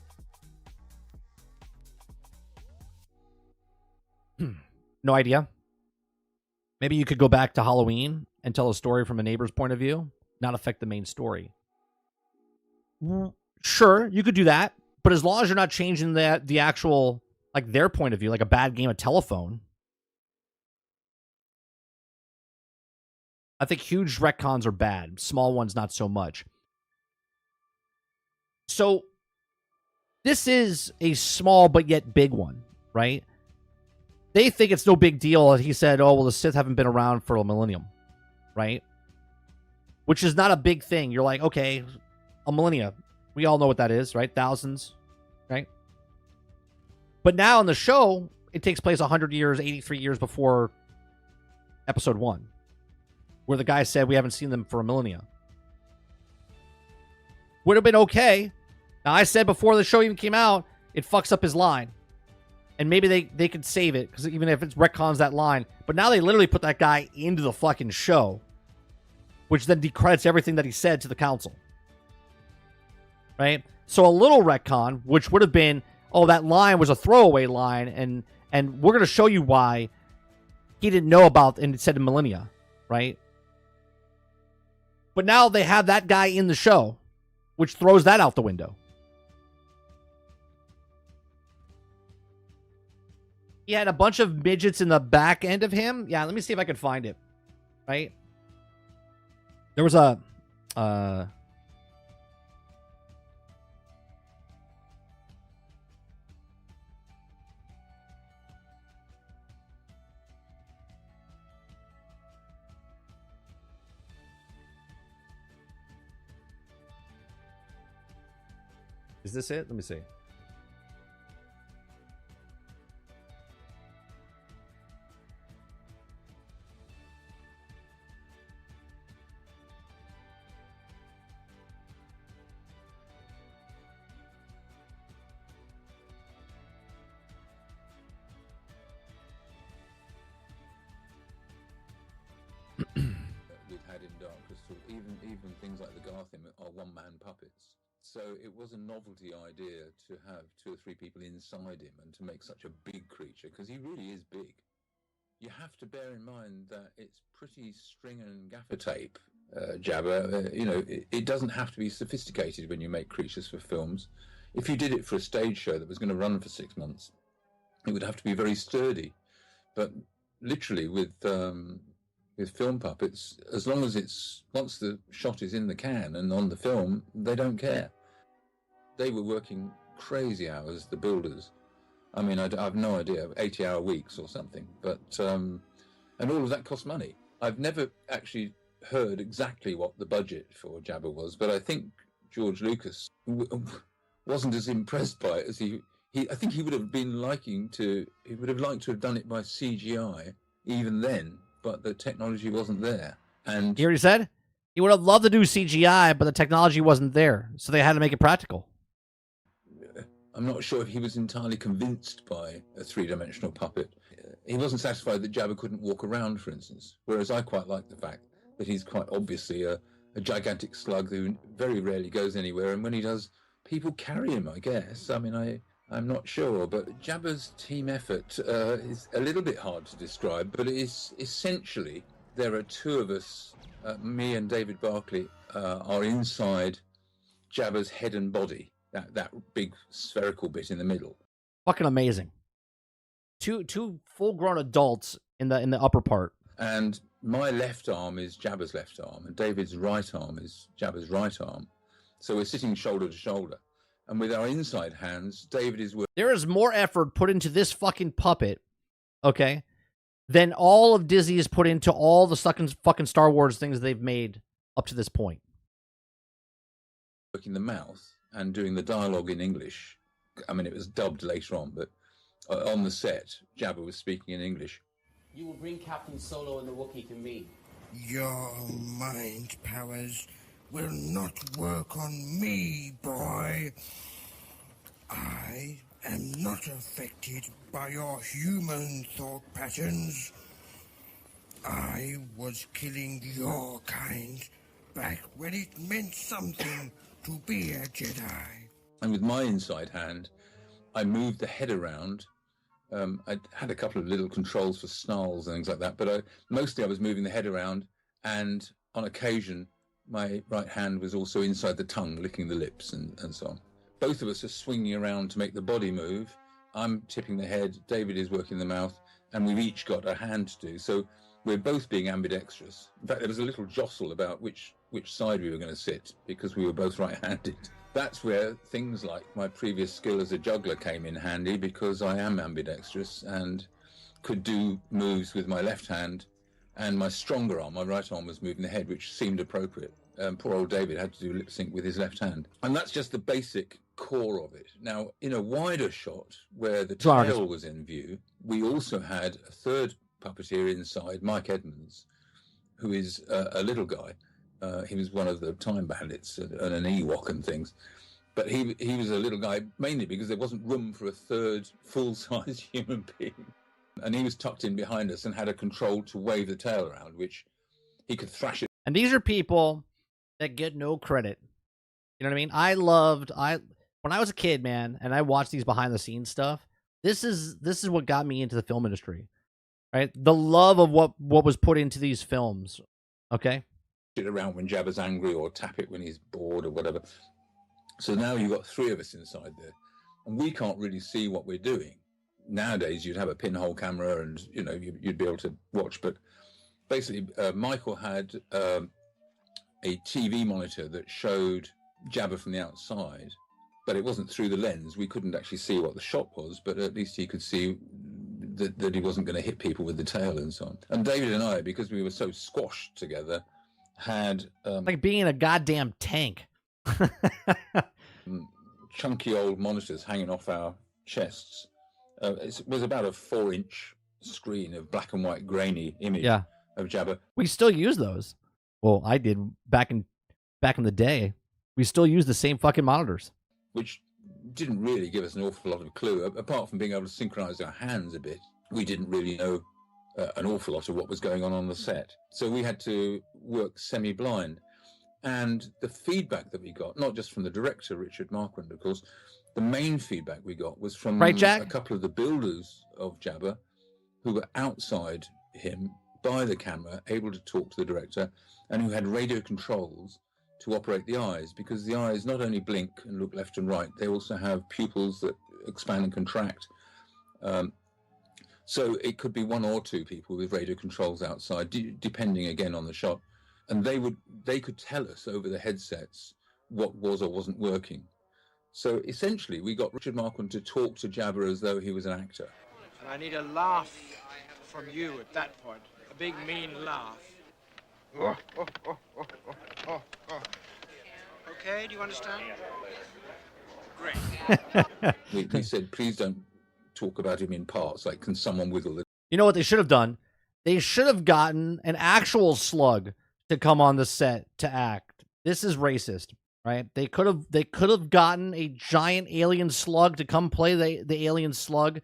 No idea. Maybe you could go back to Halloween and tell a story from a neighbor's point of view, not affect the main story. Sure, you could do that, but as long as you're not changing the actual, like, their point of view, like a bad game of telephone. I think huge retcons are bad. Small ones, not so much. So, this is a small but yet big one, right? They think it's no big deal. He said, oh, well, the Sith haven't been around for a millennium, right? Which is not a big thing. You're like, okay, a millennia. We all know what that is, right? Thousands, right? But now in the show, it takes place 100 years, 83 years before episode 1, where the guy said we haven't seen them for a millennia. Would have been okay. Now, I said before the show even came out, it fucks up his line. And maybe they could save it, because even if it's retcons that line. But now they literally put that guy into the fucking show, which then decredits everything that he said to the council. Right? So a little retcon, which would have been, oh, that line was a throwaway line, and we're going to show you why he didn't know about, and it said millennia, right? But now they have that guy in the show, which throws that out the window. He had a bunch of midgets in the back end of him. Yeah, let me see if I can find it. Right? There was a... Is this it? Let me see. We've had in Dark Crystal, even things like the Garthim are one-man puppets. So it was a novelty idea to have 2 or 3 people inside him and to make such a big creature, because he really is big. You have to bear in mind that it's pretty string and gaffer tape, Jabba. It doesn't have to be sophisticated when you make creatures for films. If you did it for a stage show that was going to run for 6 months, it would have to be very sturdy. But literally with film puppets, as long as once the shot is in the can and on the film, they don't care. They were working crazy hours, the builders. I mean, I have no idea, 80-hour weeks or something. But and all of that cost money. I've never actually heard exactly what the budget for Jabba was, but I think George Lucas wasn't as impressed by it as I think he would have liked to have done it by CGI even then, but the technology wasn't there. And he already said he would have loved to do CGI, but the technology wasn't there, so they had to make it practical. I'm not sure if he was entirely convinced by a 3-dimensional puppet. He wasn't satisfied that Jabba couldn't walk around, for instance, whereas I quite like the fact that he's quite obviously a gigantic slug who very rarely goes anywhere, and when he does, people carry him, I guess. I mean, I'm not sure, but Jabba's team effort is a little bit hard to describe, but it is essentially, there are 2 of us, me and David Barclay, are inside Jabba's head and body. That big spherical bit in the middle. Fucking amazing. Two full-grown adults in the upper part. And my left arm is Jabba's left arm, and David's right arm is Jabba's right arm. So we're sitting shoulder to shoulder. And with our inside hands, David is working. There is more effort put into this fucking puppet, okay, than all of Disney has put into all the fucking Star Wars things they've made up to this point. Working the mouth and doing the dialogue in English. I mean, it was dubbed later on, but on the set, Jabba was speaking in English. You will bring Captain Solo and the Wookiee to me. Your mind powers will not work on me, boy. I am not affected by your human thought patterns. I was killing your kind back when it meant something to be a Jedi. And with my inside hand, I moved the head around. I had a couple of little controls for snarls and things like that, but mostly I was moving the head around, and on occasion, my right hand was also inside the tongue, licking the lips and so on. Both of us are swinging around to make the body move. I'm tipping the head, David is working the mouth, and we've each got a hand to do. So we're both being ambidextrous. In fact, there was a little jostle about which side we were going to sit, because we were both right-handed. That's where things like my previous skill as a juggler came in handy, because I am ambidextrous and could do moves with my left hand, and my stronger arm, my right arm, was moving the head, which seemed appropriate. Poor old David had to do lip sync with his left hand. And that's just the basic core of it. Now, in a wider shot where the tail was in view, we also had a third puppeteer inside, Mike Edmonds, who is a little guy. He was one of the Time Bandits and an Ewok and things. But he was a little guy mainly because there wasn't room for a third full-size human being. And he was tucked in behind us and had a control to wave the tail around, which he could thrash it. And these are people that get no credit. You know what I mean? When I was a kid, man, and I watched these behind-the-scenes stuff, this is what got me into the film industry, right? The love of what was put into these films, okay? It around when Jabba's angry, or tap it when he's bored or whatever. So now you've got 3 of us inside there, and we can't really see what we're doing. Nowadays, you'd have a pinhole camera and, you'd be able to watch. But basically, Michael had a TV monitor that showed Jabba from the outside, but it wasn't through the lens. We couldn't actually see what the shot was, but at least he could see that he wasn't going to hit people with the tail and so on. And David and I, because we were so squashed together, had like being in a goddamn tank. Chunky old monitors hanging off our chests. It was about a 4-inch screen of black and white grainy image of Jabba. We still use those. Well, I did back in the day. We still use the same fucking monitors. Which didn't really give us an awful lot of clue. Apart from being able to synchronize our hands a bit, we didn't really know an awful lot of what was going on the set. So we had to work semi-blind. And the feedback that we got, not just from the director, Richard Marquand, of course, the main feedback we got was from Right, Jack? a couple of the builders of Jabba who were outside him by the camera, able to talk to the director, and who had radio controls to operate the eyes, because the eyes not only blink and look left and right, they also have pupils that expand and contract. So it could be one or two people with radio controls outside, depending again on the shot, and they could tell us over the headsets what was or wasn't working. So essentially, we got Richard Marquand to talk to Jabba as though he was an actor. And I need a laugh from you at that point. A big, mean laugh. Okay, do you understand? Great. We said, please don't talk about him in parts. Like, can someone wiggle the... You know what they should have done? They should have gotten an actual slug to come on the set to act. This is racist, right? They could have gotten a giant alien slug to come play the alien slug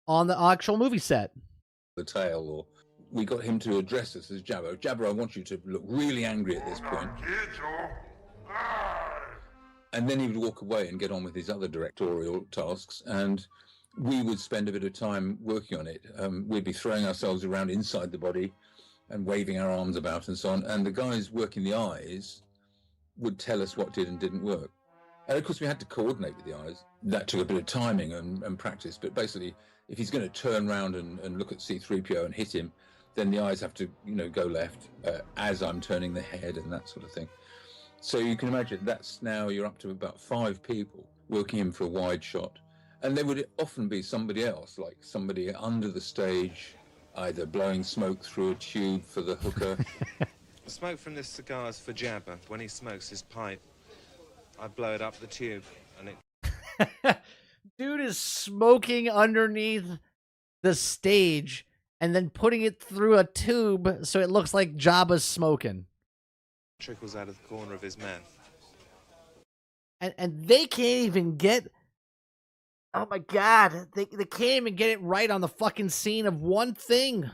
on the actual movie set. The tail, or we got him to address us as Jabba. Jabba, I want you to look really angry at this point. And then he would walk away and get on with his other directorial tasks, and we would spend a bit of time working on it. We'd be throwing ourselves around inside the body and waving our arms about and so on, and the guys working the eyes would tell us what did and didn't work. And of course we had to coordinate with the eyes. That took a bit of timing and practice, but basically if he's going to turn around and look at C-3PO and hit him, then the eyes have to, go left as I'm turning the head and that sort of thing. So you can imagine that's now you're up to about 5 people working him for a wide shot. And there would often be somebody else, like somebody under the stage, either blowing smoke through a tube for the hooker. The smoke from this cigar is for Jabba. When he smokes his pipe, I blow it up the tube, and it... Dude is smoking underneath the stage and then putting it through a tube so it looks like Jabba's smoking. trickles out of the corner of his mouth. And they can't even get... Oh my god, they can't even get it right on the fucking scene of one thing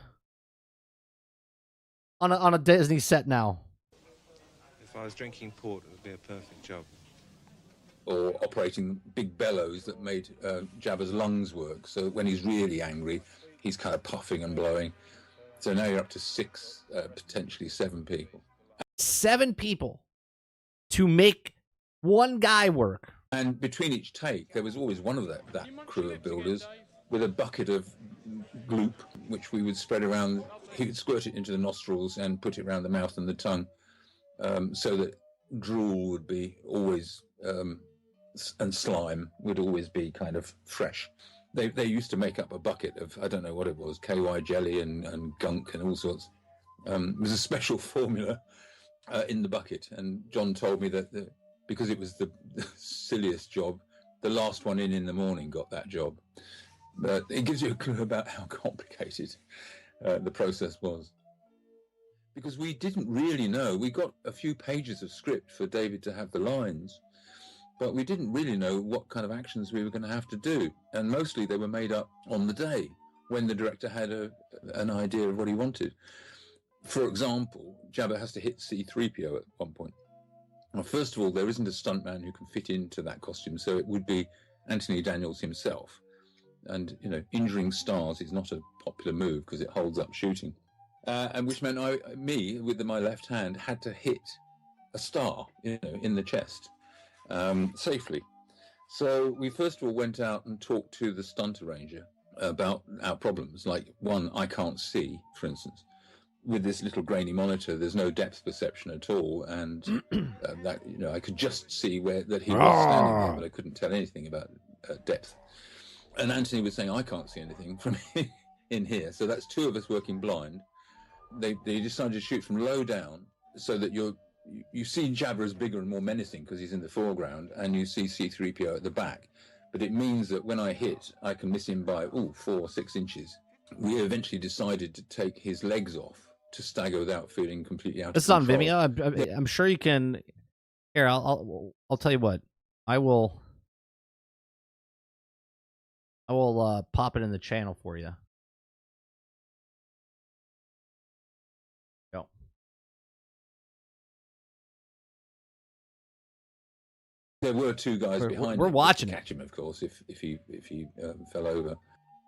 on a Disney set now. If I was drinking port, it would be a perfect job. Or operating big bellows that made Jabba's lungs work. So when he's really angry, he's kind of puffing and blowing. So now you're up to 6, potentially 7 people. 7 people to make one guy work. And between each take, there was always one of that crew of builders with a bucket of gloop, which we would spread around. He would squirt it into the nostrils and put it around the mouth and the tongue, so that drool would be always, and slime would always be kind of fresh. They used to make up a bucket of, I don't know what it was, KY jelly and gunk and all sorts. It was a special formula in the bucket. And John told me that because it was the silliest job, the last one in the morning got that job. But it gives you a clue about how complicated the process was. Because we didn't really know. We got a few pages of script for David to have the lines, but we didn't really know what kind of actions we were going to have to do. And mostly they were made up on the day when the director had an idea of what he wanted. For example, Jabba has to hit C-3PO at one point. Well, first of all, there isn't a stuntman who can fit into that costume, so it would be Anthony Daniels himself. And, injuring stars is not a popular move because it holds up shooting. And which meant me, with my left hand, had to hit a star, in the chest, safely. So we first of all went out and talked to the stunt arranger about our problems. Like, one, I can't see, for instance. With this little grainy monitor, there's no depth perception at all, and that I could just see that he was standing there, but I couldn't tell anything about depth. And Anthony was saying, I can't see anything from in here. So that's 2 of us working blind. They decided to shoot from low down so that you see Jabba as bigger and more menacing because he's in the foreground, and you see C-3PO at the back. But it means that when I hit, I can miss him by 4 or 6 inches. We eventually decided to take his legs off to stagger without feeling completely out of control. This is on Vimeo. I'm sure you can. Here, I'll tell you what. I will pop it in the channel for you. Go. There were two guys We're- behind we're him watching to it. catch him, of course, if he fell over.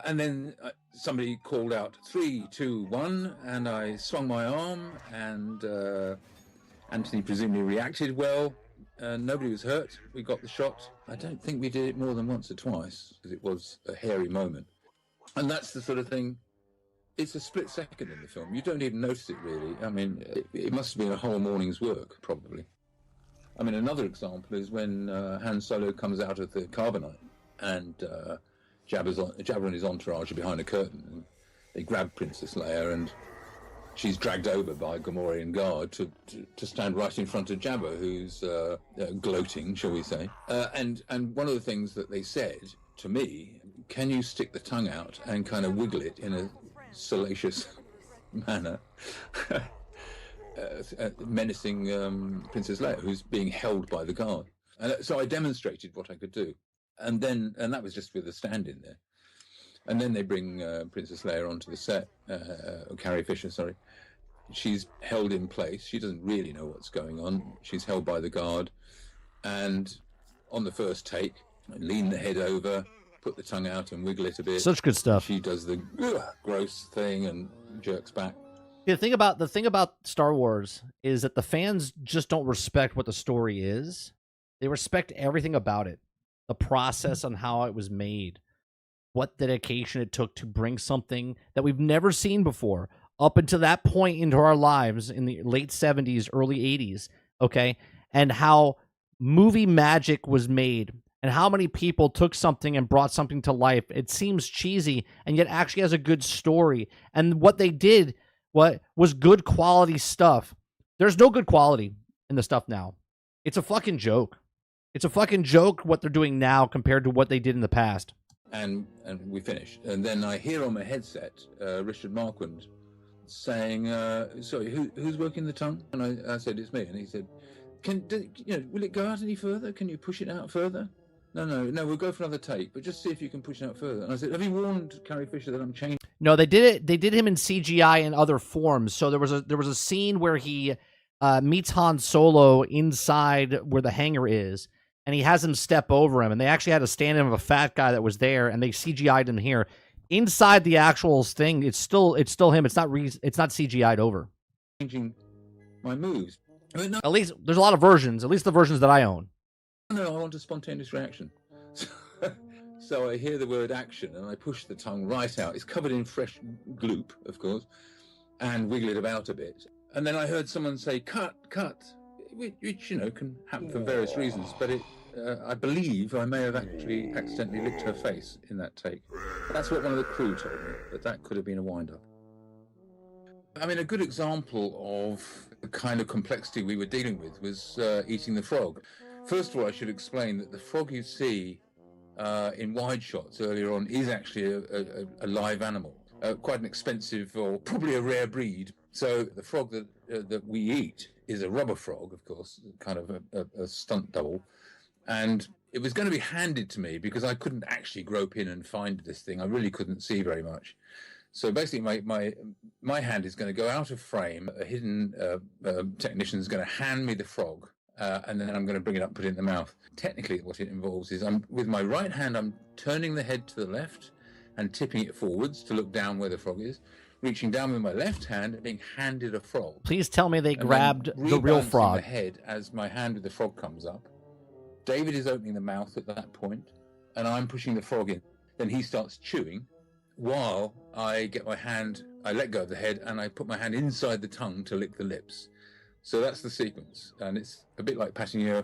And then somebody called out 3, 2, 1, and I swung my arm, and Anthony presumably reacted well. Nobody was hurt. We got the shot. I don't think we did it more than once or twice because it was a hairy moment. And that's the sort of thing. It's a split second in the film. You don't even notice it really. I mean, it must have been a whole morning's work, probably. I mean, another example is when Han Solo comes out of the carbonite and Jabba and his entourage are behind a curtain, and they grab Princess Leia, and she's dragged over by a Gamorrean guard to stand right in front of Jabba, who's gloating, shall we say. And one of the things that they said to me, can you stick the tongue out and kind of wiggle it in a salacious manner? Menacing Princess Leia, who's being held by the guard. And so I demonstrated what I could do. And that was just with a stand-in there. And then they bring Princess Leia onto the set, Carrie Fisher, sorry. She's held in place. She doesn't really know what's going on. She's held by the guard. And on the first take, I lean the head over, put the tongue out and wiggle it a bit. Such good stuff. She does the gross thing and jerks back. The thing about Star Wars is that the fans just don't respect what the story is. They respect everything about it. The process on how it was made. What dedication it took to bring something that we've never seen before up until that point into our lives in the late 70s, early 80s, okay? And how movie magic was made and how many people took something and brought something to life. It seems cheesy and yet actually has a good story. And what they did was good quality stuff. There's no good quality in the stuff now. It's a fucking joke. It's a fucking joke what they're doing now compared to what they did in the past. And we finished. And then I hear on my headset Richard Marquand saying, sorry, who's working the tongue? And I said, it's me. And he said, will it go out any further? Can you push it out further? No, we'll go for another take, but just see if you can push it out further. And I said, have you warned Carrie Fisher that I'm changing? No, they did it. They did him in CGI and other forms. So there was a scene where he meets Han Solo inside where the hangar is, and he has him step over him. And they actually had a stand-in of a fat guy that was there, and they CGI'd him here. Inside the actual thing, it's still him. It's not CGI'd over. Changing my moves. I mean, no, At least there's a lot of versions. At least the versions that I own. I want a spontaneous reaction. So I hear the word action and I push the tongue right out. It's covered in fresh gloop, of course, and wiggle it about a bit. And then I heard someone say, cut, which can happen for various reasons. But I believe I may have actually accidentally licked her face in that take. That's what one of the crew told me, but that could have been a wind-up. I mean, a good example of the kind of complexity we were dealing with was eating the frog. First of all, I should explain that the frog you see in wide shots earlier on is actually a live animal, quite an expensive or probably a rare breed. So the frog that we eat is a rubber frog, of course, kind of a stunt double. And it was going to be handed to me because I couldn't actually grope in and find this thing. I really couldn't see very much. So basically, my hand is going to go out of frame. A hidden technician is going to hand me the frog. And then I'm going to bring it up, put it in the mouth. Technically, what it involves is with my right hand, I'm turning the head to the left and tipping it forwards to look down where the frog is, reaching down with my left hand and being handed a frog. Please tell me they grabbed the real frog. The head as my hand with the frog comes up. David is opening the mouth at that point, and I'm pushing the frog in. Then he starts chewing while I let go of the head and I put my hand inside the tongue to lick the lips. So that's the sequence, and it's a bit like patting your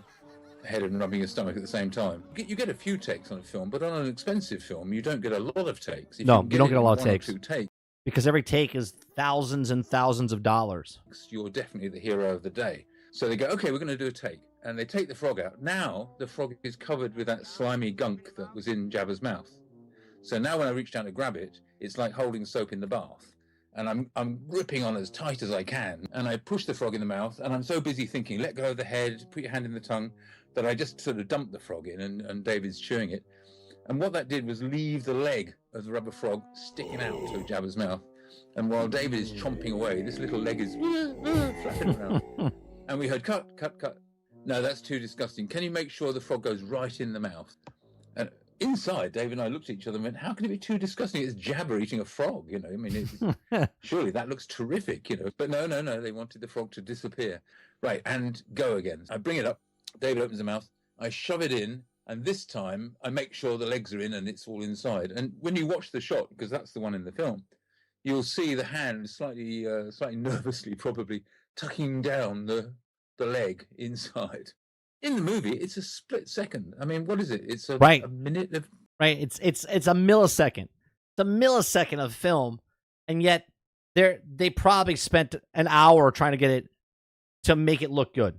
head and rubbing your stomach at the same time. You get a few takes on a film, but on an expensive film, you don't get a lot of takes. No, you don't get a lot of takes. 2 takes. Because every take is thousands and thousands of dollars. You're definitely the hero of the day. So they go, okay, we're going to do a take. And they take the frog out. Now the frog is covered with that slimy gunk that was in Jabba's mouth. So now when I reach down to grab it, it's like holding soap in the bath. And I'm gripping on as tight as I can, and I push the frog in the mouth, and I'm so busy thinking, let go of the head, put your hand in the tongue, that I just sort of dumped the frog in, and David's chewing it. And what that did was leave the leg of the rubber frog sticking out of Jabba's mouth. And while David is chomping away, this little leg is flapping around. And we heard cut, cut, cut. No, that's too disgusting. Can you make sure the frog goes right in the mouth? And inside, Dave and I looked at each other and went, how can it be too disgusting? It's Jabba eating a frog, you know. I mean, surely that looks terrific, you know. But no, they wanted the frog to disappear. Right, and go again. I bring it up. David opens the mouth. I shove it in, and this time I make sure the legs are in and it's all inside. And when you watch the shot, because that's the one in the film, you'll see the hand slightly nervously, probably tucking down the leg inside. In the movie, it's a split second. I mean, what is it? It's a minute of... Right. It's a millisecond. It's a millisecond of film, and yet they probably spent an hour trying to get it to make it look good.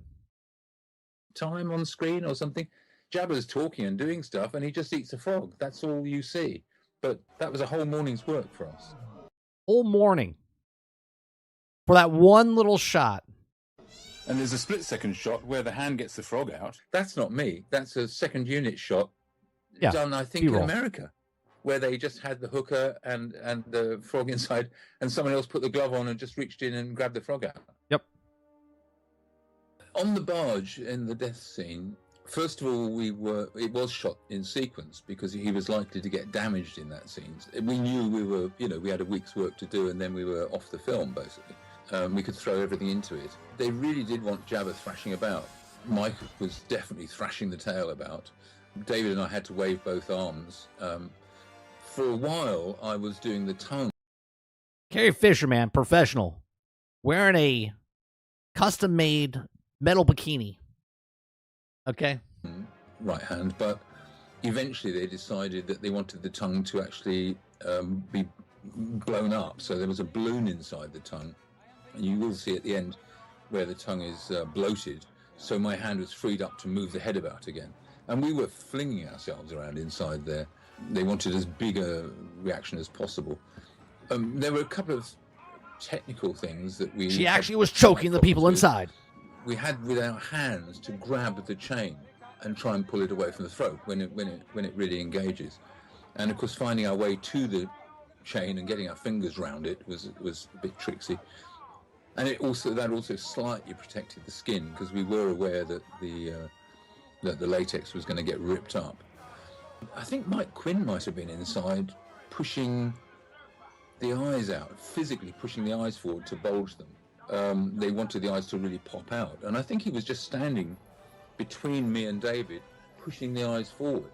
Time on screen or something. Jabba's talking and doing stuff, and he just eats a frog. That's all you see. But that was a whole morning's work for us. Whole morning for that one little shot. And there's a split-second shot where the hand gets the frog out. That's not me. That's a second unit shot done, I think, B-roll. In America, where they just had the hooker and the frog inside, and someone else put the glove on and just reached in and grabbed the frog out. Yep. On the barge in the death scene, first of all, it was shot in sequence because he was likely to get damaged in that scene. We knew we had a week's work to do, and then we were off the film, basically. We could throw everything into it. They really did want Jabba thrashing about. Mike was definitely thrashing the tail about. David and I had to wave both arms. For a while, I was doing the tongue. Carrie Fisher, man, professional, wearing a custom-made metal bikini. Okay. Right hand, but eventually they decided that they wanted the tongue to actually be blown up. So there was a balloon inside the tongue. And you will see at the end where the tongue is bloated. So my hand was freed up to move the head about again. And we were flinging ourselves around inside there. They wanted as big a reaction as possible. There were a couple of technical things that we... She actually was choking the people inside. We had with our hands to grab the chain and try and pull it away from the throat when it really engages. And of course, finding our way to the chain and getting our fingers round it was a bit tricksy. And that also slightly protected the skin because we were aware that the latex was going to get ripped up. I think Mike Quinn might have been inside pushing the eyes out, physically pushing the eyes forward to bulge them. They wanted the eyes to really pop out. And I think he was just standing between me and David, pushing the eyes forward.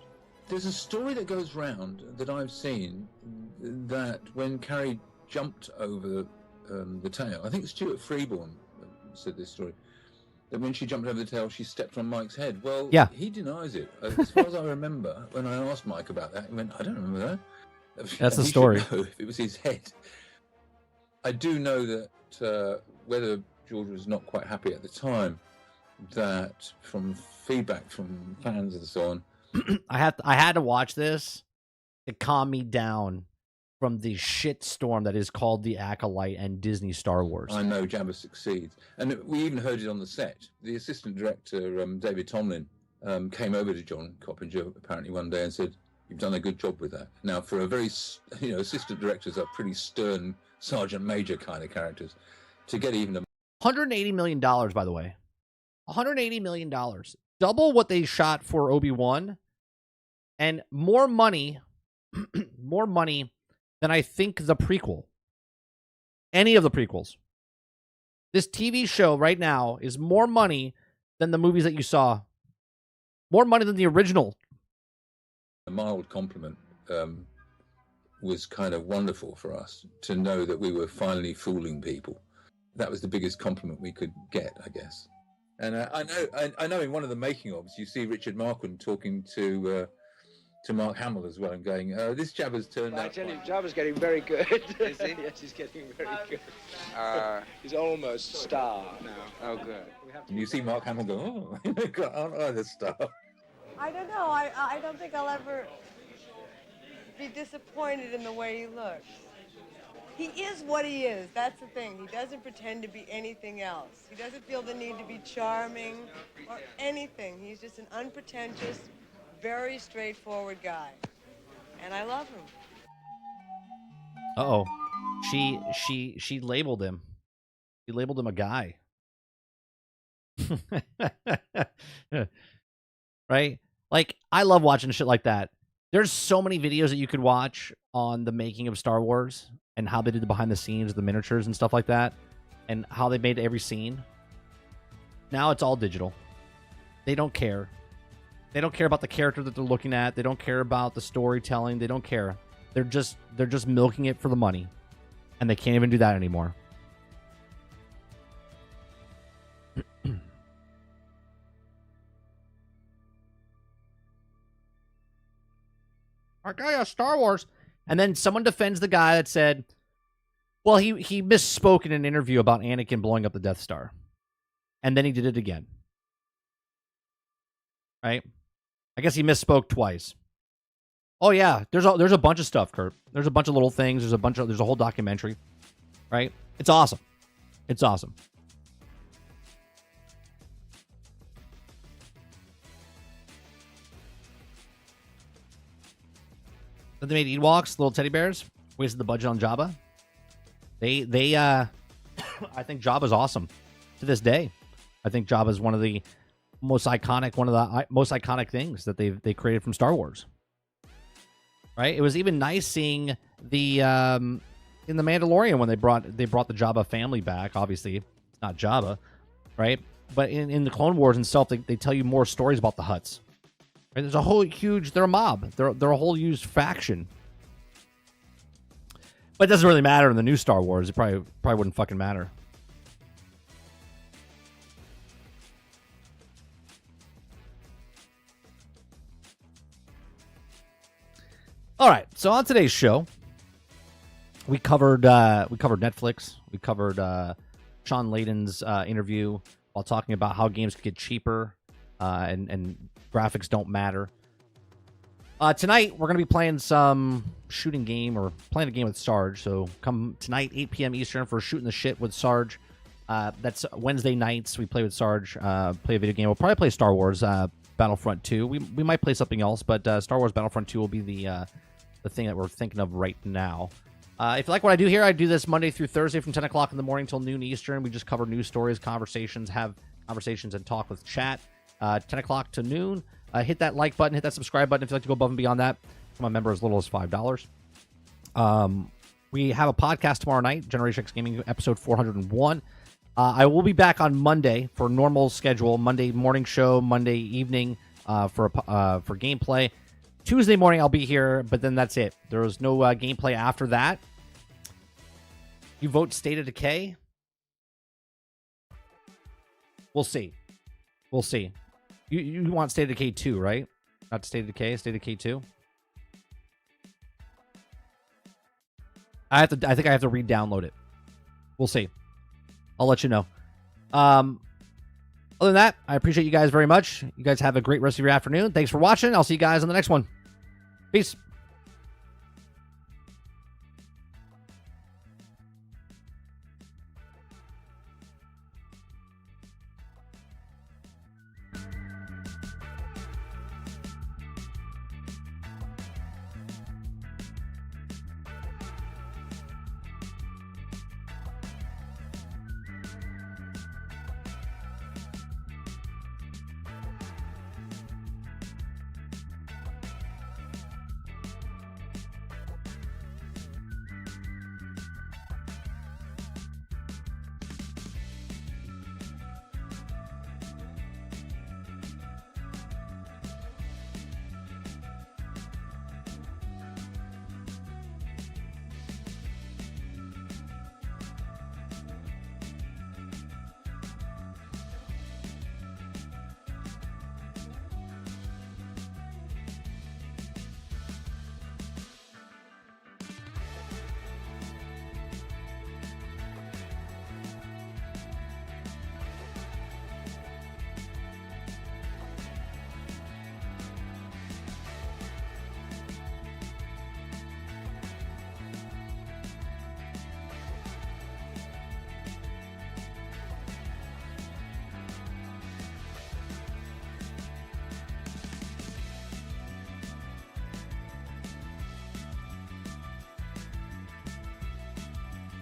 There's a story that goes round that I've seen that when Carrie jumped over the tail, I think Stuart Freeborn said this story, that when she jumped over the tail, she stepped on Mike's head. Well, yeah. He denies it. As far as I remember, when I asked Mike about that, he went, I don't remember that. That's the story. If it was his head. I do know that whether George was not quite happy at the time, that from feedback from fans and so on, I had to watch this to calm me down from the shit storm that is called The Acolyte and Disney Star Wars. I know Jabba succeeds. And we even heard it on the set. The assistant director, David Tomlin, came over to John Coppinger apparently one day and said, you've done a good job with that. Now, for a very, assistant directors are pretty stern sergeant major kind of characters. To get even a... $180 million, by the way. $180 million. Double what they shot for Obi-Wan. And more money than I think the prequel. Any of the prequels. This TV show right now is more money than the movies that you saw. More money than the original. A mild compliment was kind of wonderful for us to know that we were finally fooling people. That was the biggest compliment we could get, I guess. And I know in one of the making-ofs, you see Richard Marquand talking to Mark Hamill as well and going, this Jabba's turned out... I tell you, Jabba's getting very good. Is he? Yes, he's getting very good. He's almost star now. Oh, good. And you see Mark Hamill go, oh, the star. I don't know. I don't think I'll ever be disappointed in the way he looks. He is what he is. That's the thing. He doesn't pretend to be anything else. He doesn't feel the need to be charming or anything. He's just an unpretentious, very straightforward guy. And I love him. Uh-oh. She labeled him. She labeled him a guy. Right? Like, I love watching shit like that. There's so many videos that you could watch on the making of Star Wars and how they did the behind the scenes, the miniatures and stuff like that, and how they made every scene. Now it's all digital. They don't care. They don't care about the character that they're looking at. They don't care about the storytelling. They don't care. They're just milking it for the money. And they can't even do that anymore. Okay, Star Wars. And then someone defends the guy that said, well, he misspoke in an interview about Anakin blowing up the Death Star. And then he did it again. Right? I guess he misspoke twice. Oh yeah, there's a bunch of stuff, Kurt. There's a bunch of little things. There's a whole documentary. Right? It's awesome. It's awesome. Then they made Ewoks, little teddy bears. Wasted the budget on Jabba. They I think Jabba's awesome to this day. I think Jabba's one of the most iconic things that they created from Star Wars. Right? It was even nice seeing the in the Mandalorian when they brought the Jabba family back. Obviously, it's not Jabba, right? But in the Clone Wars and stuff, they tell you more stories about the Hutts. Right? There's a whole huge. They're a mob. They're a whole huge faction. But it doesn't really matter in the new Star Wars. It probably wouldn't fucking matter. All right, so on today's show, we covered Netflix. We covered Shawn Layden's interview while talking about how games could get cheaper and graphics don't matter. Tonight, we're going to be playing some shooting game or playing a game with Sarge. So come tonight, 8 p.m. Eastern for Shooting the Shit with Sarge. That's Wednesday nights. We play with Sarge, play a video game. We'll probably play Star Wars Battlefront 2. We might play something else, but Star Wars Battlefront 2 will be the thing that we're thinking of right now. If you like what I do here, I do this Monday through Thursday from 10 o'clock in the morning till noon Eastern. We just cover news stories, conversations, have conversations, and talk with chat. 10 o'clock to noon. Hit that like button, hit that subscribe button if you'd like to go above and beyond that. I'm a member as little as $5. We have a podcast tomorrow night, Generation X Gaming episode 401. I will be back on Monday for normal schedule, Monday morning show, Monday evening for gameplay. Tuesday morning I'll be here, but then that's it. There was no gameplay after that. You vote State of Decay? We'll see. We'll see. You want State of Decay 2, right? Not State of Decay, State of Decay 2. I think I have to re-download it. We'll see. I'll let you know. Other than that, I appreciate you guys very much. You guys have a great rest of your afternoon. Thanks for watching. I'll see you guys on the next one. Peace.